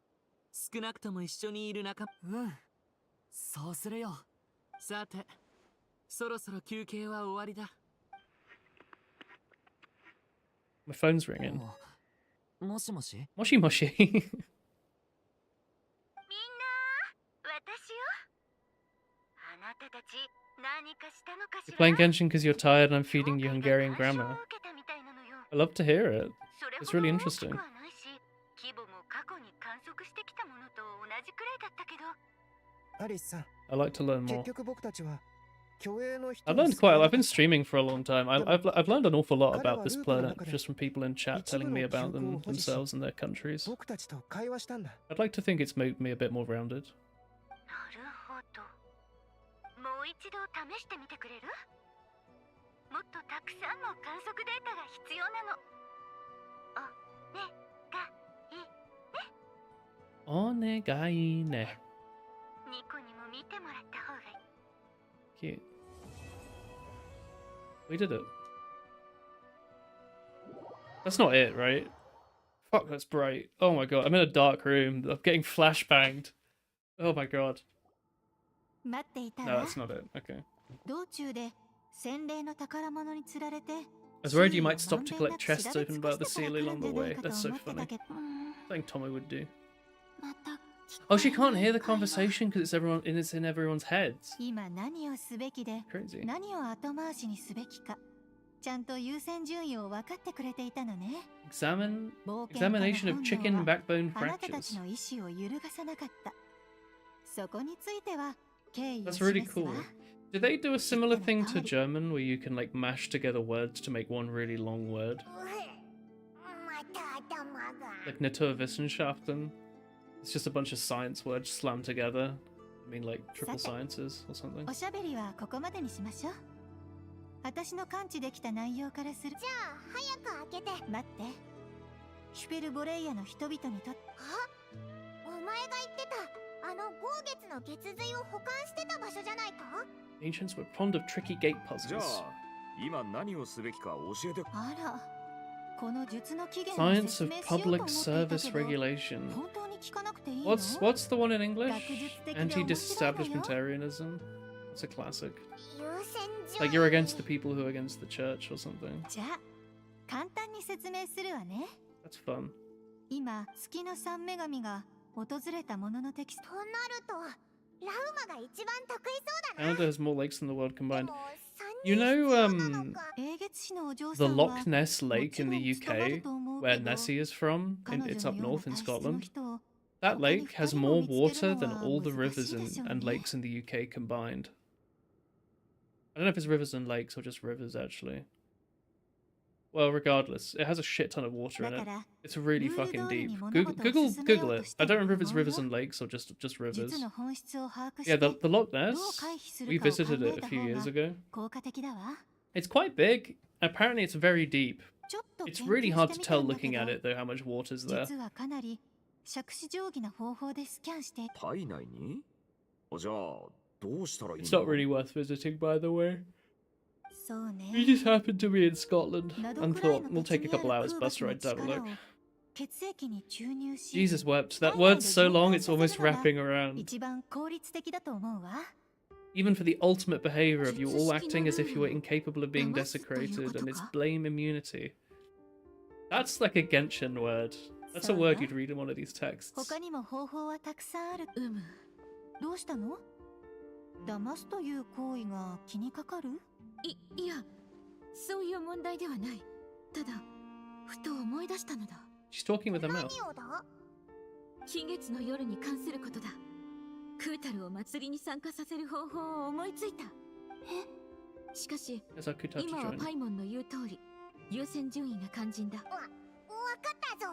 少なくとも一緒にいる仲間。うん。そうするよ。さて、そろそろ休憩は終わりだ。My phone's ringing. もしもし？もしもし。みんな、私よ。あなたたち何かしたのかし You're ら？ playing Genshin because you're tired and I'm feeding you Hungarian grammar. I love to hear it. It's really interesting. 規模も過去に観測してきたものと同じくらいだったけど。アリスさん。I like to learn more. 結局僕たちは。I've learned quite. I've been streaming for a long time. I've learned an awful lot about this planet just from people in chat telling me about themselves and their countries. I'd like to think it's made me a bit more rounded. なるほど。もう一度試してみてくれる？もっとたくさんの観測データが必要なの。お願いね。ニコにも見てもらった方がいい。Cute. We did it. That's not it, right? Fuck, that's bright. Oh my god, I'm in a dark room. I'm getting flashbanged. Oh my god. No, that's not it. Okay. I was worried you might stop to collect chests opened by the seal along the way. That's so funny. Something Tommy would do. Oh, she can't hear the conversation because it's in everyone's heads. Crazy. ちゃんと優先順位を分かってくれていたのね。Examination of chicken backbone あなたたち fractures. の意思を揺るがさなかった。そこについては敬意を That's 示 really すわ。 cool. Did they do a similar thing to German where you can like mash together words to make one really long word? また頭が。 Like Naturwissenschaften? It's just a bunch of science words slammed together. I mean like triple sciences or something. おしゃべりはここまでにしましょう。私の感知できた内容からする。じゃあ早く開けて。待って。シュペルボレイヤの人々にとって。お前が言ってたあの豪月の血髄を保管してた場所じゃないか？ Ancients were fond of tricky gate じゃ puzzles. あ今何をすべきか教えて。あら、この術の起源を Science 説 of 明しようと思 public っていた service けど、 regulation. 本当に聞かなくていいの？ What's the one in English? 学術的で面白いのよ。 Anti-disestablishmentarianism. It's a classic. 優先順位。 Like you're against the people who are against the church or something. じゃあ、簡単に説明するわね。 That's fun. 今、月の三女神が訪れたもののテキスト。となると、ラウマが一番得意そうだな。 Canada has more lakes than the world combined. でも You know, 英月市のお嬢 the さんは Loch Ness Lake in the もちろん務まる UK, と思うけ where ど、 Nessie is from, 彼女 it's up のような north in 体質の Scotland. 人を That lake has more water than all the 難 rivers しいでしょうね。 and lakes in the UK combined. I don't know if it's rivers and lakes or just rivers, actually. Well, regardless, it has a shit ton of water in だ it. から、 It's really ルール fucking 通り deep. に物 Google, 事を Google, 進めよ Google うと it. し I て don't る remember if と it's 思う rivers よ。 and lakes or just rivers. 術の本質を把握し Yeah, て、 the Loch どう Ness, 回避す we るかを考 visited え it a た few 方 years が ago. 効果的だわ。 It's quite big. Apparently, it's very deep. ちょっと It's 研 really 究 hard し to てみた tell んだけ looking at ど、 it, though, how much water's there. 実はかなり杓子定規な方法でスキャンしていた。体内に？じゃあどうしたらいい It's の？ not really worth visiting, by the way. そうね。We just happened to be in Scotland and thought we'll take a couple hours bus ride down and look. 血液に注入し Jesus wept. That word's so long it's almost wrapping around. 一番効率的だと思うわ。 Even for the ultimate behavior of you all acting as if you were incapable of being desecrated and its blame immunity. That's like a Genshin word. That's a word you'd read in one of these texts. 他にも方法はたくさんある。どうしたの？騙すという行為が気にかかる？いや、そういう問題ではない。ただ、ふと思い出したのだ。She's talking with her mouth. 何をだ？新月の夜に関することだ。クータルを祭りに参加させる方法を思いついた。しかし、今はパイモンの言う通り、優先順位が肝心だ。わかったぞ。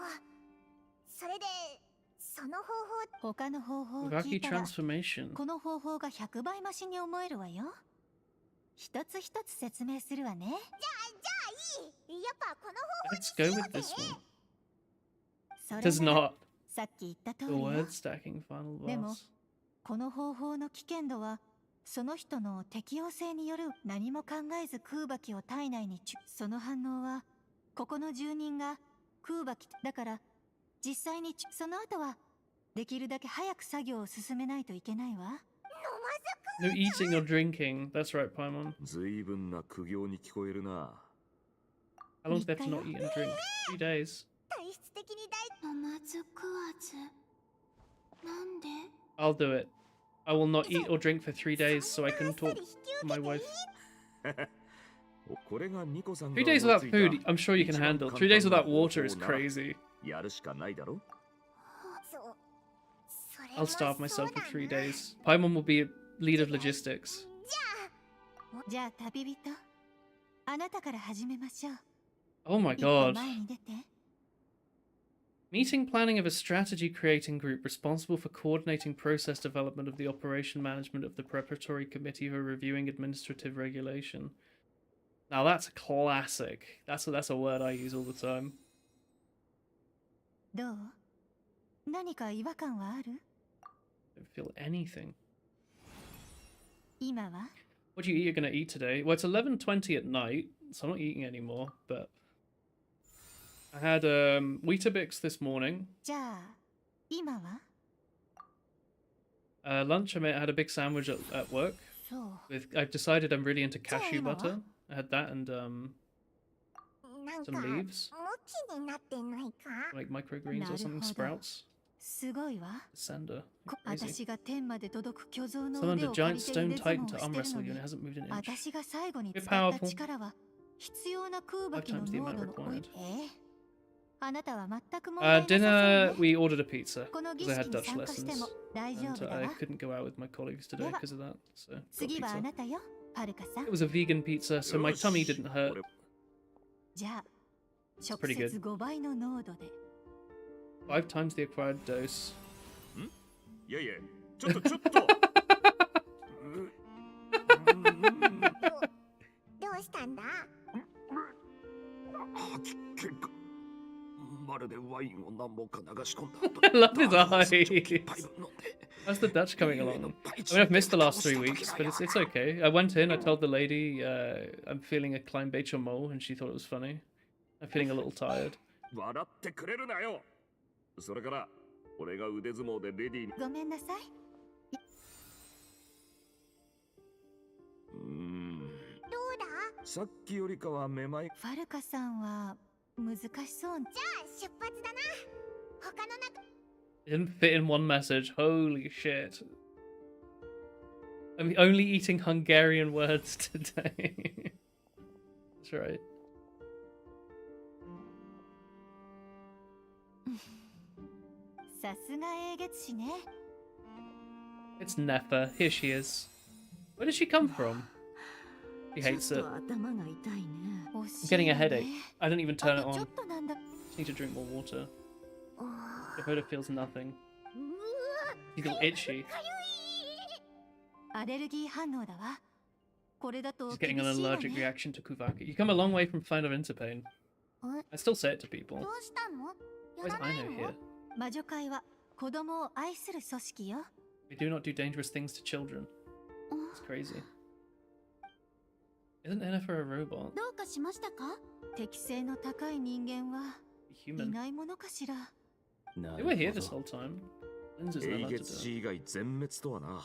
それで、その方法、他の方法を聞いたら、この方法が100倍増しに思えるわよ。一つ一つ説明するわね。じゃあいい。やっぱこの方法にしようぜ。それなら、さっき言った通りよ。でも、この方法の危険度は、その人の適応性による何も考えず空吐きを体内にその反応は、ここの住人が空吐きだから、実際にその後は、できるだけ早く作業を進めないといけないわ。No eating or drinking. That's right, Paimon. 随分な苦行に聞こえるな。How long do they have to not eat and drink? 3 days. 体質的に飲まず食わず。なんで？ I'll do it. I will not eat or drink for 3 days so I can talk to my wife. 3 days without food, I'm sure you can handle. 3 days without water is crazy. やるしかないだろ。I'll starve myself for 3 days. Paimon will be lead of logistics. じゃあ旅人、あなたから始めましょう。Oh my god. 前に出て。Meeting planning of a strategy creating group responsible for coordinating process development of the operation management of the preparatory committee for reviewing administrative regulation. Now that's a classic. That's a word I use all the time. どう？何か違和感はある？ I don't feel anything. 今は？ What do you eat? You're gonna eat today? Well, it's 11:20 at night, so I'm not eating anymore, but I had Weetabix this morning. じゃあ、今は？ Lunch, I had a big sandwich at work. そう。 With I've decided I'm really into cashew butter. I had that and some leaves. ムキになってないか？ Like microgreens or something, sprouts. すごいわ。 Sender. 私が天まで届く巨像の Summoned 腕 a を giant 借りて stone 腕相 titan 撲 to をし arm てる wrestle の you, and に it hasn't moved an inch. 私が最後に You're 使った powerful. 力は必要な空 5 吐きの times the 濃 amount 度の required. あなたは全く問題なさそう Dinner, ね。 we ordered a pizza この儀 because I 式 had に Dutch 参加して lessons, も大丈 and 夫だ I わ。 couldn't go out with my colleagues today because of that. So got 次はあ pizza. なたよ、はるかさん It。was a vegan pizza, so my tummy didn't hurt. じゃあ、直 pretty 接 good. 5倍の濃度で。 5 times the acquired dose. いやいや、ちょっと。どうしたんだ？結果まるでワインを何本か流し込んだ。 I love his eyes. How's the Dutch coming along? I mean, I've missed the last 3 weeks, but it's okay. I went in, I told the lady I'm feeling a klein beetje moe, and she thought it was funny. I'm feeling a little tired. 笑ってくれるなよ。それから俺が腕相撲でレディーに。ごめんなさい。どうだ？さっきよりかはめまい。ファルカさんは難しそう。じゃあ出発だな。他の中。 It didn't fit in one message. Holy shit. I'm only eating Hungarian words today. That's right. さすが英月氏ね。 It's Nefa. Here she is. Where did she come from? She hates it. ちょっと頭が痛いね。 I'm getting a headache. I don't even turn it ちょ on. っとなんだ。 Just need to drink more water. Dakota feels nothing. You feel itchy. アレルギー反応だわ。これだと She's 厳 getting an しいわ allergic ね。 reaction to Kuvaki. You come a long way from Final Interpain. I still say it to people. どうしたの？ Why is やらない Aino の？ here? 魔女会は子供を愛する組織よ。 We do not do dangerous things to children. It's crazy. Isn't Ennifer a robot? どうかしましたか？適性の高い人間はい Human. ないものかしら。な They る were here ほ this ど whole time. Lindsay's not 英 allowed to 月 do 死以外全滅とはな。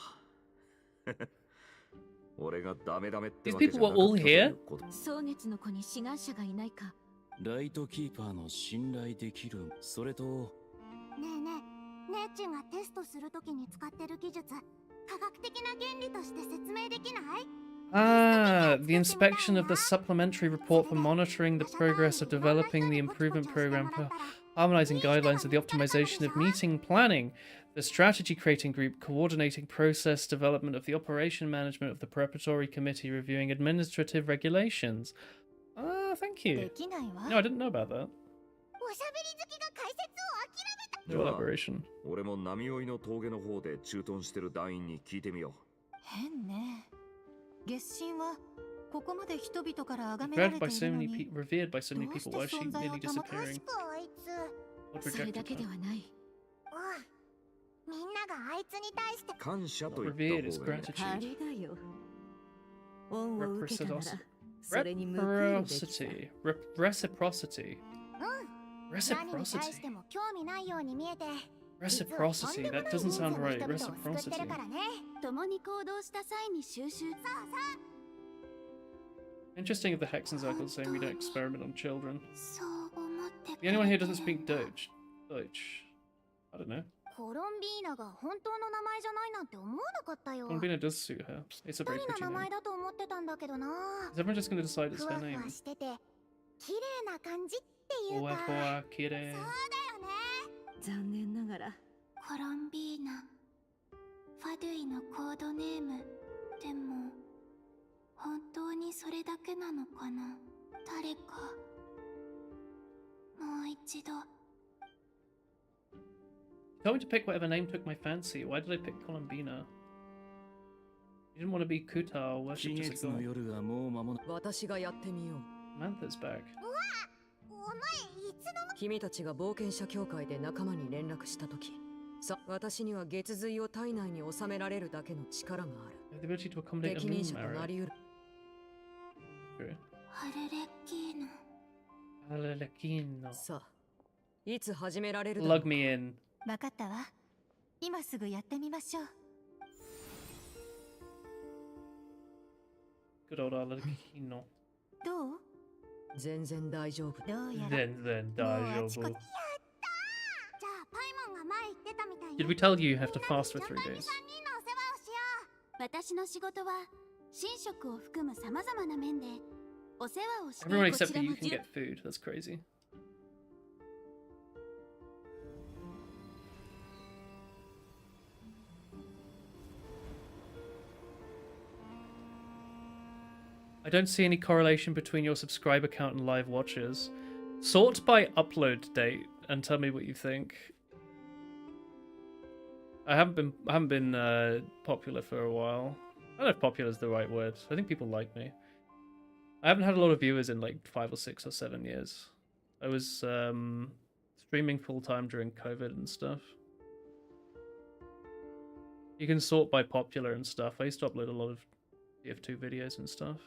俺がダメダメって These わけじゃ people な were か all ったとい here? うこと。蒼月の子に志願者がいないか。ライトキーパーの信頼できる、それとねえねえ、姉ちんがテストするときに使ってる技術、科学的な原理として説明できない？ Ah, the inspection of the supplementary report for monitoring the progress of developing the improvement program for harmonizing guidelines of the optimization of meeting planning, the strategy creating group coordinating process development of the operation management of the preparatory committee reviewing administrative regulations. Ah, thank you. できないわ。 No, I didn't know about that. おしゃべり好きが解説を諦めた。じゃあ Elaboration. 俺も波追いの峠の方で駐屯してる団員に聞いてみよ変ね。月神はここまで人々から崇められ Revered て by い so るの many に revered by so many どうして people. Why is she 存在を nearly 保た disappearing? 確かあいつ、 What それ rejected だけで her? はない。みんながあいつに対してう。感謝と Not 言っ revered, it's た方がいい。あ gratitude. れだよ。恩を受けたなら Reciprocity. それに報いるべきさ。 Reciprocity. 何に対し Reciprocity. ても興味ないように見えて、 Reciprocity. That doesn't sound right. 人々を救って Reciprocity. るからね。共に行動した際に収集。 Interesting if the Hexen Circle is saying we don't experiment on children. そう思ってく The れ only one て here る doesn't ん speak だ。 Deutsch. I don't know. コロンビーナが本当の名前じゃないなんて思わなかったよ。 Colbina does suit her. It's a 一 very 人 pretty の名 name. 前だと思ってたんだけどな。 Is everyone just going to decide it's ふ her わふ name? わしてて、綺麗な感じっていう Boa か。 boa kire. そうだよね。残念ながらコロンビーナ。ファドゥイのコードネーム。でも、本当にそれだけなのかな？誰か。もう一度。 Told me to pick whatever name took my fancy. Why did I pick Colombina? You didn't want to be Kuta or 期 worship just 月 a の god. 夜がもう間もなく。私がやってみよう。 Mantha's back. お前いつの間に。君たちが冒険者協会で仲間に連絡したとき、私には月髄を体内に収められるだけの力がある。 The ability to accommodate a 適任 moon 者とな arrow. りうる。 True. ハルレッキーノ。Alekino. さあ、いつ始められるだろう Plug me in. わかったわ。今すぐやってみましょう。 Good old Alekino. どう？全然大丈夫。どうやら Then もうあちこち daijoubu. じゃあパイモンが前言ってたみたいに。 Did we tell you you have to fast for 3 days? 3人のお世話をしよ私の仕事は寝食を含むさまざまな面でお世話をして Everyone こ except ち that ら you も can get food. That's crazy. I don't see any correlation between your subscriber count and live watchers. Sort by upload date and tell me what you think. I haven't been popular for a while. I don't know if popular is the right word. I think people like me. I haven't had a lot of viewers in like 5 or 6 or 7 years. I was streaming full time during COVID and stuff. You can sort by popular and stuff. I used to upload a lot of TF2 videos and stuff.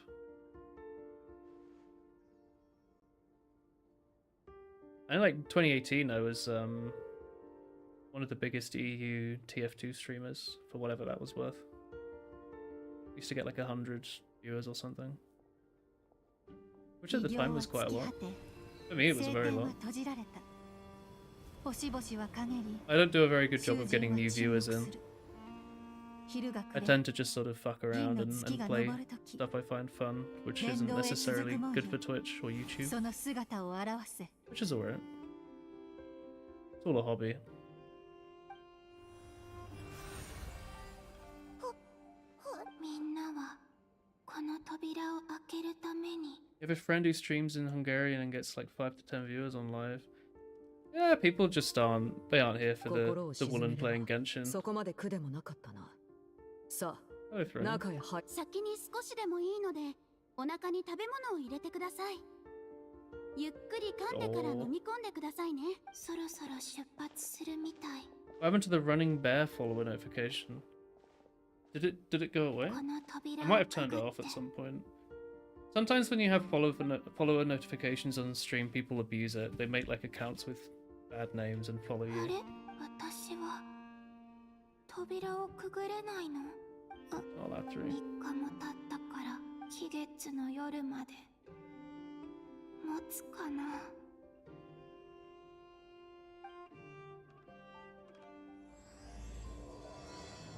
And like 2018, I was one of the biggest EU TF2 streamers for whatever that was worth. Used to get like 100 viewers or something, which at the time was quite a lot. For me, it was a very lot. I don't do a very good job of getting new viewers in. I tend to just sort of fuck around and play stuff I find fun, which isn't necessarily good for Twitch or YouTube. Which is alright. It's all a hobby. You have a friend who streams in Hungarian and gets like 5 to 10 viewers on live. Yeah, people just aren't here for the woman playing Genshin. そこまで苦でもなかったな。さあ、 Hello, friend. 中へ入。先に少しでもいいのでお腹に食べ物を入れてください。ゆっくり噛んでから飲み込んでくださいね。そろそろ出発するみたい。What happened to the running bear follower notification? Did it go away? I might have turned it off at some point. Sometimes when you have follower notifications on stream, people abuse it. They make like accounts with bad names and follow あれ you. 私は扉をくぐれないの Oh, that 3 through. 日も経ったから期月の夜まで持つかな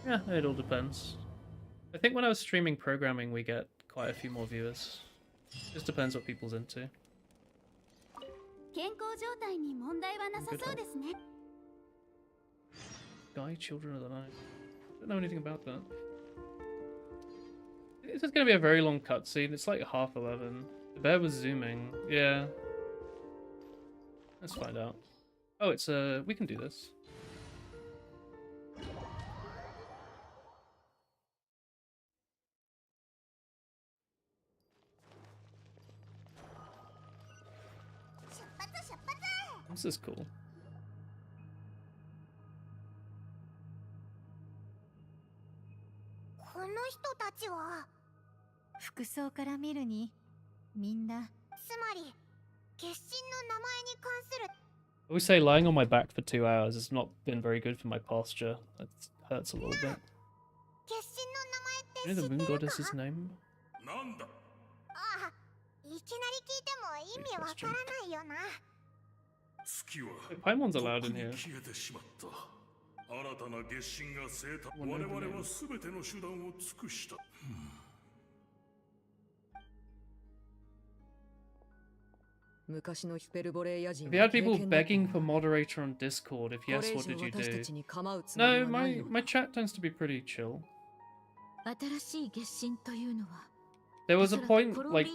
Yeah, it all depends. I think when I was streaming programming, we get quite a few more viewers. Just depends what people's into. 健康状態に問題はなさそうですね Guy, Children of the Night. I don't know anything about that. This is going to be a very long cutscene. It's like 11:30. The bear was zooming. Yeah. Let's find out. Oh, it's we can do this. This is cool. この人たちは服装から見るにみんなつまり決心の名前に関する I always say lying on my back for 2 hours has not been very good for my posture. That hurts a little bit. 決心の名前って You 知 know って the る moon か goddess's name? なんだああいきなり聞いても意味わからないよな月は Paimon's allowed in here. 消えてしまった新たな月神が生誕我々は全ての手段を尽くした、昔のヒペルボレーヤ人 Have you had people begging for moderator on Discord? If yes, what did you do? No, my chat tends to be pretty chill. 新しい月神というのは There was a point like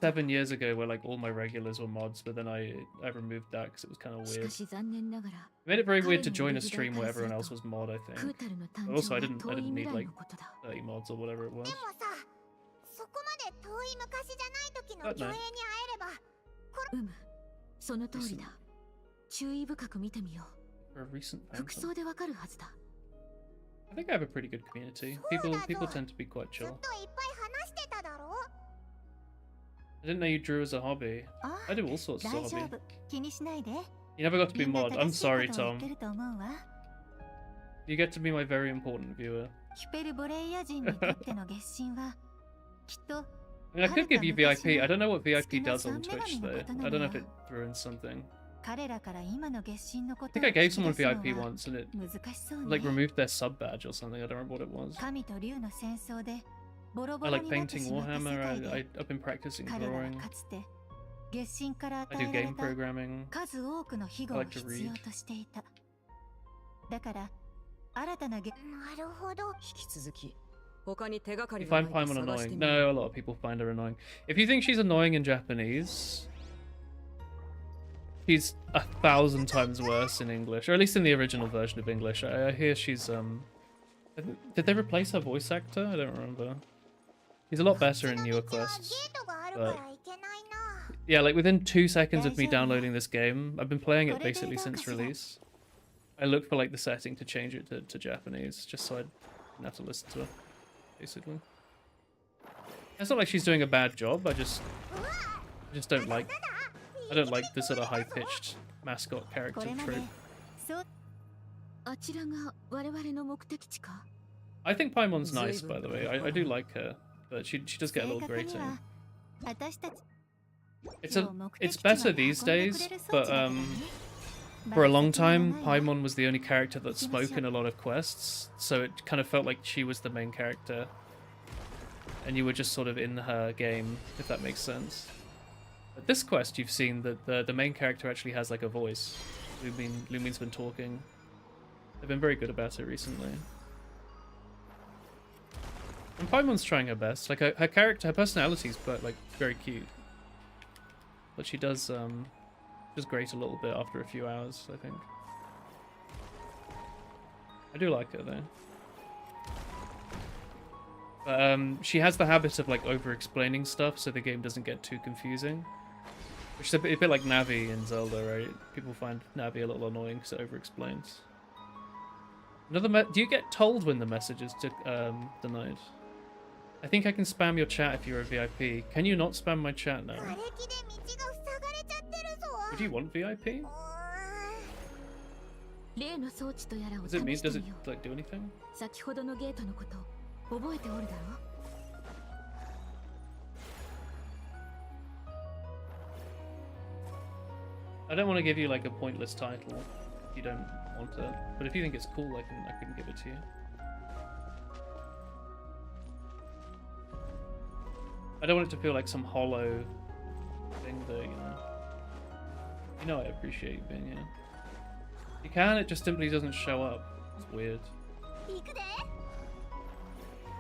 7 years ago where like all my regulars were mods, but then I removed that because it was kind of し weird. かし残念ながら It made it very weird to join a stream where everyone else was mod, I クー think. タルの誕 But also, 生 I は didn't 遠い need 未来 like のことだ 30 mods or whatever it was. でもさそこまで遠い昔じゃない時の共演に会えればその通りだ注意深く見てみよ For a recent う服 phantom. 装でわかるはずだ I think I have a pretty good community. People tend to be quite ずっ chill. といっぱい話してただろ I didn't know you drew as a hobby. あ I do all sorts as a 大丈 hobby. 夫気にしないで You never got to be みんな mod. 正 I'm しい sorry, ことを言っ Tom. てると思うわ You get to be my very important viewer. ヒペルボレイヤ人にとっての月神はきっと I mean, I could give you VIP. I don't know what VIP does on Twitch though. I don't know if it ruins something. 彼らから今の月神のこ I と think I gave someone 聞き出すの VIP は once and it 難しそうね like removed their sub badge or something. I don't remember what it was. 神と竜の戦争でボロボ I ロ like になって painting しまった世 Warhammer. 界で I've been practicing 彼らは drawing. かつて月神から I 与 do えられ game た programming. 数多くの庇護 I を like to 必要 read. としていただから新たな月なるほど引き続き他に手がか You りが find ないか Paimon 探して annoying? みよう No, a lot of people find her annoying. If you think she's annoying in Japanese, she's 1,000 times worse in English, or at least in the original version of English. I hear she's Did they replace her voice actor? I don't remember. She's a lot better in newer quests. ゲートがあるから But いけないな yeah, like within 2 seconds of me downloading this game, I've been playing it basically since release. I looked for like the setting to change it to Japanese, just so I didn't have to listen to her, basically. It's not like she's doing a bad job. I just don't like the sort of high-pitched mascot こ character れまで trope. そうあちらが我々の目的地か I think Paimon's nice, by the way. I do like her, but she does get a 正 little 確に grating. は私たち It's better these days, but for a long time, Paimon was the only character that spoke in a lot of quests, so it kind of felt like she was the main character, and you were just sort of in her game, if that makes sense. But this quest, you've seen that the main character actually has like a voice. Lumine's been talking. They've been very good about it recently. And Paimon's trying her best. Like her character, her personality's but like very cute. But she does just grate a little bit after a few hours, I think. I do like her though. But she has the habit of like over-explaining stuff, so the game doesn't get too confusing. Which is a bit like Navi in Zelda, right? People find Navi a little annoying because it over-explains. Do you get told when the message is denied? I think I can spam your chat if you're a VIP. Can you not spam my chat now? 瓦礫で道が塞がれちゃってるぞ。 Would you want VIP? 例の装置とやらを Does it mean, 試して does み it よう。 like do anything? 先ほどのゲートのこと覚えておるだろう。 I don't want to give you like a pointless title if you don't want it, but if you think it's cool, I can give it to you. I don't want it to feel like some hollow thing that, you know I appreciate you being here. You can, it just simply doesn't show up. It's weird. 行くで。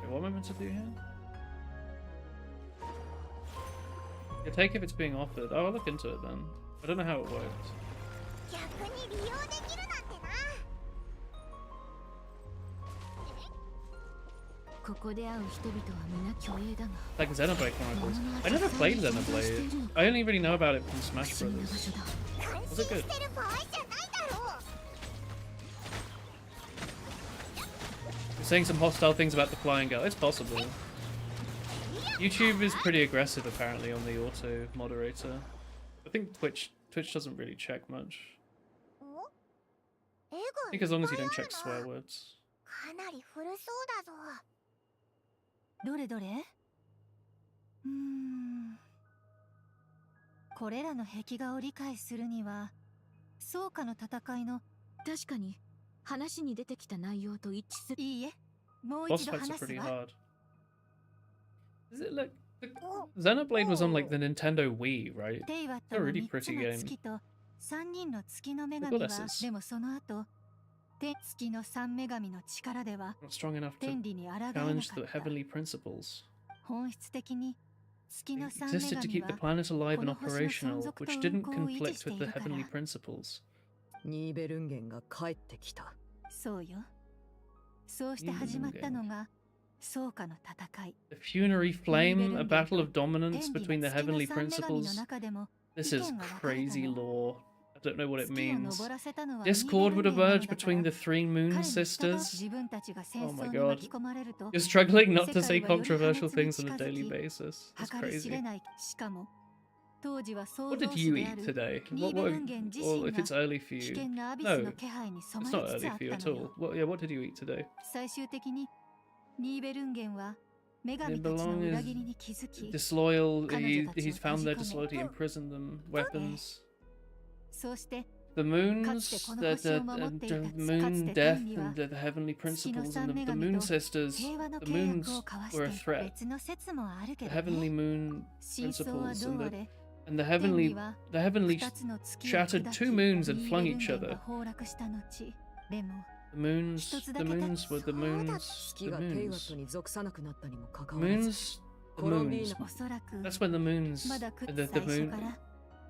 Wait, what am I meant to do here? Yeah, take if it's being offered. Oh, I'll look into it then. I don't know how it worked. 逆に利用できるなんてな。ここで会う人々は皆虚栄だが。 Like Xenoblade Chronicles. I never played Xenoblade. I only really know about it from Smash Brothers. Was it good? してる場合じゃないだろう。 You're saying some hostile things about the flying girl. It's possible. YouTube is pretty aggressive apparently on the auto moderator. I think Twitch doesn't really check much. I think as long as you don't check swear words. かなり古そうだぞ。どれどれ？これらの壁画を理解するには、草加の戦いの確かに話に出てきた内容と一致する。いいえ、もう Boss 一度 fights are 話す pretty わ。 hard. Is it like Xenoblade was on like the Nintendo Wii, right? テイワ It's と a の really 3つ pretty の game. 月と3人の月の女 The 神は、 goddesses. でもその後、月の3女神の力では Not strong enough 天 to 理に抗えなか challenge っ the た。 heavenly principles. 本質的に月の It 3女 existed to 神 keep the は planet alive こ and の星の存 operational, 続と which 運 didn't 行を維持 conflict して with い the るから。 heavenly principles. ニーベルンゲンが帰ってきた。そうよ。そうして始まったのが草加の戦い。 The funerary flame, a battle of dominance between the heavenly principles. This is crazy lore. I don't know what it means. Discord would emerge between the three moon sisters. Oh my god. You're struggling not to say controversial things on a daily basis. That's crazy. What did you eat today? Well, if it's early for you. No, it's not early for you at all. What did you eat today? 最終的にニーベルンゲンは女神 They たちの belong 裏 as 切りに気づき、 disloyal. 彼女たちを He's found their 閉じ込め disloyalty, imprisoned them, weapons. そうして The か moons, つてこの the 星を守っていた moon かつて death, 天には and the heavenly 月の principles, 三 and 女 the 神 moon と sisters. 平和の The 契 moons 約を交わ were a して threat. 別の説もあるけ The ど heavenly ね。 moon 真相は principles ど and う the あれ and the 天 heavenly には the heavenly 二つの月を shattered 砕 two き moons and ニー flung ベルン each ゲン other. が崩落した後、でも The moons, 一つ the だけ moons were the moons, 月 the がテイワ moons, ットに属さなくなったにもかかわらず、 moons, the コロンビ moons. ーナおそらく That's when the moons, まだ食っ the 最初 moon, から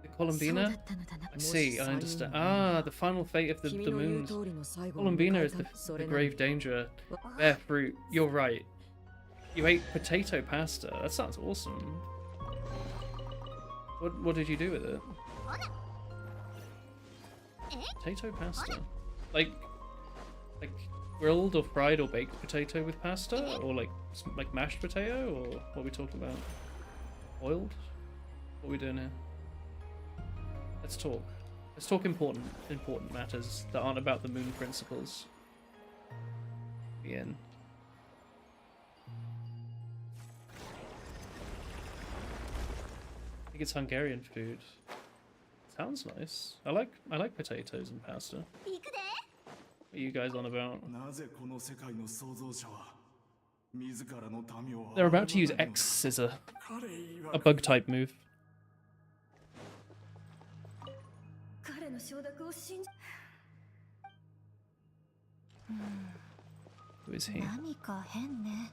the そうだ Colombina. ったのだな。 I see, I understand. Ah, the final fate of the 君の言う moons. 通りの最後を迎 Colombina え is た the それ the なのに grave danger. Bear fruit. You're right. You ate potato pasta. That sounds awesome. What did you do with it? Potato pasta. Like grilled or fried or baked potato with pasta, or like mashed potato, or what are we talking about? Boiled? What are we doing here? Let's talk. Let's talk important matters that aren't about the moon principles. The end. I think it's Hungarian food. Sounds nice. I like potatoes and pasta.行くで。 What are you guys on about? なぜこの世界の創造者は自らの民を They're about to use X scissor, a bug type move. 彼の承諾を信じ Who is he? 何か変ね。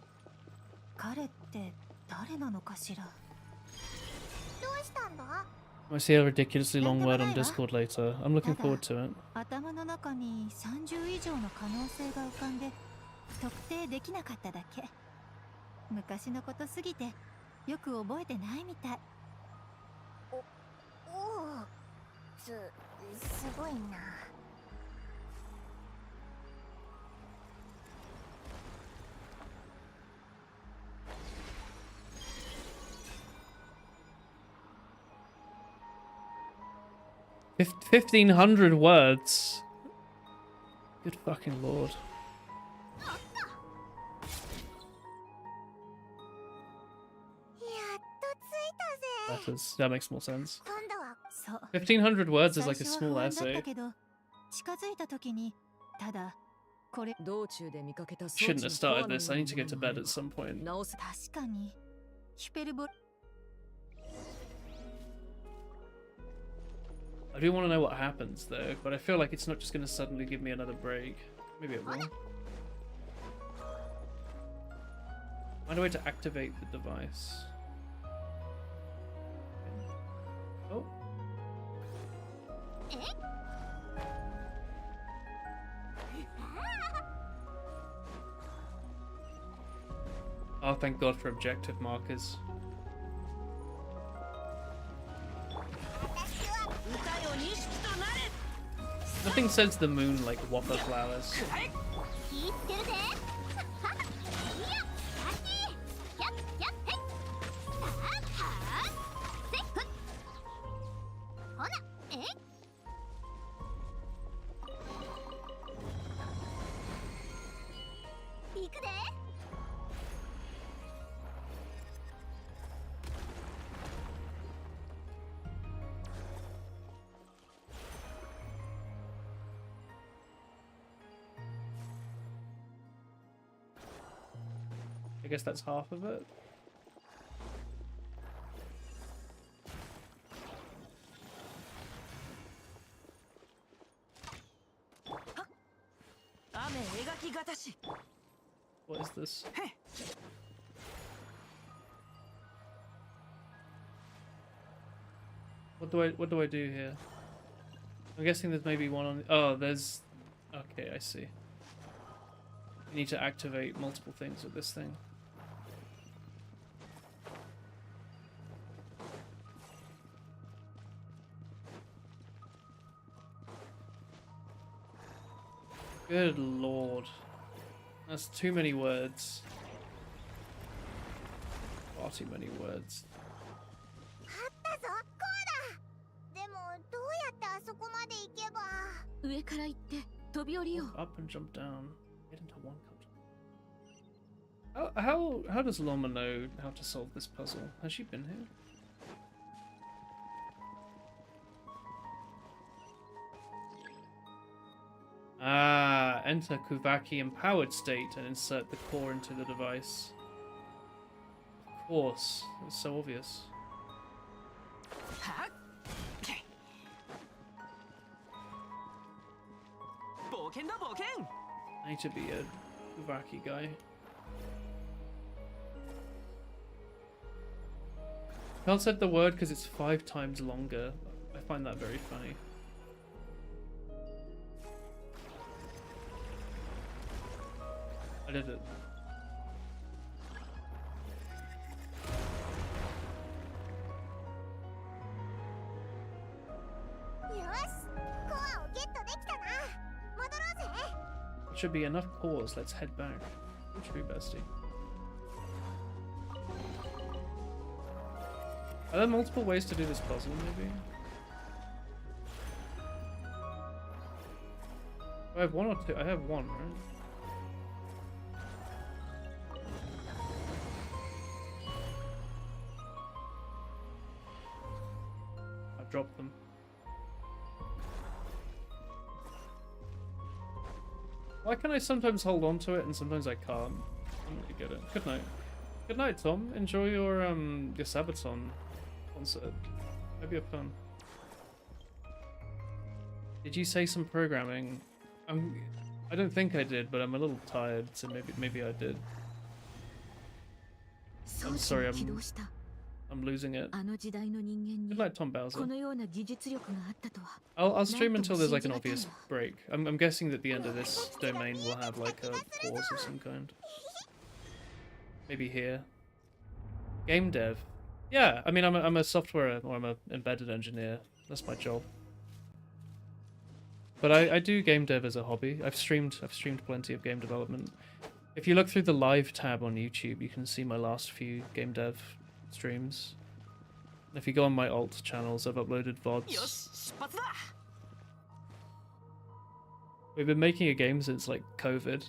彼って誰なのかしら。どうしたんだ？ I see a ridiculously long word on Discord later. I'm looking forward to it. 頭の中に30以上の可能性が浮かんで特定できなかっただけ。昔のことすぎてよく覚えてないみたい。おお。すごいな。1,500 words. Good fucking lord. Letters. That makes more sense. 1,500 words is like a small essay. Shouldn't have started this. I need to get to bed at some point. I do want to know what happens though, but I feel like it's not just going to suddenly give me another break. Maybe it will. Find a way to activate the device. Oh. Oh, thank God for objective markers. Nothing says the moon like whopper flowers. I guess that's half of it. What is this? What do I do here? I'm guessing there's maybe one on. Oh, there's. Okay, I see. You need to activate multiple things with this thing. Good lord. That's too many words. Far too many words. Up and jump down. Get into one control. How does Loma know how to solve this puzzle? Has she been here? Ah, enter Kuvaki empowered state and insert the core into the device. Of course, it's so obvious. I need to be a Kuvaki guy. Can't said the word because it's 5 times longer. I find that very funny. I did it. Should be enough cores. Let's head back. True, bestie. Are there multiple ways to do this puzzle, maybe? I have 1 or 2. I have 1, right? I've dropped them. Why can I sometimes hold on to it and sometimes I can't? I don't really get it. Good night. Good night, Tom. Enjoy your Sabaton concert. Hope you have fun. Did you say some programming? I don't think I did, but I'm a little tired, so maybe I did. I'm sorry, I'm losing it. Good night, Tom Bowser. I'll stream until there's like an obvious break. I'm guessing that the end of this domain will have like a pause of some kind. Maybe here. Game dev. Yeah, I mean I'm a software or I'm an embedded engineer. That's my job. But I do game dev as a hobby. I've streamed plenty of game development. If you look through the live tab on YouTube, you can see my last few game dev streams. If you go on my alt channels, I've uploaded VODs. We've been making a game since like COVID.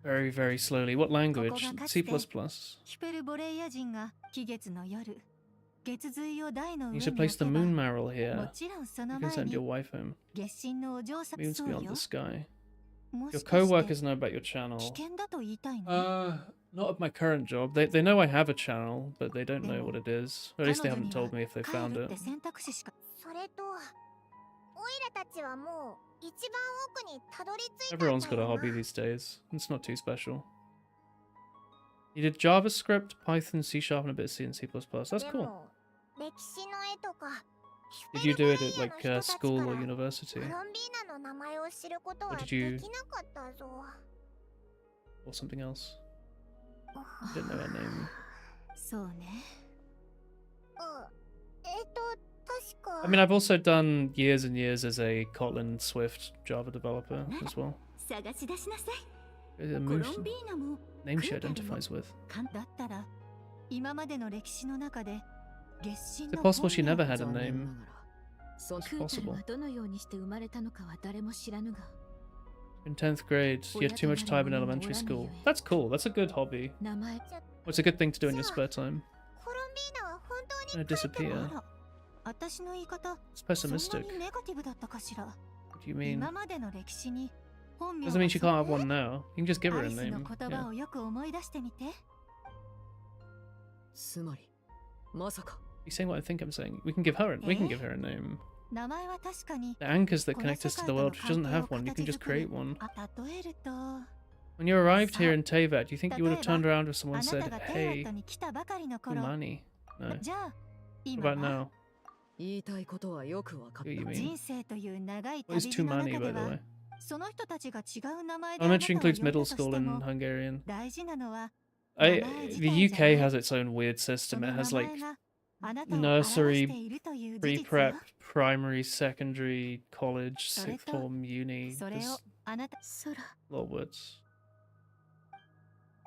Very, very slowly. What language? C++. ヒペルボレイヤ人が期月の夜、月髄を台の You 上 should に place 置 the けば、 moon marrow も here. ちろんそ You の can 前 send に your wife home. 月神のお嬢様 Moon's そう beyond よ。 the sky. も Your しかして co-workers know about your 危 channel. 険だと言いたいの？ Not of my current job. They know I have a channel, but they don't know what it is. Or at least they haven't told me if they 帰 found るっ it. て選択肢しか。それとオイラたちはもう一番奥にたどり着いたん Everyone's だ got a よな。 hobby these days. It's not too special. You did JavaScript, Python, C Sharp, and a bit of C and C++. That's で cool. も歴史の絵とか Did you do it at like school or university? コロンビーナの名前を知ることは Or で did き you- なかったぞ。 Or something else? I didn't know her name. そうね。確か I mean, I've also done years and years as a Kotlin Swift Java developer as well. 探し出しなさい。 There's a コ moose ロンビーナも name she identifies with. だったら今までの歴史の中で月神 Is it の possible she 本名 never had a 残念 name? ながらそ It's クータル possible. はどのようにして生まれたのかは誰も知らぬが、 In 10th grade, you had too much time in elementary school. That's cool. That's a good hobby. 名前 Well, it's a good thing to do in your spare time. コロンビーナは本当 Gonna に帰って disappear. あら、私の言い方 It's そんな pessimistic. にネガティブだったかしら。 What do you mean? 今までの歴史に本名 Doesn't mean she can't have one now. You can just give her ア a リスの name. 言葉 Yeah. をよく思い出してみて。つまりまさか You're saying what I think I'm saying. We can give her a name. 名前は確かに The anchors that この connect 世 us to 界 the との world. She 関 doesn't 係を have one. You 形 can just 作る create one. 例えると、 When you arrived here in Teyvat, do you think you would have turned around if あ someone な said, たがテイワッ "Hey, トに来たばかりの頃、 money"? No. じゃあ What 今 about は now? 言いたいことはよくわかっ What do you た mean? 人生という長い What is 旅路の Tumani, 中 by で the は way? その人たちが違う名前であなたを Elementary 呼ん includes だ middle とし school て in も Hungarian. 大事なのは I, 名前自 the 体じゃ UK ない has its own weird そ system. の It 名 has 前 like があなたを表して nursery, いるという事実よ。 pre-prep, primary, secondary, college, それ sixth と form, uni. それを There's あなた 空 a lot of words.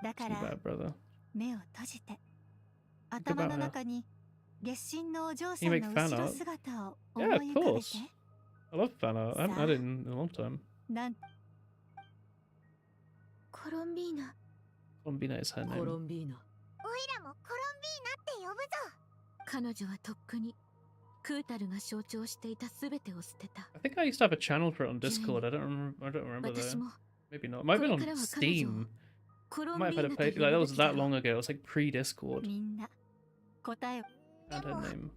だか Too ら bad, brother. 目を閉じて頭 about の her? 中に月神のお嬢さ Can ん you の make fan 後ろ art? 姿を Yeah, 思 of い浮かべ course. て I love fan art. I haven't had it in a long time. なんコロンビーナ Colombina is her コロ name. ンビーナオイラもコロンビーナって呼ぶぞ。彼女はとっくにクータルが象徴していた全てを捨てた。 I think I used to have a channel for it on Discord. I don't remember 私 though. も Maybe not. It might have been こ on れからは彼女を Steam. コロ I ンビ might have ー had a ナと page. 呼 Like that ぶべ was きだ that ろ long ago. It was like pre-Discord. みんな答えを And her name. 本当に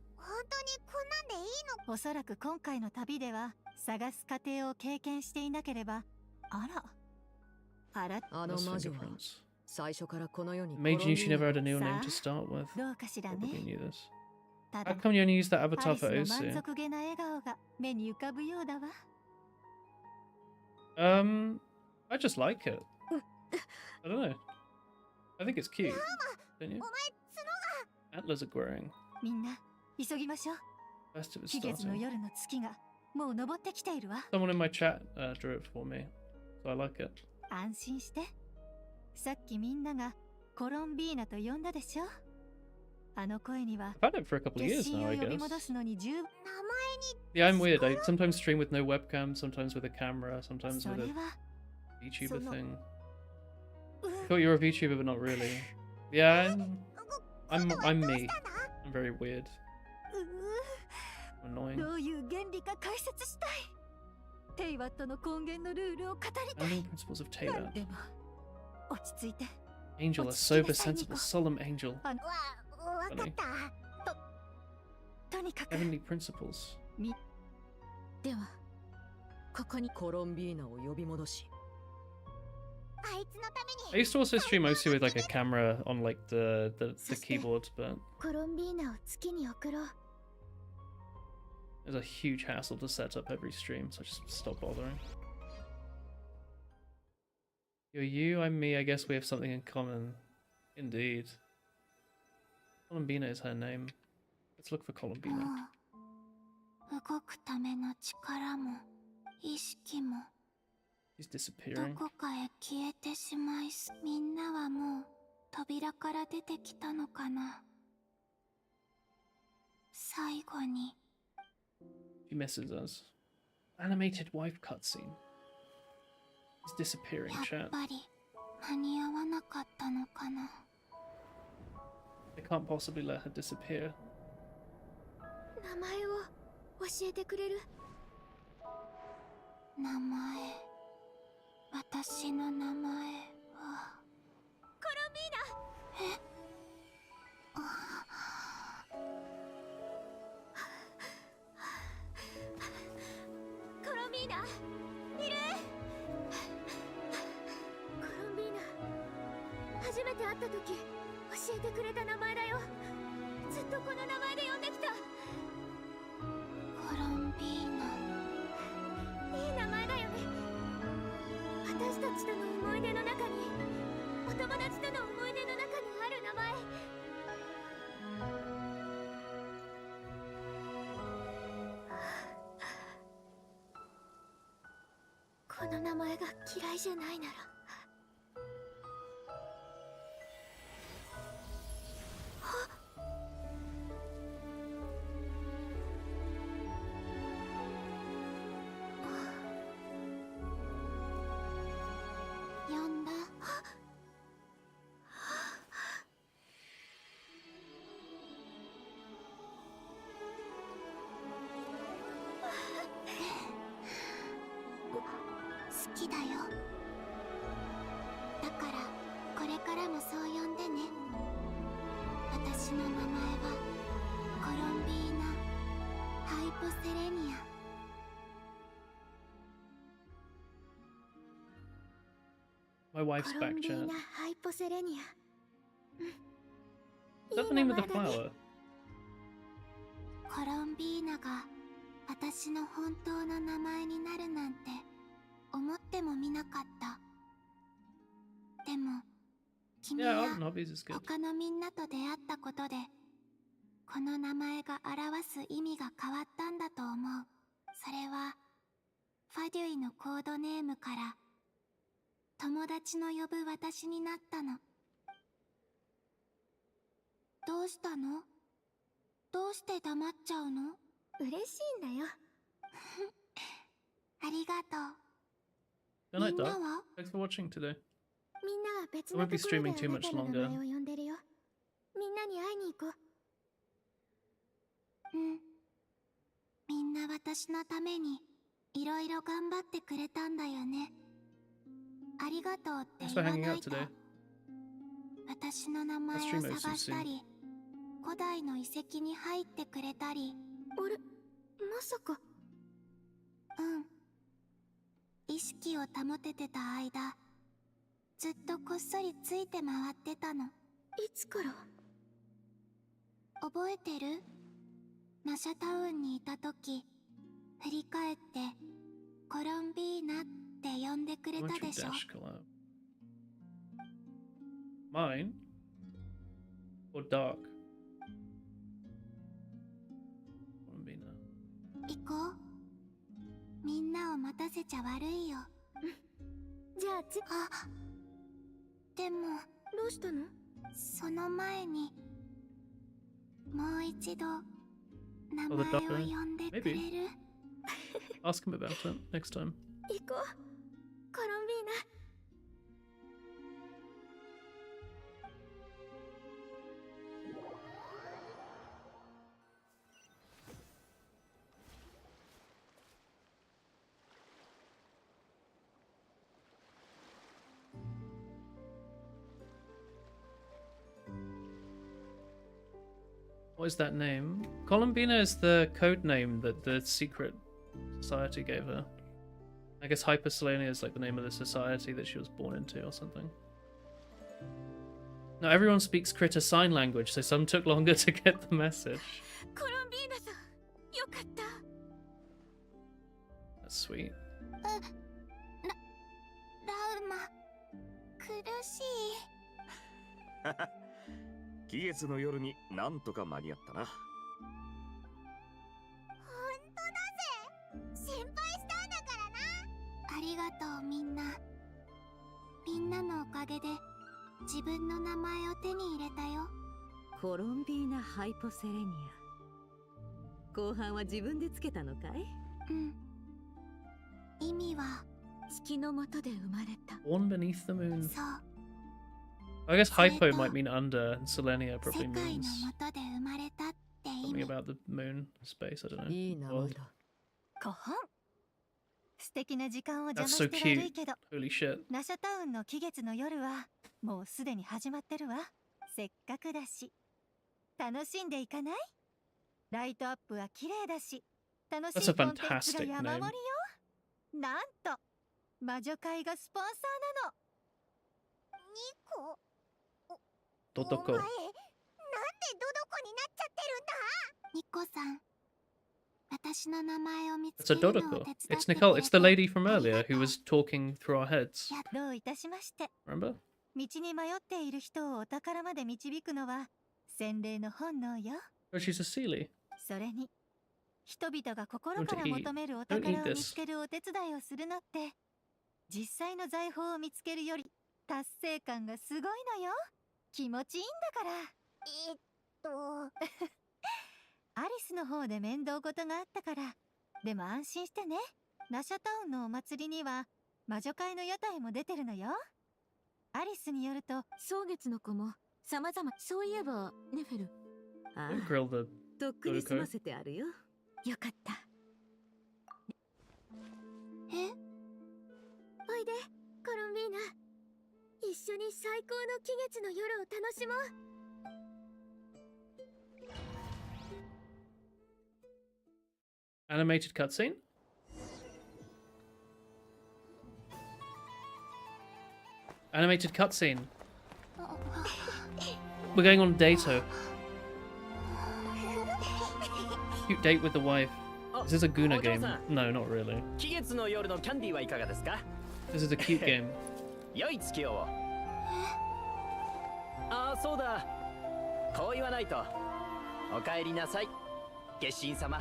こんなんでいいの？おそらく今回の旅では探す過程を経験していなければあらあらあの That's 魔女は fingerprints. 最初からこの世に Made コロ you ン she ビー never ナ had a new さ name あ to start with. どうかしら Probably ね knew this. ただ How come you only use that ア avatar リス for の満 OC? 足げな笑顔が目に浮かぶようだわ I just like it. I don't know. I think it's cute. Don't you? お前角が Antlers are growing. みんな急ぎましょう Festive is 季月の starting. 夜の月がもう昇ってきているわ Someone in my chat drew it for me, so I like it. 安心してさっきみんながコロンビーナと呼んだでしょあの声には I've had it for a couple of 月 years 神 now, を I 呼び guess. 戻すのに十分 Yeah, I'm weird. I sometimes stream with no webcam, sometimes with a camera, sometimes そ with れ a は VTuber その thing. I thought you were a VTuber, but not really. Yeah, I'm me. I'm very weird. う Annoying. どういう原理か解説したいテイワットの根源のルールを語りたい Founding principles of なん Teyvat. でも落ち着いて Angel, a sober, sensible, solemn angel. わかった。とにかく Heavenly principles. ではここにコロンビーナを呼び戻しあいつのため I に used to also stream mostly with like a camera on like the keyboard, but コロンビーナを月に送ろう。 it's a huge hassle to set up every stream, so I just stopped bothering. You're you, I'm me, I guess we have something in common. Indeed. Colombina is her name. Let's look for も Colombina. う動くための力も意識も She's ど disappearing. こかへ消えてしまいす。みんなはもう扉から出てきたのかな。最後に He misses us. Animated wife cutscene. He's disappearing, やっ chat. ぱり間に合わなかったのかな。 I can't possibly let her disappear. 名前を教えてくれる？名前、私の名前はコロンビーナ。え？コロンビーナ、いる？コロンビーナ、初めて会った時教えてくれた名前だよ。ずっとこの名前で呼んできた。コロンビーナ、いい名前だよね。私たちとの思い出の中に、お友達との思い出の中にある名前。この名前が嫌いじゃないなら。呼んだ。好きだよ。だからこれからもそう呼んでね。私の名前はコロンビーナ・ハイポセレニア。 My wife's back, chat. ハイポセレニア。 Is that the name of the flower? コロンビーナが私の本当の名前になるなんて思ってもみなかった。でも君 Yeah, や art and hobbies is good. 他のみんなと出会ったことでこの名前が表す意味が変わったんだと思う。それはファデュイのコードネームから友達の呼ぶ私になったの。どうしたの？どうして黙っちゃうの？嬉しいんだよ。ありがとう。 Good night, みんな Doc. は？ Thanks for watching today. みんなは別 I の won't be ところで streaming too あな much たの名 longer. 前を呼んでるよ。みんなに会いに行こう。うん。みんな私のためにいろいろ頑張ってくれたんだよね。ありがとうって Thanks 言 for わ hanging な out いと。 today. 私の名前 I'll を stream it 探した soon. り、古代の遺跡に入ってくれたり。あれ、まさか。うん。意識を保ててた間、ずっとこっそりついて回ってたの。いつから？覚えてる？ナシャタウンにいた時、振り返ってコロンビーナって呼んでくれ Why た don't で you しょ？ dash collab? Mine? Or dark? Colombina. 行こう。みんなを待たせちゃ悪いよ。じゃあでもどうしたの？その前にもう一度名 Oh, 前 the を doctor? 呼んでくれ Maybe. る？ Ask him about it next time. 行こう。コロンビーナ。 What is that name? Colombina is the code name that the secret society gave her. I guess Hyperselenia is like the name of the society that she was born into or something. Now everyone speaks critter sign language, so some took longer to get the message. コロンビーナさん、よかった。 That's sweet. ラウマ、苦しい。期月の夜になんとか間に合ったな。ほんとだぜ。心配したんだからな。ありがとうみんな。みんなのおかげで自分の名前を手に入れたよ。コロンビーナ・ハイポセレニア。後半は自分でつけたのかい？うん。意味は月の下で生まれた。Born beneath the moon. そう。I guess hypo might mean under, and Selenia probably 世界の means 下で生まれたって意 something 味。 about the moon, space, I don't know. いい名前 World. だ。古本。素敵な時間を邪 That's 魔 so して悪い cute. けど、 Holy shit. ナシャタウンの期月の夜はもうすでに始まってるわ。せっかくだし楽しんでいかない？ライトアップは綺麗だし、楽し That's a いコンテンツが fantastic 山盛 name. りよ。なんと魔女会がスポンサーなの。ニコ、どどこ。お前なんでドドコになっちゃってるんだ？ニコさん、私の名前を見つ It's け a るのを Dodoko. 手伝 It's ってく Nicole. れ It's て the lady from earlier who was talking through our heads. どういたしまして。 Remember? 道に迷っている人をお宝まで導くのは洗礼の本能よ。 Oh, she's a Sealy. それに人々が心 Don't から eat. 求めるお Don't 宝 eat を見 this. つけるお手伝いをするのって実際の財宝を見つけるより達成感がすごいのよ。気持ちいいんだから。アリスの方で面倒事があったから。でも安心してね。ナシャタウンのお祭りには魔女会の屋台も出てるのよ。アリスによると蒼月の子も様々。そういえばネフェル。あ Don't grill the とっくに済 Dodoko. ませてあるよ。よかった。え？おいで、コロンビーナ。一緒に最高の期月の夜を楽しもう。Animated cutscene? Animated cutscene. We're going on a date. Cute date with the wife. Is this a Guna game? No, not really. 期月の夜のキャンディーはいかがですか？ This is a cute game. 良い月を。ああ、そうだ。こう言わないと。お帰りなさい、月神様。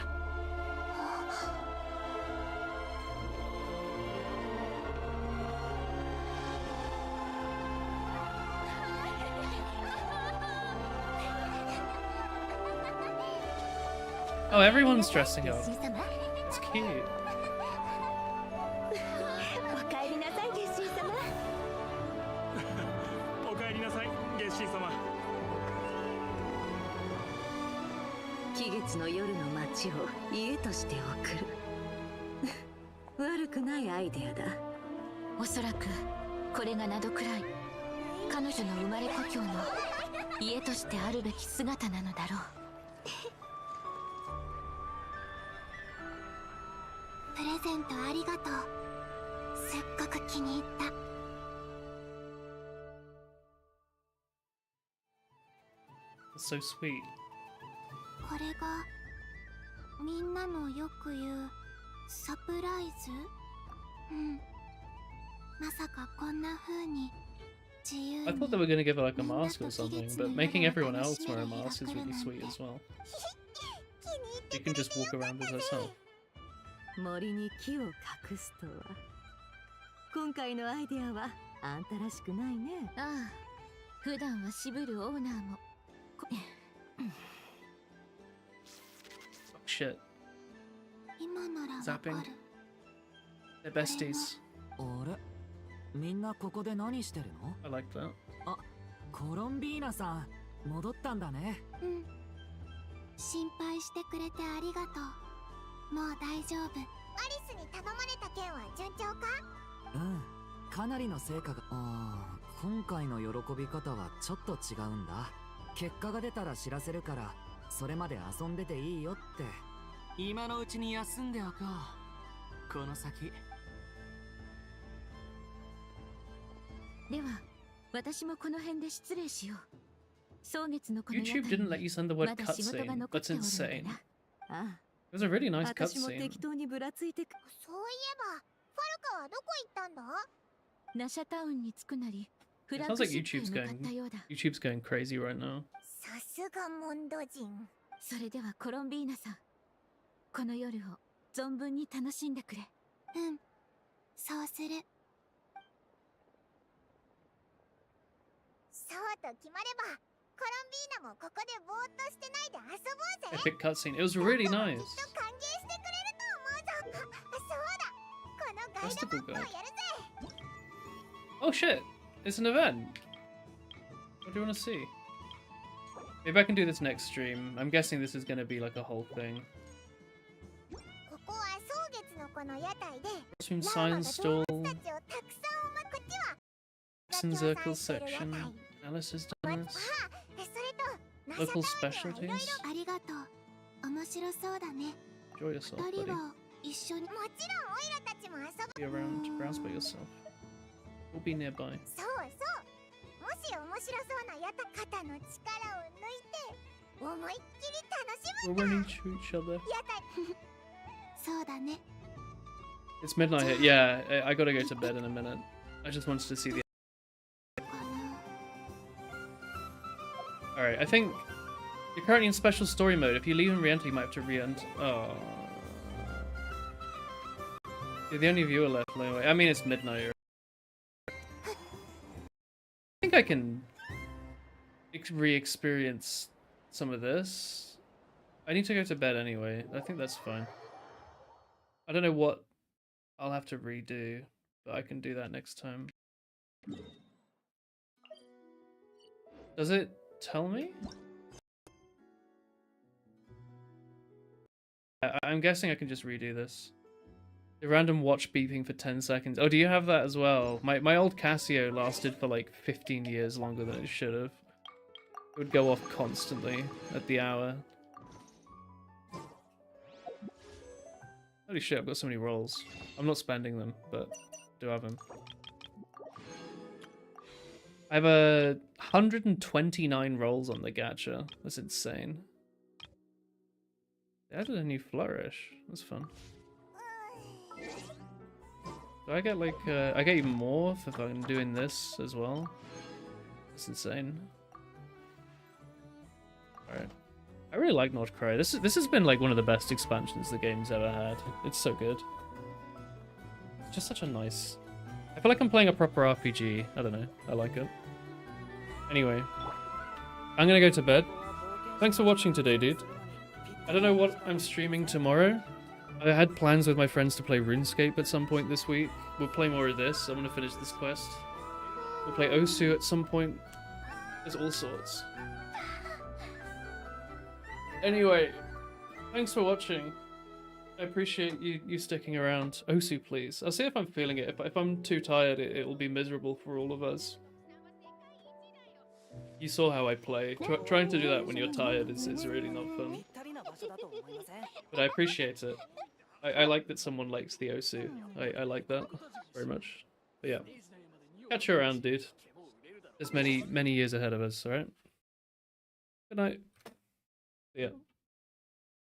Oh, everyone's dressing up. It's cute. お帰りなさい、月神様。お帰りなさい、月神様。期月の夜の街を家として送る。悪くないアイデアだ。おそらくこれがナドくらい彼女の生まれ故郷の家としてあるべき姿なのだろう。プレゼントありがとう。すっごく気に入った。 It's so sweet. これがみんなのよく言うサプライズ？うん。まさかこんな風に自由に I thought they were going to give her like a mask or something, but making everyone else wear a mask is really sweet as well. You can just walk around as herself. 森に木を隠すとは。今回のアイデアはあんたらしくないね。ああ、普段は渋るオーナーも。Oh shit. 今ならわか Zapping. る。 They're besties. あれみんなここで何してるの？ I like that. あ、コロンビーナさん、戻ったんだね。うん。心配してくれてありがとう。もう大丈夫。アリスに頼まれた件は順調か？うん、かなりの成果が。今回の喜び方はちょっと違うんだ。結果が出たら知らせるから、それまで遊んでていいよって。今のうちに休んでおこう。この先。では、私もこの辺で失礼しよう。蒼月のこの屋台 YouTube didn't let you send the ま word だ仕事が cutscene. 残っ That's ておるの insane. だな。あ It was a really あ、 nice 私も cutscene. 適当にぶらついてく。そういえばファルカはどこ行ったんだ？ナシャタウンに着くなり、フ It ラッ sounds グ like シップ YouTube's へ向かったようだ。 YouTube's going crazy right now. さすがモンド人。それではコロンビーナさん、この夜を存分に楽しんでくれ。うん、そうする。そうと決まればコランビーナもここでぼーっとしてないで遊ぼうぜ。 Epic cutscene. It was really nice. きっと歓迎してくれると思うぞ。そうだ、このガイドマップをやるぜ。 Oh shit! It's an event! What do you want to see? Maybe I can do this next stream. I'm guessing this is going to be like a whole thing. ここは草月のこの屋台で Costume science stall. たちをたくさんこっちは Jackson Circle section. Alice has done this. それと Local specialties. ありがとう。面白そうだね。 Enjoy yourself, 二人 buddy. は一緒に。もちろんオイラたちも遊ぶ。 Be around. Browse by yourself. We'll be nearby. そうそう。もし面白そうなやた肩の力を抜いて思いっきり楽しむ We're んだ。 running to each other. 屋台。そうだね。 It's midnight here. Yeah, I gotta go to bed in a minute. I just wanted to see the. Alright, I think you're currently in special story mode. If you leave and re-enter, you might have to re-enter. Oh. You're the only viewer left, anyway. I mean, it's midnight. I think I can re-experience some of this. I need to go to bed anyway. I think that's fine. I don't know what I'll have to redo, but I can do that next time. Does it tell me? I'm guessing I can just redo this. The random watch beeping for 10 seconds. Oh, do you have that as well? My old Casio lasted for like 15 years longer than it should have. It would go off constantly at the hour. Holy shit, I've got so many rolls. I'm not spending them, but I do have them. I have 129 rolls on the gacha. That's insane. They added a new flourish. That's fun. Do I get like I get even more if I'm doing this as well? That's insane. Alright. I really like Nordcry. This has been like one of the best expansions the game's ever had. It's so good. It's just such a nice. I feel like I'm playing a proper RPG. I don't know. I like it. Anyway, I'm gonna go to bed. Thanks for watching today, dude. I don't know what I'm streaming tomorrow. I had plans with my friends to play RuneScape at some point this week. We'll play more of this. I want to finish this quest. We'll play Osu at some point. There's all sorts. Anyway, thanks for watching. I appreciate you sticking around. Osu, please. I'll see if I'm feeling it. If I'm too tired, it'll be miserable for all of us. You saw how I play. Trying to do that when you're tired is really not fun. But I appreciate it. I like that someone likes the Osu. I like that very much. But yeah. Catch you around, dude. There's many years ahead of us, alright? Good night. Yeah.